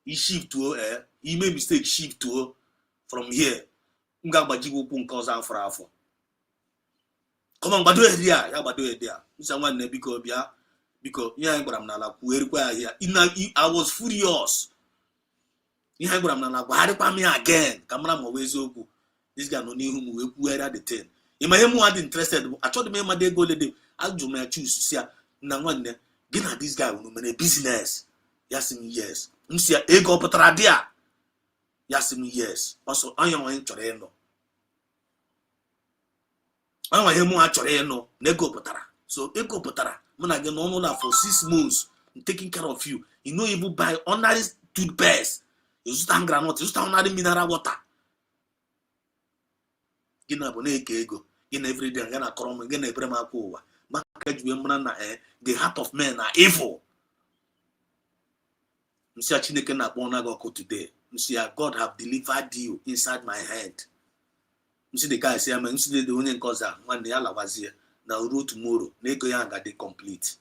ishiftuo ime mistake shiftuo from here m ga-agbaji gị ụkwụ nke ọzọ afọrọ afọ kọma gbado ya dị ya gbado ya dị ya msịa nwanne biko bịa biko ihe anyị gwara m n'ala kwuerikwa ya ahịa I was furious ihe anyị gwara m n'ala gwagharịkwa m ya again ka mara ma ọ bụ eziokwu this guy nọ n'ihu m wee kwugharịa the ten ịma ihe mụ dị interested bụ achọghị m ịmado ego ole dị ajụrụ m ya chus si ya na nwanne gị na this guy unu mere business ya sị m yes m si ya ego ọ pụtara dị ya sị m yes ọsọ onye nwanyị chọrọ ịnụ onye ihe mụ ha chọrọ ịnụ na ego pụtara so ego pụtara mụ na gị n'ọnụ ụlọ for 6 months I'm taking care of you you know even buy ordinary toothpaste you zụta groundnut you zụta ordinary mineral water gị na bụ na-eke ego gị na everyday gị na-akọrọ m gị na ebere m akwa ụwa maka ejiwe mara na the heart of men na evil nsị ya Chineke na-akpọ na gị ọkụ today nsị ya God have delivered you inside my head nsi the guy say ama nsi the onye nke ọzọ nwanne ya lawazie na ruo tomorrow na ego ya ga dị complete.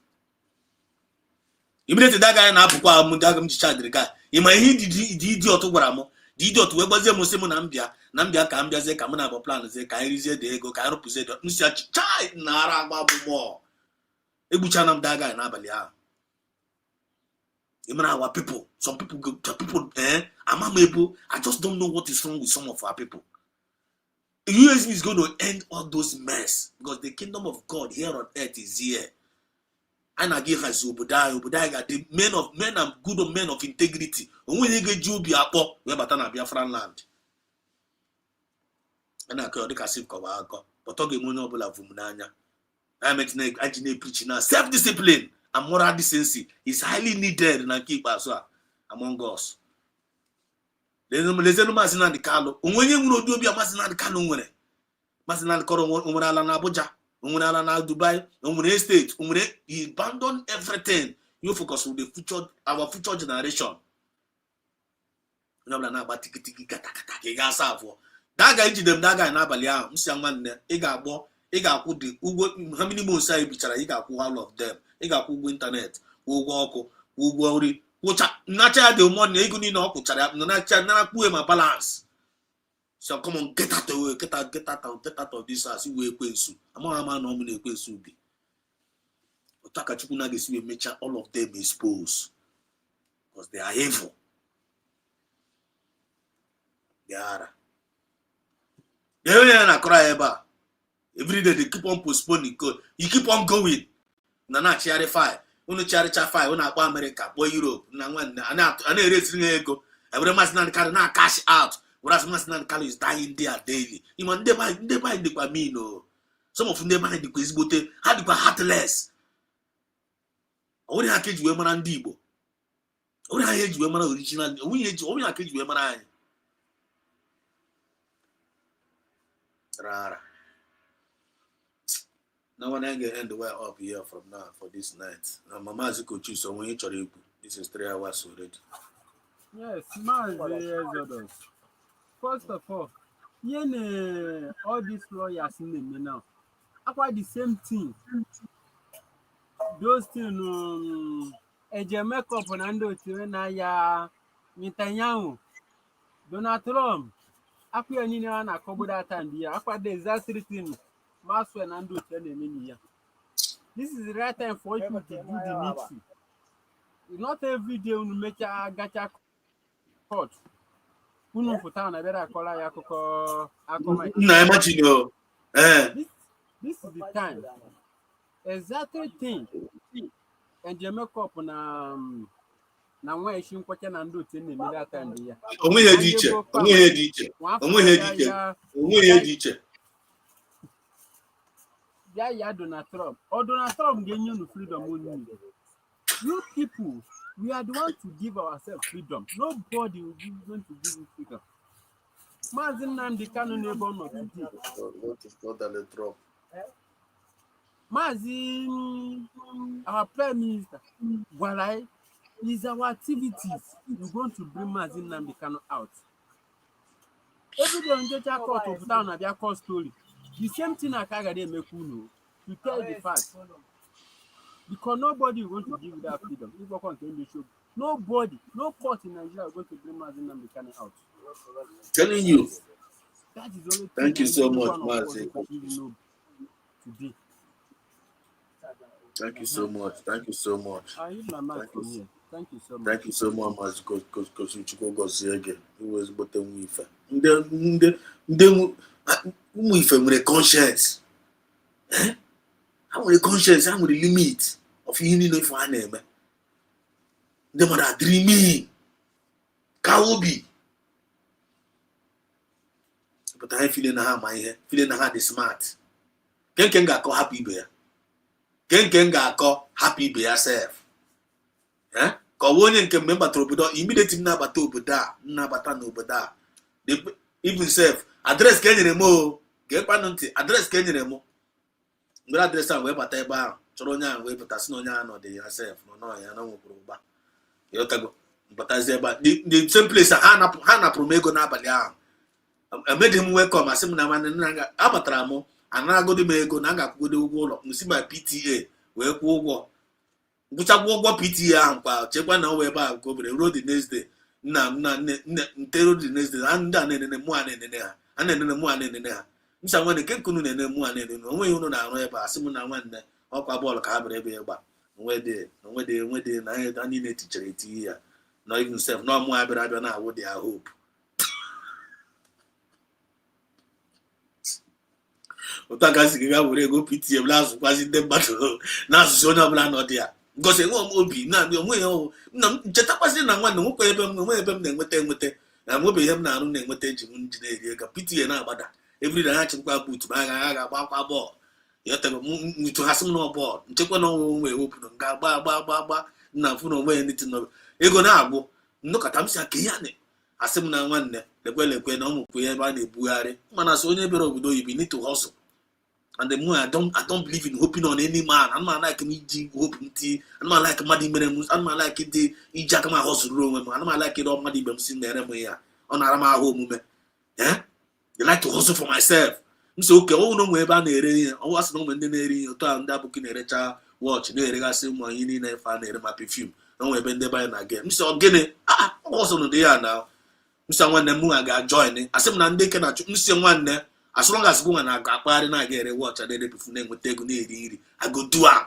Immediately that guy na-apụkwa amụ daga m ji charge the guy. Ịma ihe dị idiot gwara m, dị idiot wee gbazie m sị m na mbịa ka m bịazie ka m na-abụ plan zie ka anyị rizie dị ego ka anyị rụpụzie dị nsi ya chai na ara agba agbụgbọ egbuchana m that guy n'abalị ahụ. Our people, some people, amamable. I just don't know what is wrong with some of our people. The USV is going to end all those mess because the kingdom of God here on earth is here. And I give us Obadiah got the men and good men of integrity. And when you get you be up, we have a Biafra land. And I can't see Kawaka, but talking monobula of Munanya. I met Ajine preaching now. Self-discipline and moral decency is highly needed in keep us among us. There's no Masina the Carlo. When you do be a Masina the Carlo winner. Masina Koro Umrala Abuja, Umrala Dubai, Umre State, Umre, he abandoned everything. You focus on the future, our future generation. No, but tiki kata for that guy to them, that guy Nabalia, Msiaman, Egabo, Egaku, the how many more say bichara, Egaku, all of them. Ega ku internet wo go wo worry wo cha nacha the money ego ni no ku chara na cha na ku e ma balance. So come on, get out of this house we ekwensu ama no me ekwensu bi otaka chuku na gesi we mecha all of them exposed because they are evil. They are na cry eba every day they keep on postponing. You keep on going. Na chiari fire unu chiari fire unu akpọ America akpọ Europe na nwanne ana eresi ego every month na carry na cash out whereas month na carry is dying there daily. Ima ndị ba dịkwa mean o. Some of ndị ba dịkwa ezigbote ha dịkwa heartless. Onye ha keji wee mara ndị Igbo, onye ha eji wee mara original, onye ha keji wee mara anyị rara. Now when I get end the way up here from now for this night. Now Mama Ziko choose so when you try this is 3 hours already. Yes, Exodus. First of all, all these lawyers in them now. About the same thing. Those things eje make up na ndo na ya Netanyahu, Donald Trump. Akwa nini na akobo that time dia. Akwa the exact thing. This is the right time for you to do the mixing. It's not every day we make a gacha court. This is the time. Exactly thing. And you make up na nwa eshi nkwacha na ndo tene me that time dia. Onwe he di iche. Yeah, Donald Trump. Or Donald Trump gave you freedom only. You people, we are the ones to give ourselves freedom. Nobody will be going to give you freedom. Mazin Nandi Kanu never not to do. Mazin, our Prime Minister, Walai, is our activities. We're going to bring Mazin Nandi Kanu out. Every day on the court of town of your court story. The same thing I can't make you know to tell the fact. Because nobody is going to give you that freedom. If you continue the show, nobody, no court in Nigeria is going to bring Mazin Namdekane out. Telling you. That is only. Thank you so much, Mazi. Today. Thank you so much. Thank you so much. I use my mic from here. Thank you so much. Thank you so much, Mazi. Because you go go see again. It was but the wife. If I'm with a conscience, I'm with a conscience, I'm with a limit of you know for an name. The mother dreaming, Kaobi. But I'm feeling my head, feeling the smart. Can go happy bear. Can go happy bear self. Eh? Kawonian can remember to be immediately Nabato Buddha, Nabata no Buddha. Even self. Address Kenya mo, get panunti, address Kenya mo. No address and web at a bar, Choronia and web at Asnonia or the yourself, no, I know. Yotago, but as but the same place, Hannah Promego Nabalia. emedi m welcome asị m na nwanne nna abatara m anagodi m ego na aga-akwụgode ụgwọ ụlọ m si ma PTA wee kwụọ ụgwọ ngwụchakwa ụgwọ PTA ahụ kwa chekwa na ọwa ebe ahụ ka obere ruo the next day nna ntero the next day ndị a na-enene mụ a na-enene ha a na-enene mụ a na-enene ha nsa nwanne nke nkunu na-ene mụ a na-enene onweghị unu na-arụ ebe a sị m na nwanne ọkwa bọọlụ ka ha bịara ebe ịgba onwede na ha niile tichara etinye ya na even self na ọmụ abịara abịa na awụ dị ya hope otu aka si ga were ego PTA na-azụkwazi ndị mmadụ na-azụzi onye ọbụla nọ dị ya ngosi enwe m obi na-adị onwe ya ọhụụ nna m nchetakwasị na nwanne nwekwa ebe m na-enweta na nwebeghị ihe m na-arụ na-enweta eji m ji na-eri ego PTA na-agbada everyday ha chịkwa buutu ma ha ga-agba akwa bọọlụ yọtara ntu ha sị m na bọọlụ nchekwa na ọnwụ nwe ewepụrụ m ga-agba nna mfụ na onwe ya niti ego na-agbụ nnọkọta m si aka ihe anị asị m na nwanne lekwe na ọmụkwu ya ebe a na-ebugharị mana sị onye bịara obodo oyibo need to hustle. And the more I don't believe in hoping on any man. I'm not like me hope tea. I'm not like Maddy Meremus. I'm not like it the Ijakama house room. I'm not like it all Maddy Bemsin there. On Arama home. Yeah? You like to hustle for myself. So okay, oh no way about the area. I was no man in the area. I'm booking a recha watch. No, I say my in a fan my perfume. No way bend there by again. Mr. Guinea. Also no they are now. Mr. One the moon I got joining. I said, Nande can Mr. One there. As long as woman I got party na get a watch and then before them with take I go do am.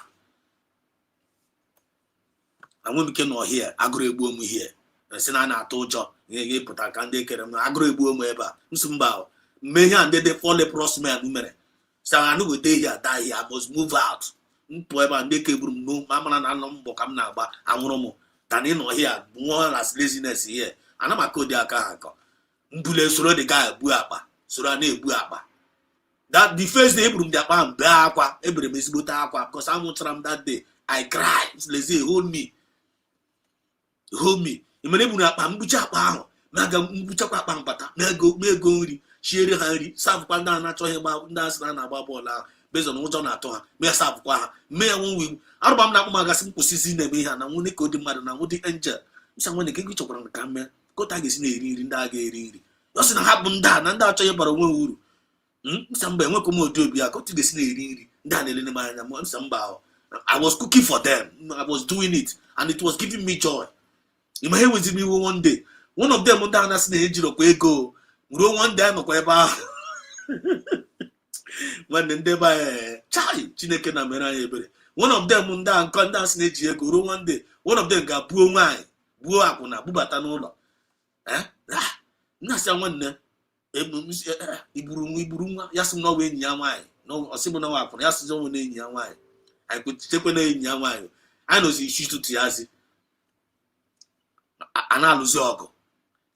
And when we came out here, I agree with me here. I said I told you, put a candy kerem, I agree with me ever. Msumbao. May and they fall the prosper number. So I know day here, die here, I must move out. Whoever and they came no mamma and number come now, but I'm no than in or here, more as laziness here. And I'm a Kodiaka. Mbule solo the guy, Buapa. Surane Buapa. That the first day Abram Japan Bakwa, Abram is Butakwa, because I won't ram that day. I cried. Lazy, hold me. Hold me. You may not Pambucha, Maga Mbuchaka Pampata, Mego, Sherry Harry, South Panda, natural about dance and about Bola, based on what's on at all. May South Qua, may I won't. Arbam Magasin Pussy in the Behan, and when they go to Madden and would the angel. Someone they can get over on the camera. Go tag is in the doesn't happen that and that's about a wound. Somebody won't come to be a go to the snake. I was cooking for them. I was doing it, and it was giving me joy. In my head with me one day. One of them went down as an angel of go. We don't want them or whatever. When they buy Charlie, Chineke na Mera. One of them went down, come down snake go one day. One of them got poor wine. Boo up on a bubatanola. Nasa nwanne iburu yasị m na ọwa enyi ya nwaanyị ọsịbụ na nwapụ na yasị ọnwụ na enyi ya nwaanyị anyị kwutekwe na enyi ya nwaanyị anyị nọzi isi ụtụtụ yazi a na-alụzi ọgụ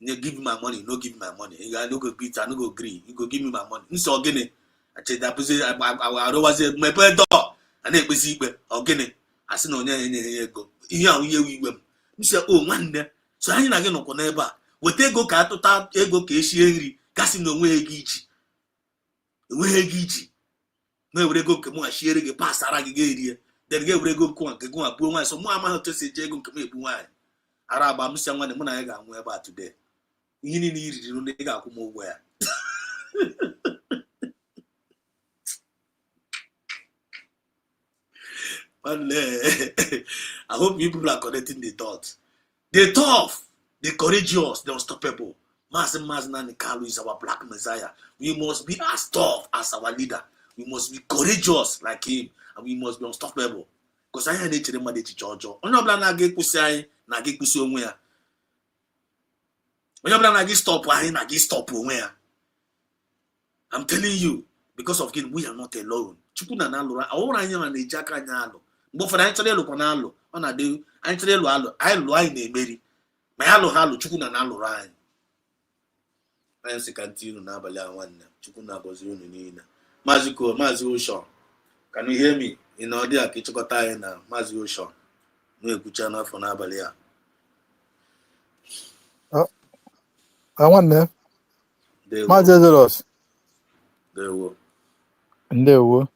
nye give me my money no give me my money I no go beat I no go gree you go give me my money nsị ọgịnị achedapụzi arụwazi mepee dọọ a na-ekpezi ikpe ọgịnị asị na onye enyeghị ya ego ihe ahụ ihe iwe m nsị o nwanne so anyị na gị nọkwa n'ebe a weta ego ka atụta ego ka eshie nri gasị na onwe ego iji na-ewere ego nke mụ a shiere gị pasara gị ga-erie den ga-ewere ego nke gụnwa buo nwaanyị so mụ amaghị otu esi eji ego nke m ebu nwaanyị ara agba m si nwanne mụ na ya ga-anwụ ebe a today ihe niile iriri na ị ga-akwụ m ụgwọ ya I hope you people are connecting the dots. The tough, the courageous, the unstoppable. Mazi Kalu is our black messiah. We must be as tough as our leader. We must be courageous like him, and we must be unstoppable. Because I need to remember the Georgia. Onye ọbụla na-aga ekwusi anyị na-aga ekwusi onwe ya. Onye ọbụla na-aga stop anyị na-aga stop onwe ya. I'm telling you, because of him, we are not alone. Chukwu na na-alụrụ ọhụrụ anyị na-eji aka anyị alụ. Mgbe ụfọdụ anyị chọrọ ịlụkwa na-alụ, ọ na-adị anyị chọrọ ịlụ alụ, anyị lụọ anyị na-emeri. Ma ya alụ ha alụ, Chukwu na na-alụrụ anyị. Anyị sị ka ntị unu n'abalị a nwanne, Chukwu na-agọzi unu niile. Maazị Oshon, can you hear me? Ị na ọ dị a ka ịchịkọta anyị na Maazị Oshon na-ekwucha n'afọ n'abalị a. Nwanne, Maazị Ezeros. Ndewo.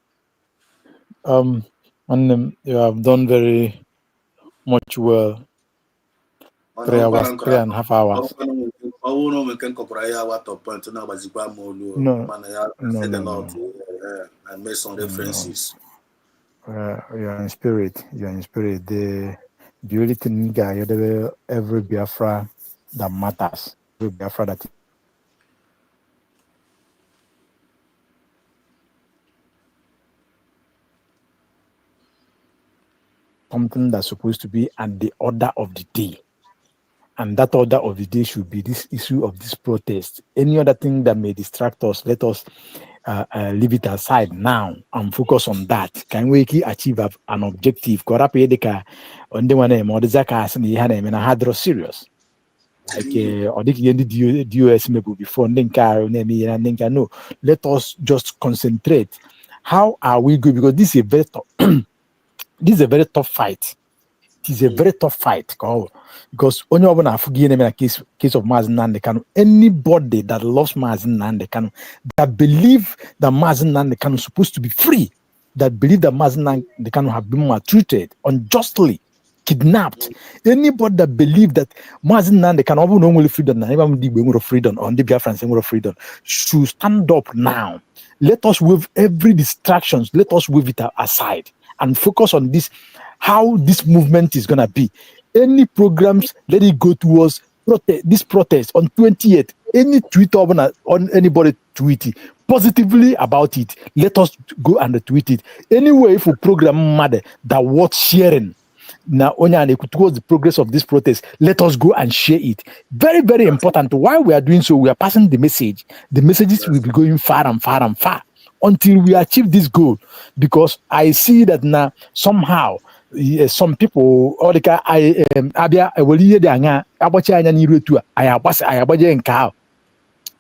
Nwanne, you have done very much well. 3.5 hours. Oh no, we can compare what top point now, but it's quite more low. No, Man, I no, said a no, lot. no, I made some no. references. You're in spirit. You're in spirit. The only thing guy, every Biafra that matters, every Biafra that something that's supposed to be at the order of the day. And that order of the day should be this issue of this protest. Any other thing that may distract us, let us leave it aside now and focus on that. Can we achieve an objective? On the one hand, serious. Like or the DOS maybe before no. Let us just concentrate. How are we going? Because this is a very tough, this is a very tough fight. It is a very tough fight because only one a case of Mazen Nandekano. Anybody that loves Mazen Nandekano, that believe that Mazen Nandekano is supposed to be free, that believe that Mazen Nandekano have been maltreated unjustly, kidnapped. Anybody that believe that Mazen Nandekano have no freedom, even freedom on the Biafran freedom, should stand up now. Let us wave every distractions. Let us wave it aside and focus on this. How this movement is gonna be. Any programs, let it go towards this protest on 28th. Any tweet on anybody tweet it positively about it. Let us go and tweet it. Anyway, if a program matter that worth sharing. Now, towards the progress of this protest, let us go and share it. Very, very important. While we are doing so, we are passing the message. The messages will be going far and far and far until we achieve this goal. Because I see that now somehow some people or the abia eweli de anya agbachi anya n'iru etu a agbaje nke ahụ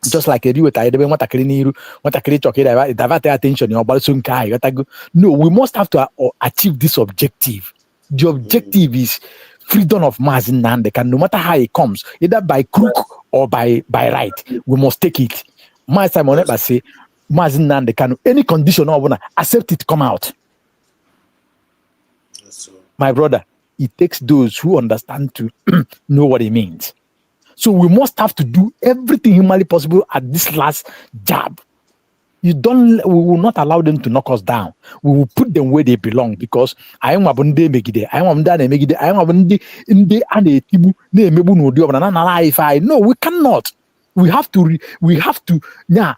just like a with I want to divert attention no, we must have to achieve this objective. The objective is freedom of Mazen Nandeka, no matter how it comes, either by crook or by right, we must take it. My Simon ever say Mazen Nandeka, any condition or accept it, come out. My brother, it takes those who understand to know what it means. So we must have to do everything humanly possible at this last jab. We will not allow them to knock us down. We will put them where they belong because I am abunde megide. I am megide. I am abunde inde ane tibu ne mebu no dio na na life. No, we cannot. We have to na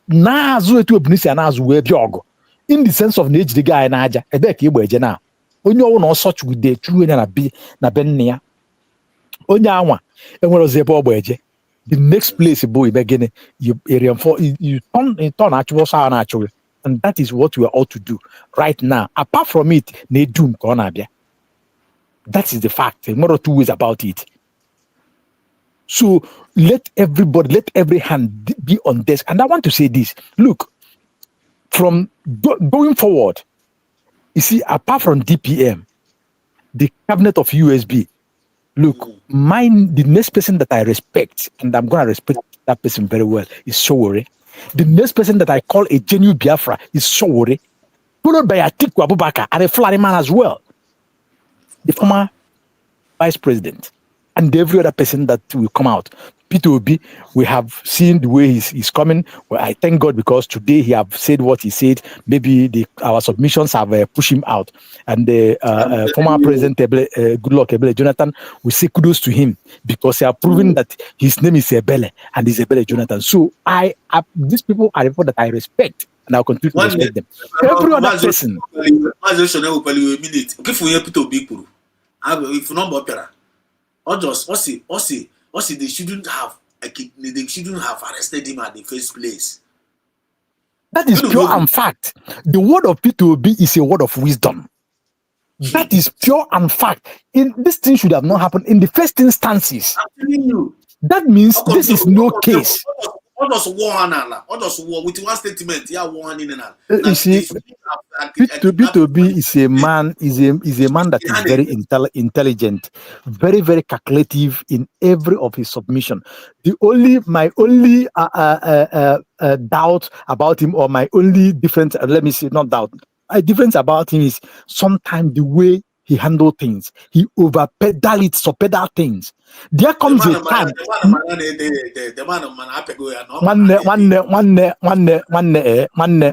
azu etu ebunisi na azu we biogo. In the sense of nature the guy na aja ebe ka igbo eje na. Onye owo na such with the true na be ya. Onye anwa enwere ozi ebe ogbo eje. The next place boy begin you turn actual sound actually, and that is what we are all to do right now. Apart from it, ne doom konabia. That is the fact. There are more two ways about it. So let every hand be on desk. And I want to say this. Look, from going forward, you see, apart from DPM, the cabinet of USB, look, the next person that I respect, and I'm going to respect that person very well, is Sowore. The next person that I call a genuine Biafra is Sowore, followed by Atiku Abubakar and a Fulani man as well, the former vice president, and every other person that will come out. Peter Obi, we have seen the way he's coming. Well, I thank God because today he have said what he said. Maybe our submissions have pushed him out. And the former president, Goodluck Jonathan, we say kudos to him because he have proven that his name is Ebele and he's Ebele Jonathan. So these people are people that I respect and I'll continue to respect them. Every other person. If not opera, or just they shouldn't have arrested him at the first place. That is pure and fact. The word of P2B is a word of wisdom. That is pure and fact. This thing should have not happened in the first instances. I'm telling you. That means this is no case. What does war with one statement? Yeah, war in and you see, P2B is a man that is very intelligent, very, very calculative in every of his submission. My only doubt about him, or my only difference, let me say, not doubt, a difference about him is sometimes the way he handle things. He over pedal it, so pedal things. There comes a time.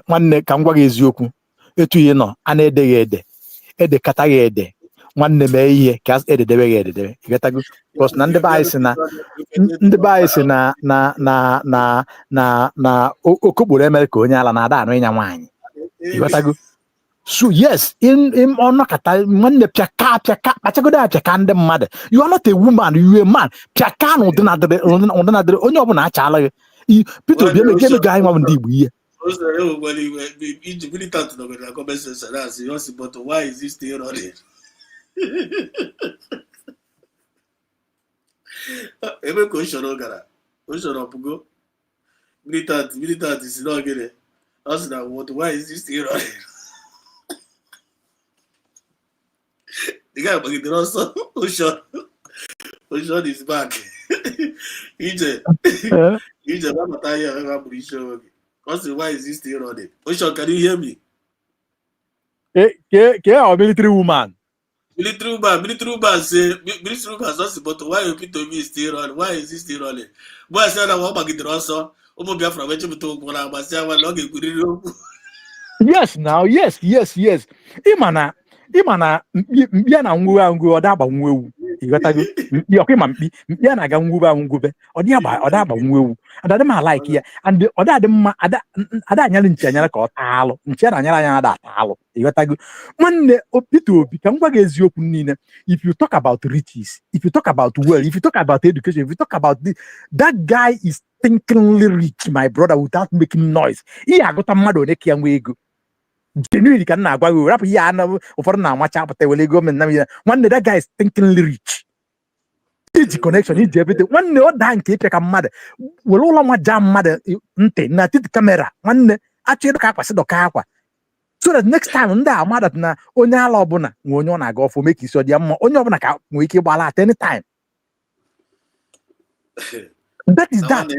Nwanne ka m gwa gị eziokwu. Etu ihe nọ, a na-edeghị ede kataghị ede. Nwanne mee ihe ka ededebe gị ededebe. Ịghọtago? Because na ndị be anyị si na okokporo emere ka onye ala na-ada anụ ịnya nwaanyị. Ịghọtago? So yes, in ọnọkata nwanne pịaka kpachagodo apịaka ndị mmadụ. You are not a woman, you are a man. Pịaka na ụdịnadịrị onye ọbụla achala gị. Peter Obi emego anyị nwa ndị Igbo ihe. Why is this still running? Ebe ka Oshoro gara, Oshoro pugo. Militant is not getting. Us now, why is this still running? The guy but the also Oshoro is back. EJ, Mama Taya, I'm pretty sure. Why is this still running? Oshoro, can you hear me? Military woman. Military woman say, military woman says, but why you keep to me still running? Why is this still running? Boy, I said, I want to get also. Biafra, which you talk about, but I want to get. Yes, now, yes. Imana, mbia na ngwe odaba nwewu. Igotago, yoke mampi, mbia na ga ngube. Odaba nwewu. Adade ma like ya. And odade ma ada anyala nchi anyala ka otalo. Nchi anyala ada atalo. Igotago. Manne Peter Obi ka ngwa ga eziokwu niile. If you talk about riches, if you talk about wealth, if you talk about education, if you talk about this, that guy is thinkingly rich, my brother, without making noise. He agota mmadụ one ka nwe ego. Genuinely can na agwa we rap ya na ụfọdụ na amacha apụta wele ego men na nwanne that guy is thinkingly rich. Iji connection, iji everything. Nwanne ọ daa nke ịpịa ka mmadụ were ụlọ nwa jaa mmadụ ntị na titi kamera nwanne achọ ịdọ ka akwa sị dọka akwa. So that next time ndị a mmadụ na onye ala ọbụla nwe onye ọ na-aga ọfụ mee ka isi ọ dị mma onye ọbụla ka nwee ike ịgbala at any time. That is that.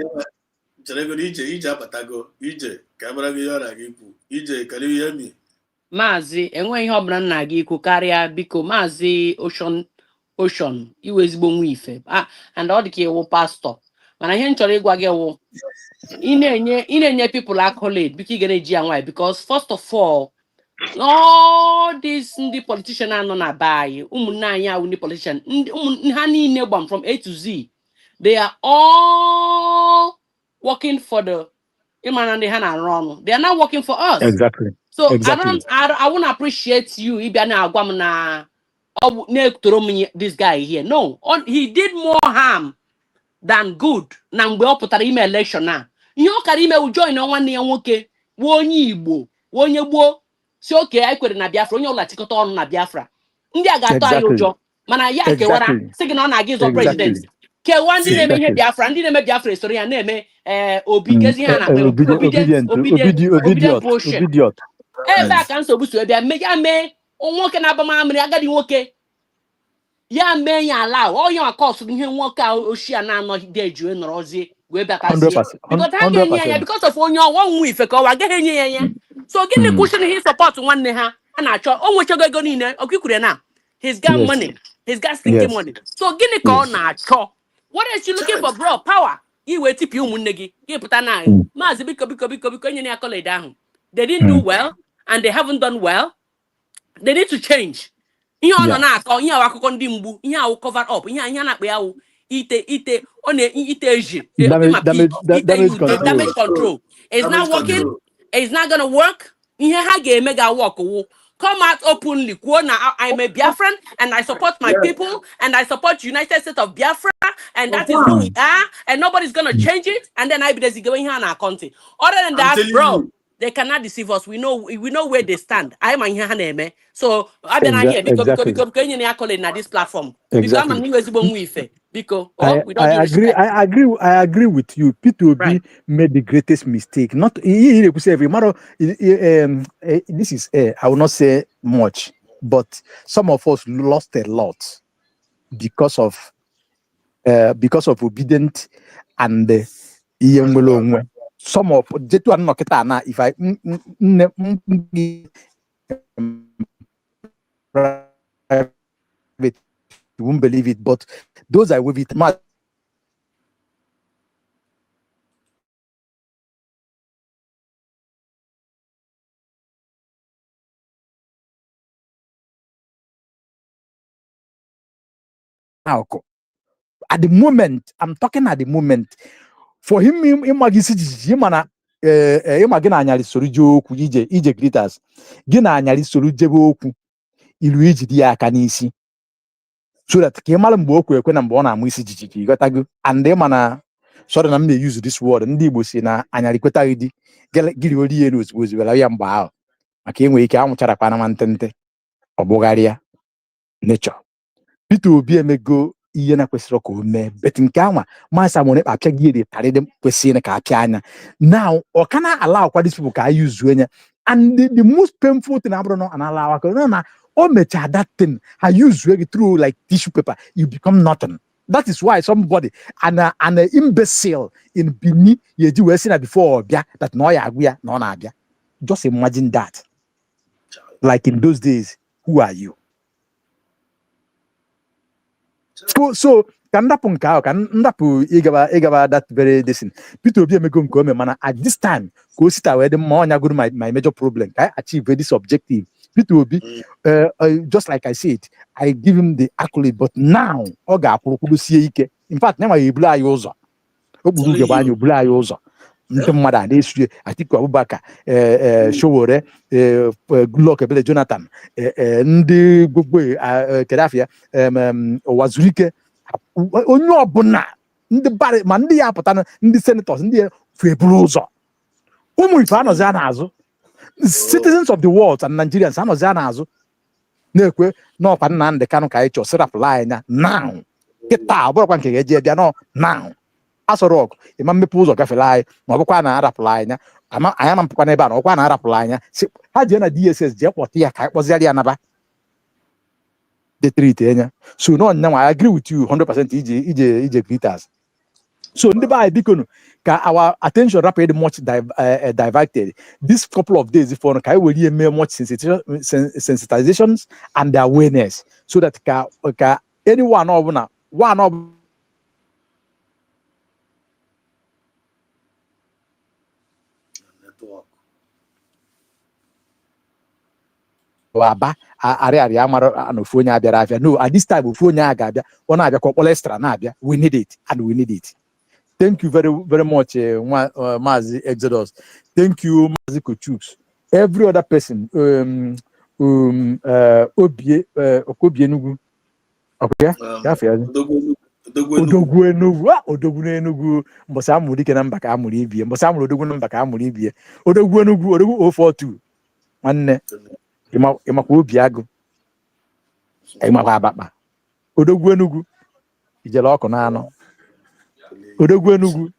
Maazị enweghị ihe ọbụla nna gị ikwu karịa biko Maazị Ocean iwe ezigbo nwa ife and ọ dị ka iwu pastọ mana ihe m chọrọ ịgwa gị wụ ị na-enye people accolade biko ị ga na-eji ya nwaanyị because first of all these ndị politician anọ na be anyị ụmụnne anyị awụ ndị politician ha niile gbam from A to Z. They are all working for the they are not working for us. Exactly. So exactly. I won't appreciate you this guy here. No, he did more harm than good. Nangbe oputara ime election na. Ihe o kara ime u join nwanne ya nwoke wo onye Igbo, wo onye Gbo. Si okay I kwere na Biafra, onye ụla chịkọta ọnụ na Biafra. Ndị a ga-atọ anyị ụjọ. Mana ya kewara sị gị na ọ na-aga ịzọ president. Kewa ndị na-eme ihe Biafra, ndị na-eme Biafra esoro ya na-eme obi gezi ha na obedient bullshit. Ebe a ka nsogbu so bịa ya mee nwoke na-agba mamịrị agadi nwoke ya mee ya ala onye akọsụ ihe nwoke a ochie na-anọgide eju nọrọzie wee bịatazie because ha ga-enye ya because of onye ọwọ nwa ife ka ọwa agaghị enye ya so gịnị kwụsịrị ihe support nwanne ha a na-achọ o nwechego ego niile ọkwikwure na he's got money, he's got stinking money, so gịnị ka ọ na-achọ? What is you looking for, bro? Power. You wait till you munegi. You put an eye. Mazi biko any accolade down. They didn't do well, and they haven't done well. They need to change. You are not call you are condemned. You are covered up. You are not be out. Ite on damage control. It's not working. It's not gonna work. You have a mega work. Come out openly. I'm a Biafran and I support my people and I support United States of Biafra and that is who we are and nobody's gonna change it. And then I be going here in our country. Other than that, bro, they cannot deceive us. We know where they stand. I'm here. So I've been here because you accolade na this platform. Because I'm a new because we don't I agree with you. P2B made the greatest mistake. Not this is I will not say much, but some of us lost a lot because of obedient and some of if I won't believe it, but those are with it. At the moment, I'm talking at the moment. For him, mana ịma gị na anyarị soro je okwu ije greeters gị na anyarị soro jebe okwu ilu ijide ya aka n'isi so that ka ị mara mgbe o kwe na mgbe ọ na-amụ isi jijiji ịghọtago and ị mana sorry na m na-use this word ndị Igbo si na anyarị kwetaghị di gịrị ori ya ozugbo ozugbo ya mgbe ahụ maka enwere ike anwụcharakwa na nwantịntị ọ bụgharịa nature. Peter Obi emego ihe na kwesịrị ka o mee bet nke anwa masa nwere apịa gị ere tarịdị kwesịrị ka apịa anya now ọ ka na allow kwa these people ka I use anya and the most painful thing abụrụ na allow aka na o mecha that thing I use through like tissue paper you become nothing. That is why somebody an imbecile in Bini yeji wee sị na before bịa that na ọ ya agwụ ya na ọ na-abịa. Just imagine that. Like in those days, who are you? So ka ndapụ nke ahụ ka ndapụ ịgaba that very decent. Peter Obi emego nke ome mana at this time ka o sita wee dị mma ọnya gụrụ my major problem ka I achieve this objective. Peter Obi just like I said I give him the accolade but now ọ ga-akwụrụkwurusie ike. In fact nyanwa ya ebulu anyị ụzọ o kpuru ugegbe anyị obulu anyị ụzọ ndị mmadụ a na-esue Atiku Abubakar Sowore Goodluck Ebele Jonathan ndị gbogbo Kedafia Ụwazurike onye ọbụla ndị bari ma ndị ya apụta ndị senators ndị ya feburu ụzọ ụmụ ife anọzi a n'azụ citizens of the world and Nigerians anọzi a n'azụ na-ekwe n'ọkwa Nnamdi Kanu ka anyị chọọ sirapụla anya now kịta ọbụrụkwa nke ga-eji bịa nọ now asọrọ ọgụ ịma mmepe ụzọ gafere anyị ma ọ bụkwa na arapụla anya anyị ama mpụkwa n'ebe a na ọkwa na arapụla anya ha jee na DSS jee kpọta ya ka anyị kpọziara ya naba the treat enya so no nyanwa I agree with you 100% ije greeters so ndị be anyị biko ka our attention rapid much diverted this couple of days for ka anyị were eme much sensitizations and awareness so that ka anyone ọbụla aba arịarịa amara na ofu onye abịara abịa no at this time ofu onye a ga-abịa ọ na-abịa ka ọkpọrọ extra na-abịa we need it and we need it. Thank you very very much Mazi Exodus, thank you Mazi Kochuks, every other person Okobie Enugu okay Odogwu Enugu mbọsị amụrụ dike na mba ka amụrụ ibie mbọsị amụrụ Odogwu na mba ka amụrụ ibie Odogwu Enugu 042 nwanne ịmakwa obi agụ ịmakwa abakpa Odogwu Enugu ijele ọkụ n'anọ Odogwu Enugu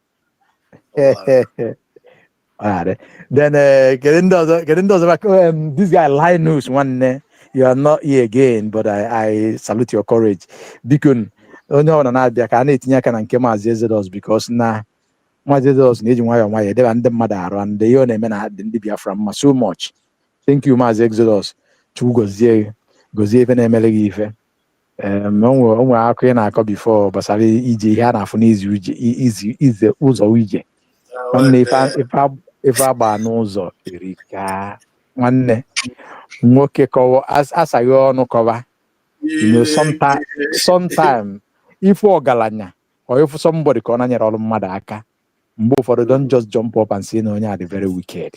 then get ndị ọzọ this guy Linus nwanne you are not here again but I salute your courage biko onye ọ na-abịa ka a na-etinye aka na nke Maazị Exodus because na Maazị Exodus na-eji nwayọọ edeba ndị mmadụ arụ and ihe ọ na-eme na ndị Biafra mma so much. Thank you Maazị Exodus, Chukwu gozie ife na-emere gị ife onwe akụ ị na-akọ before gbasara ije ihe a na-afụ n'ize ụzọ ije nwanne ife agba n'ụzọ erika nwanne nwoke kọwa asaghị ọnụ kọwa sometime ife ọgaranya or if somebody ka ọ na-nyere ọrụ mmadụ aka mgbe ụfọdụ don't just jump up and say na onye are very wicked.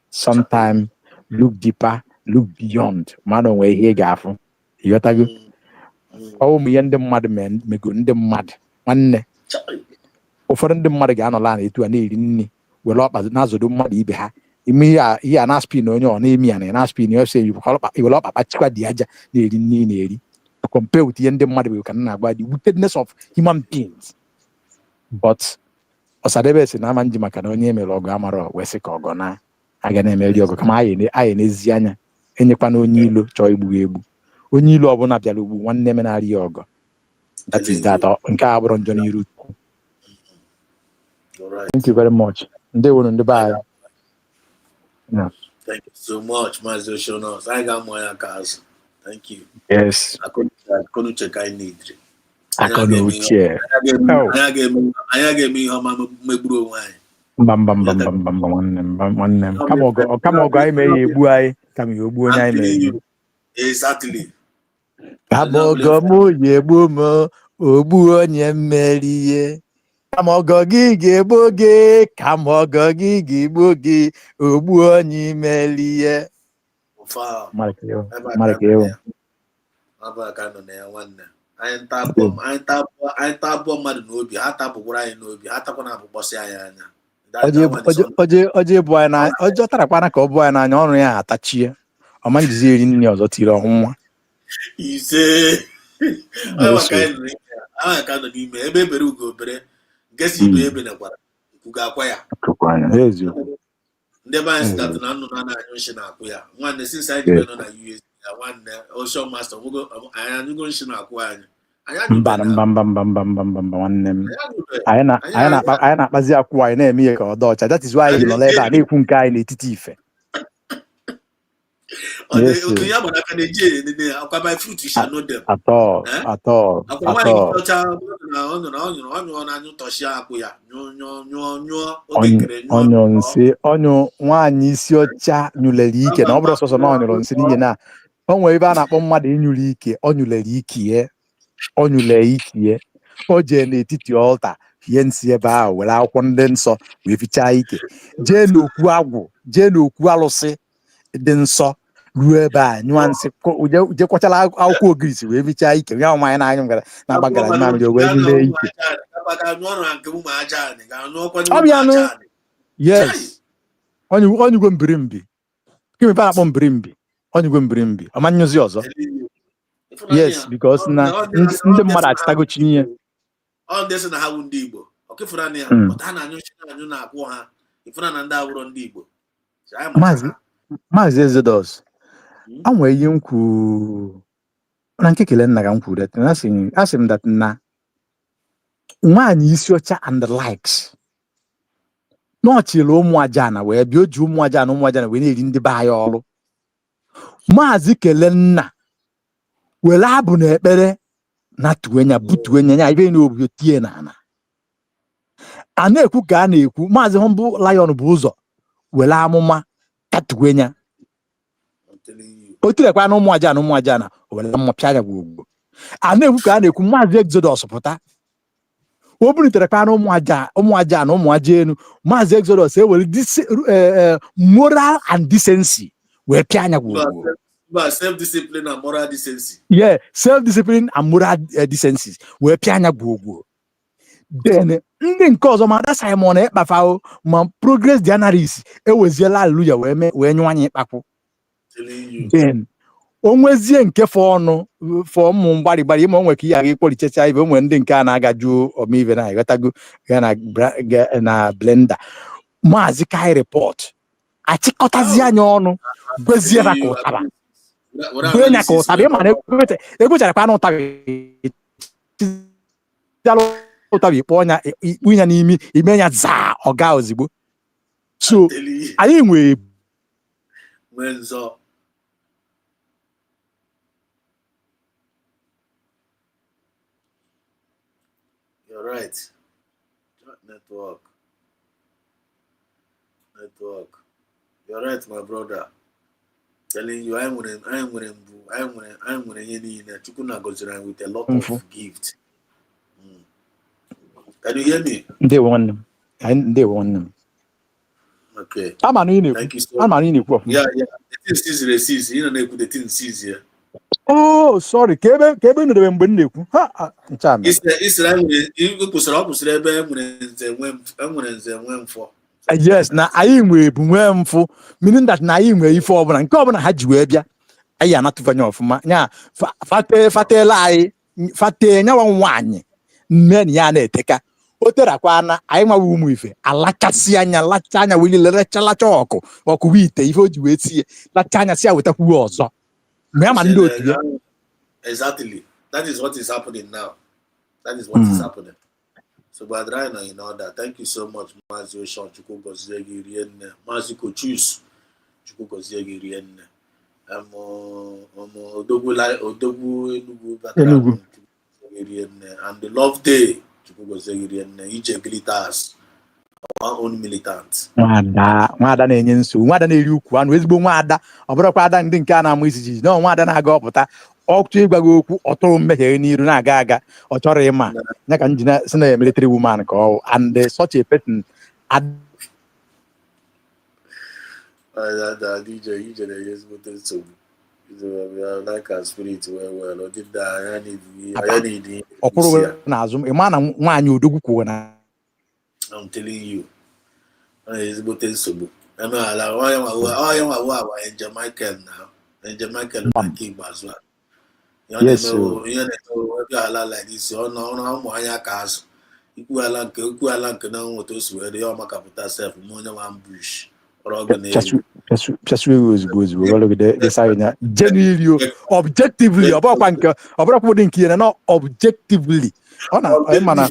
Sometime look deeper, look beyond mmadụ nwee ihe ga-afụ ịghọtago ụmụ ihe ndị mmadụ mego ndị mmadụ nwanne ụfọdụ ndị mmadụ ga-anọla na etu a na-eri nri were ọkpa na-azụdo mmadụ ibe ha ime ihe a na-aspin onye ọ na-emi ya na aspin ose iwere ọkpa kpachikwa dị aja na-eri nri na-eri compare with ihe ndị mmadụ bụ ka na-agba the wickedness of human beings but Ọsadebe si na ama nji maka na onye emere ọgụ amara wee sị ka ọgọ na aga na-emeri ọgụ kama anyị n'ezi anya enyekwa na onye ilo chọọ igbu egbu onye ilo ọbụla bịara ugbu nwanne menarị ya ọgọ that is that nke a bụrụ njọ n'iru. Thank you very much. Ndewo ndị be anyị. Thank you so much Maazị Oshonos. I got my cars. Thank you. Yes. Konu cheka I need. Akonuche. Oh. Anya ga-eme ihe ọma megburu onwe anyị. Bam. Nwanne m. Kama ọgọ anyị mee ya egbu anyị. Kama ya ogbu onye anyị na-egbu. Exactly. Kama ọgọ m ya egbu m. Ogbu onye mmeri ihe. Kama ọgọ gị ga-egbu oge. Kama ọgọ gị ga-egbu oge. Ogbu onye mmeri ihe. Aka nọ na ya nwanne. Anyị ta abụọ mmadụ n'obi, ha tapụkwara anyị n'obi, ha takwana abụkpọsị anyị anya. Oje bụ anyị n'anya, ọjọọ tarakwana ka ọ bụ anyị n'anya, ọrụ ya atachie. Ọma njizi eri nri ọzọ tiri ọnwụnwa. Ise. Anyị ka nọ n'ime ebe ebere ugo obere nke si ibe ebe nakwara ikwu ga-akwa ya. Ndị be anyị si datụ na nnụnụ na-anyụ nshi na-akwụ ya. Nwanne since anyị jebe nọ na US nwanne Ocean Master anyị anyụgo nshi na-akwụ anyị. Mba nwanne m. Anyị na-akpazi akwụ anyị na-eme ya ka ọ dị ọcha. That is why anyị nọ ebe a na-ekwu nke anyị n'etiti ife. Otu ya gbara aka na-eji enene akwa by fruit you shall know them. At all. Akwa nwaanyị ọcha ọnyụ na-anyụ tọchịa akwụ ya nyụọ oge kere nyụọ. Ọnyụ nwaanyị isi ọcha nyụlere ike na ọ bụrụ sọsọ na ọ nyụrụ nsị n'ihe na o nwere ebe a na-akpọ mmadụ ịnyụrụ ike ọ nyụlere ike o jee n'etiti ọlta hie nsị ebe ahụ were akwụkwọ ndị nsọ wee fichaa ike jee n'okwu agwụ jee n'okwu alụsị dị nsọ ruo ebe a nyụọ nsị jekwachala akwụkwọ ogirisi wee fichaa ike ya ọmanya na-anyụ ngara na-agbagara mmamịrị o wee nyụlee ike yes onyugwo mbirimbi kemebe a na-akpọ mbirimbi onyugwo mbirimbi ọma nyụzi ọzọ yes because na ndị mmadụ achịtagochi ihe ọ ndị sị na ha bụ ndị Igbo ọkịfụra na ya ọta na-anyụ na-akwụ ha ifụra na ndị awụrọ ndị Igbo Maazị Exodus a nwere ihe m kwuru na nke kele nna ka m kwuru asị m that na nwaanyị isi ọcha and the likes n'ọchịrị ụmụ ajana wee bịa o ji ụmụ ajana wee na-eri ndị be anyị ọrụ Maazị Kelenna were abụ na ekpere na tuenya butuenya ya ibe na obi tie na ana a na-ekwu ka a na-ekwu Maazị Humble Lion bụ ụzọ were amụma tatuenya o tirekwa na ụmụ ajana were mmapịa anya gbogbo a na-ekwu ka a na-ekwu Maazị Exodus pụta o buliterekwa na ụmụ aja enu Maazị Exodus ewere moral and decency wee pịa anya gbogbo self-discipline and moral decency. Yeah, self-discipline and moral decency wee pịa anya gbogbo then ndị nke ọzọ ma dasa Simon Ekpafa ma Progress Dianaris eweziela haleluya wee nyụ anya ịkpakwu then o nwezie nke fọ ọnụ fọ ụmụ mgbarịgbarị ime o nwere ka ihe aga ịkpọlichecha ibe o nwere ndị nke a na-agaju omeive na ịghọtago ya na blender Maazị Kai Report achịkọtazi anya ọnụ gwezie ha ka ụtaba gwenya ka ụtaba ịma na egwechara na ụtaba ikpu ya n'imi ime ya zaa ọga ozigbo so anyị nwere You're right. Network. You're right, my brother. Telling you, I want Chukuna goes around with a lot of gift. Can you hear me? They want them. Okay. Thank you so much. Yeah. The thing sees. You know, the thing sees here. Oh, sorry. Kebe no de mgbe nnekwu. Ha, ncha me. Israel you kwusara ebe enwere nze nwe mfọ. Yes, na anyị nwe bụ nwe mfụ, meaning that na anyị nwe ife ọbụla nke ọbụla ha ji wee bịa. Anyị anatụfanye ọfụma. Nya fatela anyị, fate nyawa nwaanyị. Mmeni ya na-eteka. O terakwa na anyị nwa ụmụ ife, alachasị anya, lacha anya wili lacha ọkụ wite ife o ji wee tie. Lacha anya si ya wetakwu ọzọ. Exactly. That is what is happening now. Is happening. So, but right now, you know that. Thank you so much, Mazi Ocean. Chukwugoziegi Rienne. Mazi Kochus. Chukwugoziegi Rienne. Odogwu Enugu Enugu. background and the love day ije glitters our own militant. Nwaada na-enye nsogbu, nwaada na-eri ukwu anụ, ezigbo nwaada, ọ bụrụkwa ada ndị nke a na-amụ isiji na nwaada na-aga ọpụta ọtụ ịgwa gị okwu ọ tụrụ mmehie n'iru na-aga aga ọ chọrọ ịma ya ka m ji si na military woman ka ọ and such a person ije na-enye ezigbote nsogbu. Like our spirit well ọ dị anya n'idi ọkwụrụ n'azụ ịma na nwaanyị odogwu kwuo na I'm telling you ezigbote nsogbu emeghara onye nwawo awa Angel Michael na Angel Michael na nke ikpeazụ a ihe na-emewo ebe ala like this ọnụ ụmụ anya ka azụ ikwu ala nke na nweta o si were ya ọmakapụta sef ma onye nwa ambush ọrụ ọgụ n'elu pịasụ ewu ozugbo genuinely objectively ọ bụrụkwa ụdị nke ya na objectively ọ na mana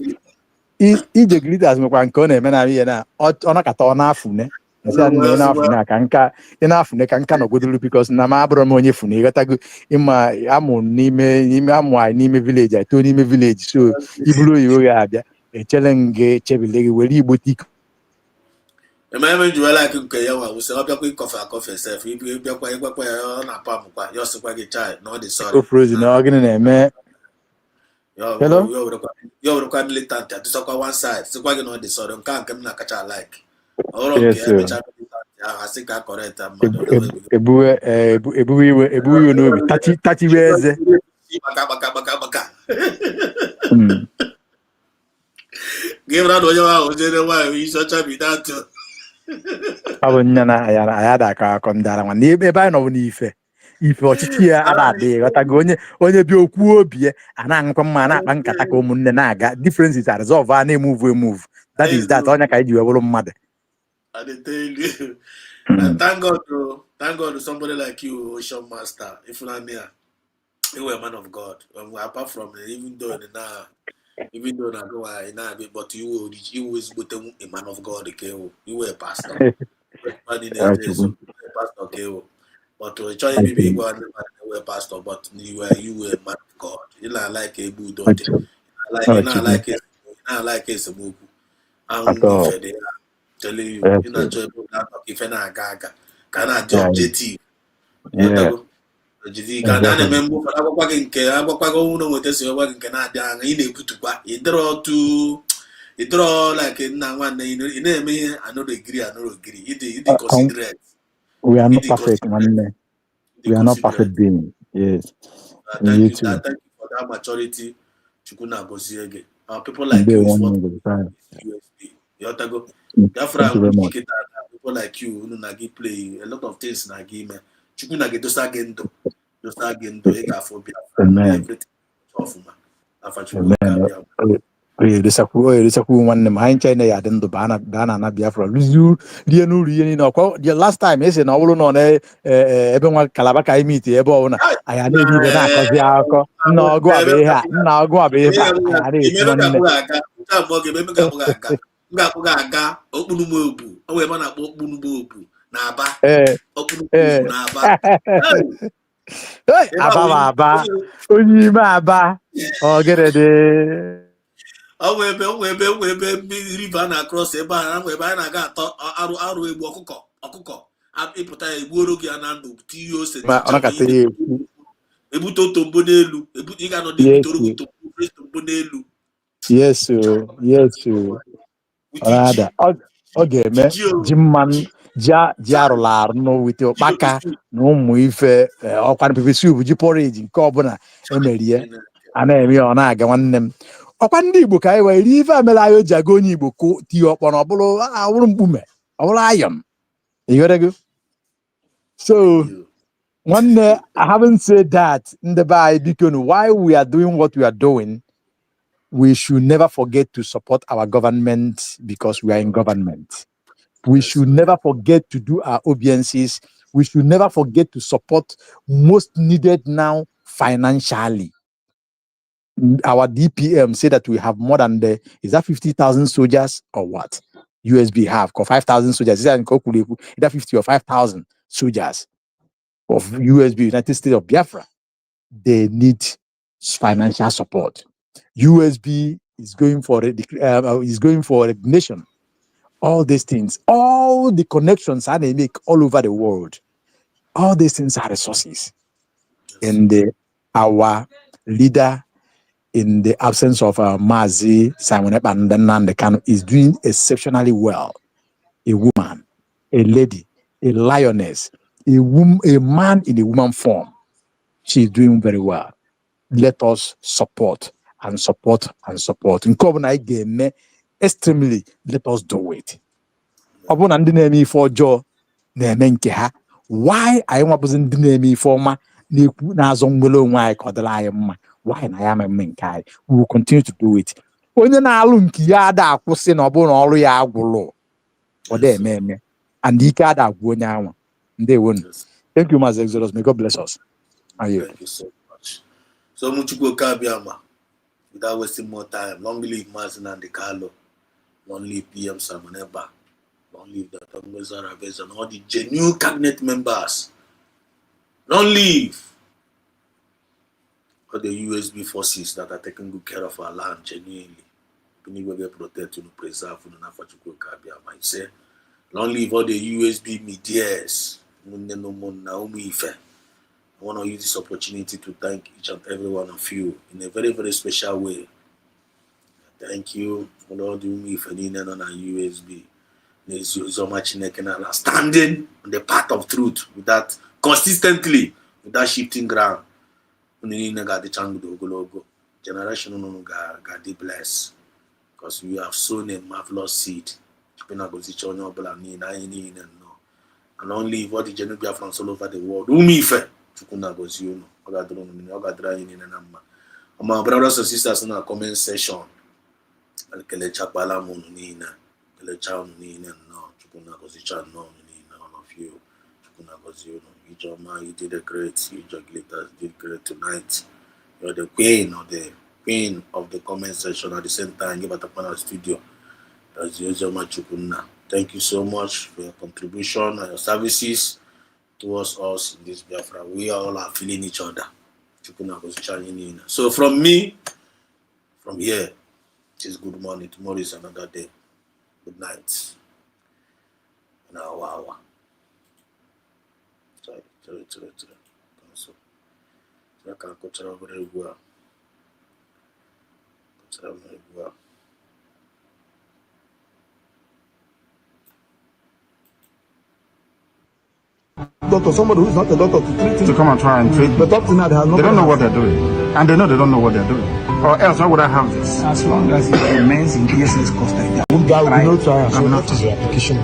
ije glitters nwekwa nke ọ na-eme na ihe na ọ nakata ọ na-afụne ị na-afụne ka nka nọgodolu bikos na m abụrụ m onye fụne ịghọtago ịma amụ amụ anyị n'ime vileji anyị too n'ime vileji so iburu oyibo gị abịa echere m gị echebile gị were igbo tiko eme ji wela akụ nke ya nwa wụsị ọ bịakwa ịkọfe akọfe sef ịbịakwa ịgwakwa ya ọ na-apa amụkwa ya ọsịkwa gị chai na ọ dị sọrị ofrozi na ọ gịnị na-eme ya werekwa militant adịsọkwa one side sịkwa gị na ọ dị sọrọ nke a nke m na-akacha like ọhụrụ nke ya emecha militant ahụ asị ka kọrekt mmadụ ebuwe iwe n'obi tachiwe eze gbaka gị mara na onye ahụ jere nwaanyị isi ọcha bido atụ ọ bụ nya na aya da aka akọ ndị ara nwanne ebe anyị nọ bụ n'ife ọchịchị ya ada-adịghị ghọtago onye bịa okwu obi ya a na-aṅụkwa mma na-akpa nkata ka ụmụnne na-aga differences are resolved a na-emove that is that onye ka anyị ji wee bụrụ mmadụ. Thank God somebody like you, Ocean Master. If you were a man of God. Apart from even though na go but you always become a man of God. You were a pastor. But trying to be one a pastor, but you were a man of God. You not like a Buddha. Like a Samuku. I'm telling you, you're not joyful if you're not gaga. Cannot job JT. Ka na na-ememgbe ụfọdụ agbakwa gị nke agbakwago ụlọ nweta si ọgwa gị nke na-adị anya ị na-ebutukwa ịdọrọ like nna nwanne ị na-eme ihe anọrọ egiri ịdị considerate. We are not perfect, man. We are not perfect beings. Yes. Thank you for that maturity. Chukwu na-agọzie gị. People like you is what USB. Biafra people like you unu na gị play a lot of things na gị ime. Chukwu na gị dosa gị ndụ ị ga-afọ everything ọfụma afa Chukwu eresakwu nwanne m anyị China ya dị ndụ baa na Biafra rụzie rie n'uru ihe niile ọkwa the last time esi na ọ bụrụ nọ na ebe nwa kalaba ka anyị miti ebe ọbụla anyị na-ebi ibe na-akọzi akụkọ nna ọgụ abụ ihe a anyị na-eti nwanne ga-akpụ aga okpunumobu o wee ma na-akpọ okpunumobu na Aba Aba onye ime Aba ọgịrịdị onwe ebe river na cross ebe a ebe anyị na-aga atọ arụ egbu ọkụkọ ịpụta ya egbuoro gị ya na ndụ tinye ose ebute otombo n'elu ị ga-anọdụ ebutoro gị otombo n'elu ọ ga-eme ji mmanụ ji arụrụ arụ n'owite ụkpaka na ụmụ ife ọkwa pepe soup ji porridge nke ọbụla emerie a na-eme ya ọ na-aga nwanne m ọkwa ndị Igbo ka anyị wee rie ife amela anyị o ji aga onye Igbo tie ọkpọ na ọbụrụ mkpume ọbụrụ ayọn ịghọtago so nwanne I haven't said that ndị be anyị biko why we are doing what we are doing we should never forget to support our government because we are in government. We should never forget to do our obeisances. We should never forget to support most needed now financially. Our DPM say that we have more than is that 50,000 soldiers or what? USB have 5,000 soldiers. Is that 50 or 5,000 soldiers? of USB, United States of Biafra, they need financial support. USB is going for recognition. All these things, all the connections that they make all over the world, all these things are resources. And our leader, in the absence of Mazi Simon Ekpa is doing exceptionally well. A woman, a lady, a lioness, a man in a woman form. She's doing very well. Let us support and support and support. In Covenant, extremely, let us do it. Upon ndị na-eme ife ọjọọ na-eme nke ha. Why anyị nwabụzi ndị na-eme ife ọma na-ekwu na-azọ nwere onwe anyị ka ọ dịrị anyị mma? Why na ya eme nke anyị? We will continue to do it. Onye na-alụ nke ya ada akwụsị na ọ bụrụ na ọrụ ya agwụrụ ọ dị eme and ike ada agwụ onye anwa. Ndewonu. Thank you, Maazị Exodus. May God bless us. Thank you so much. So Muchukwu Kabiama, without wasting more time, long live Maazị Nnamdi Kanu, long live PM Simon Ekpa, long live Dr. Ngozi Arabez and all the genuine cabinet members. Long live all the USB forces that are taking good care of our land genuinely. We will protect to preserve and Chukwu Kabiama. I say, long live all the USB medias. I want to use this opportunity to thank each and every one of you in a very, very special way. Thank you for all the me for the on our USB. There's so much standing on the path of truth with that consistently, without shifting ground. Generation got the bless because we have sown a marvelous seed. And only what the genuine Biafrans all over the world. My brothers and sisters in our comment section. All of you. You did a great, you did great tonight. You're the queen of the comment section at the same time. Give it up on our studio. That's Chukuna. Thank you so much for your contribution and your services towards us in this Biafra. We all are feeling each other. So from me, from here, it is good morning. Tomorrow is another day. Good night. Wow. Sorry. Doctor, somebody who's not a doctor to treat him. To come and try and treat me. But up to now, they have not. They don't know what they're doing. And they know they don't know what they're doing. Or else, why would I have this? As long as it remains in DSS custody, Good guy will not try. I'm not. the application.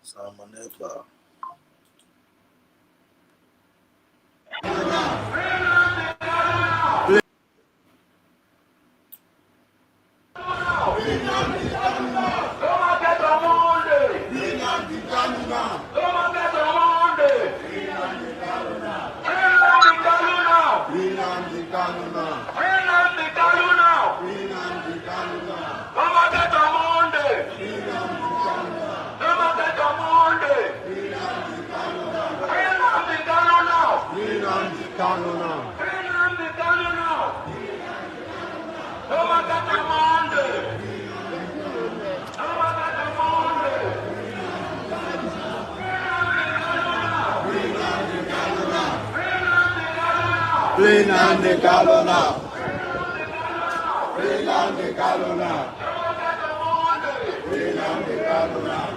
Simon Ekpa. Free Nnamdi Kanu now. Free Nnamdi Kanu now. Free Nnamdi Kanu now. Free Nnamdi Kanu now.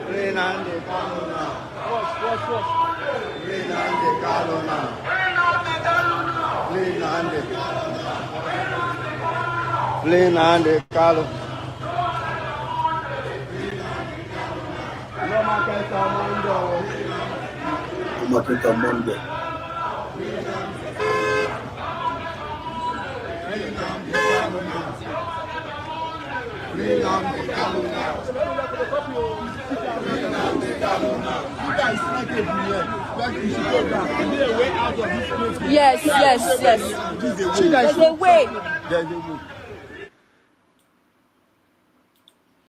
Free Nnamdi Kanu now. Free Nnamdi Kanu now. Free Nnamdi Kanu. Monday. Yes. There's a way.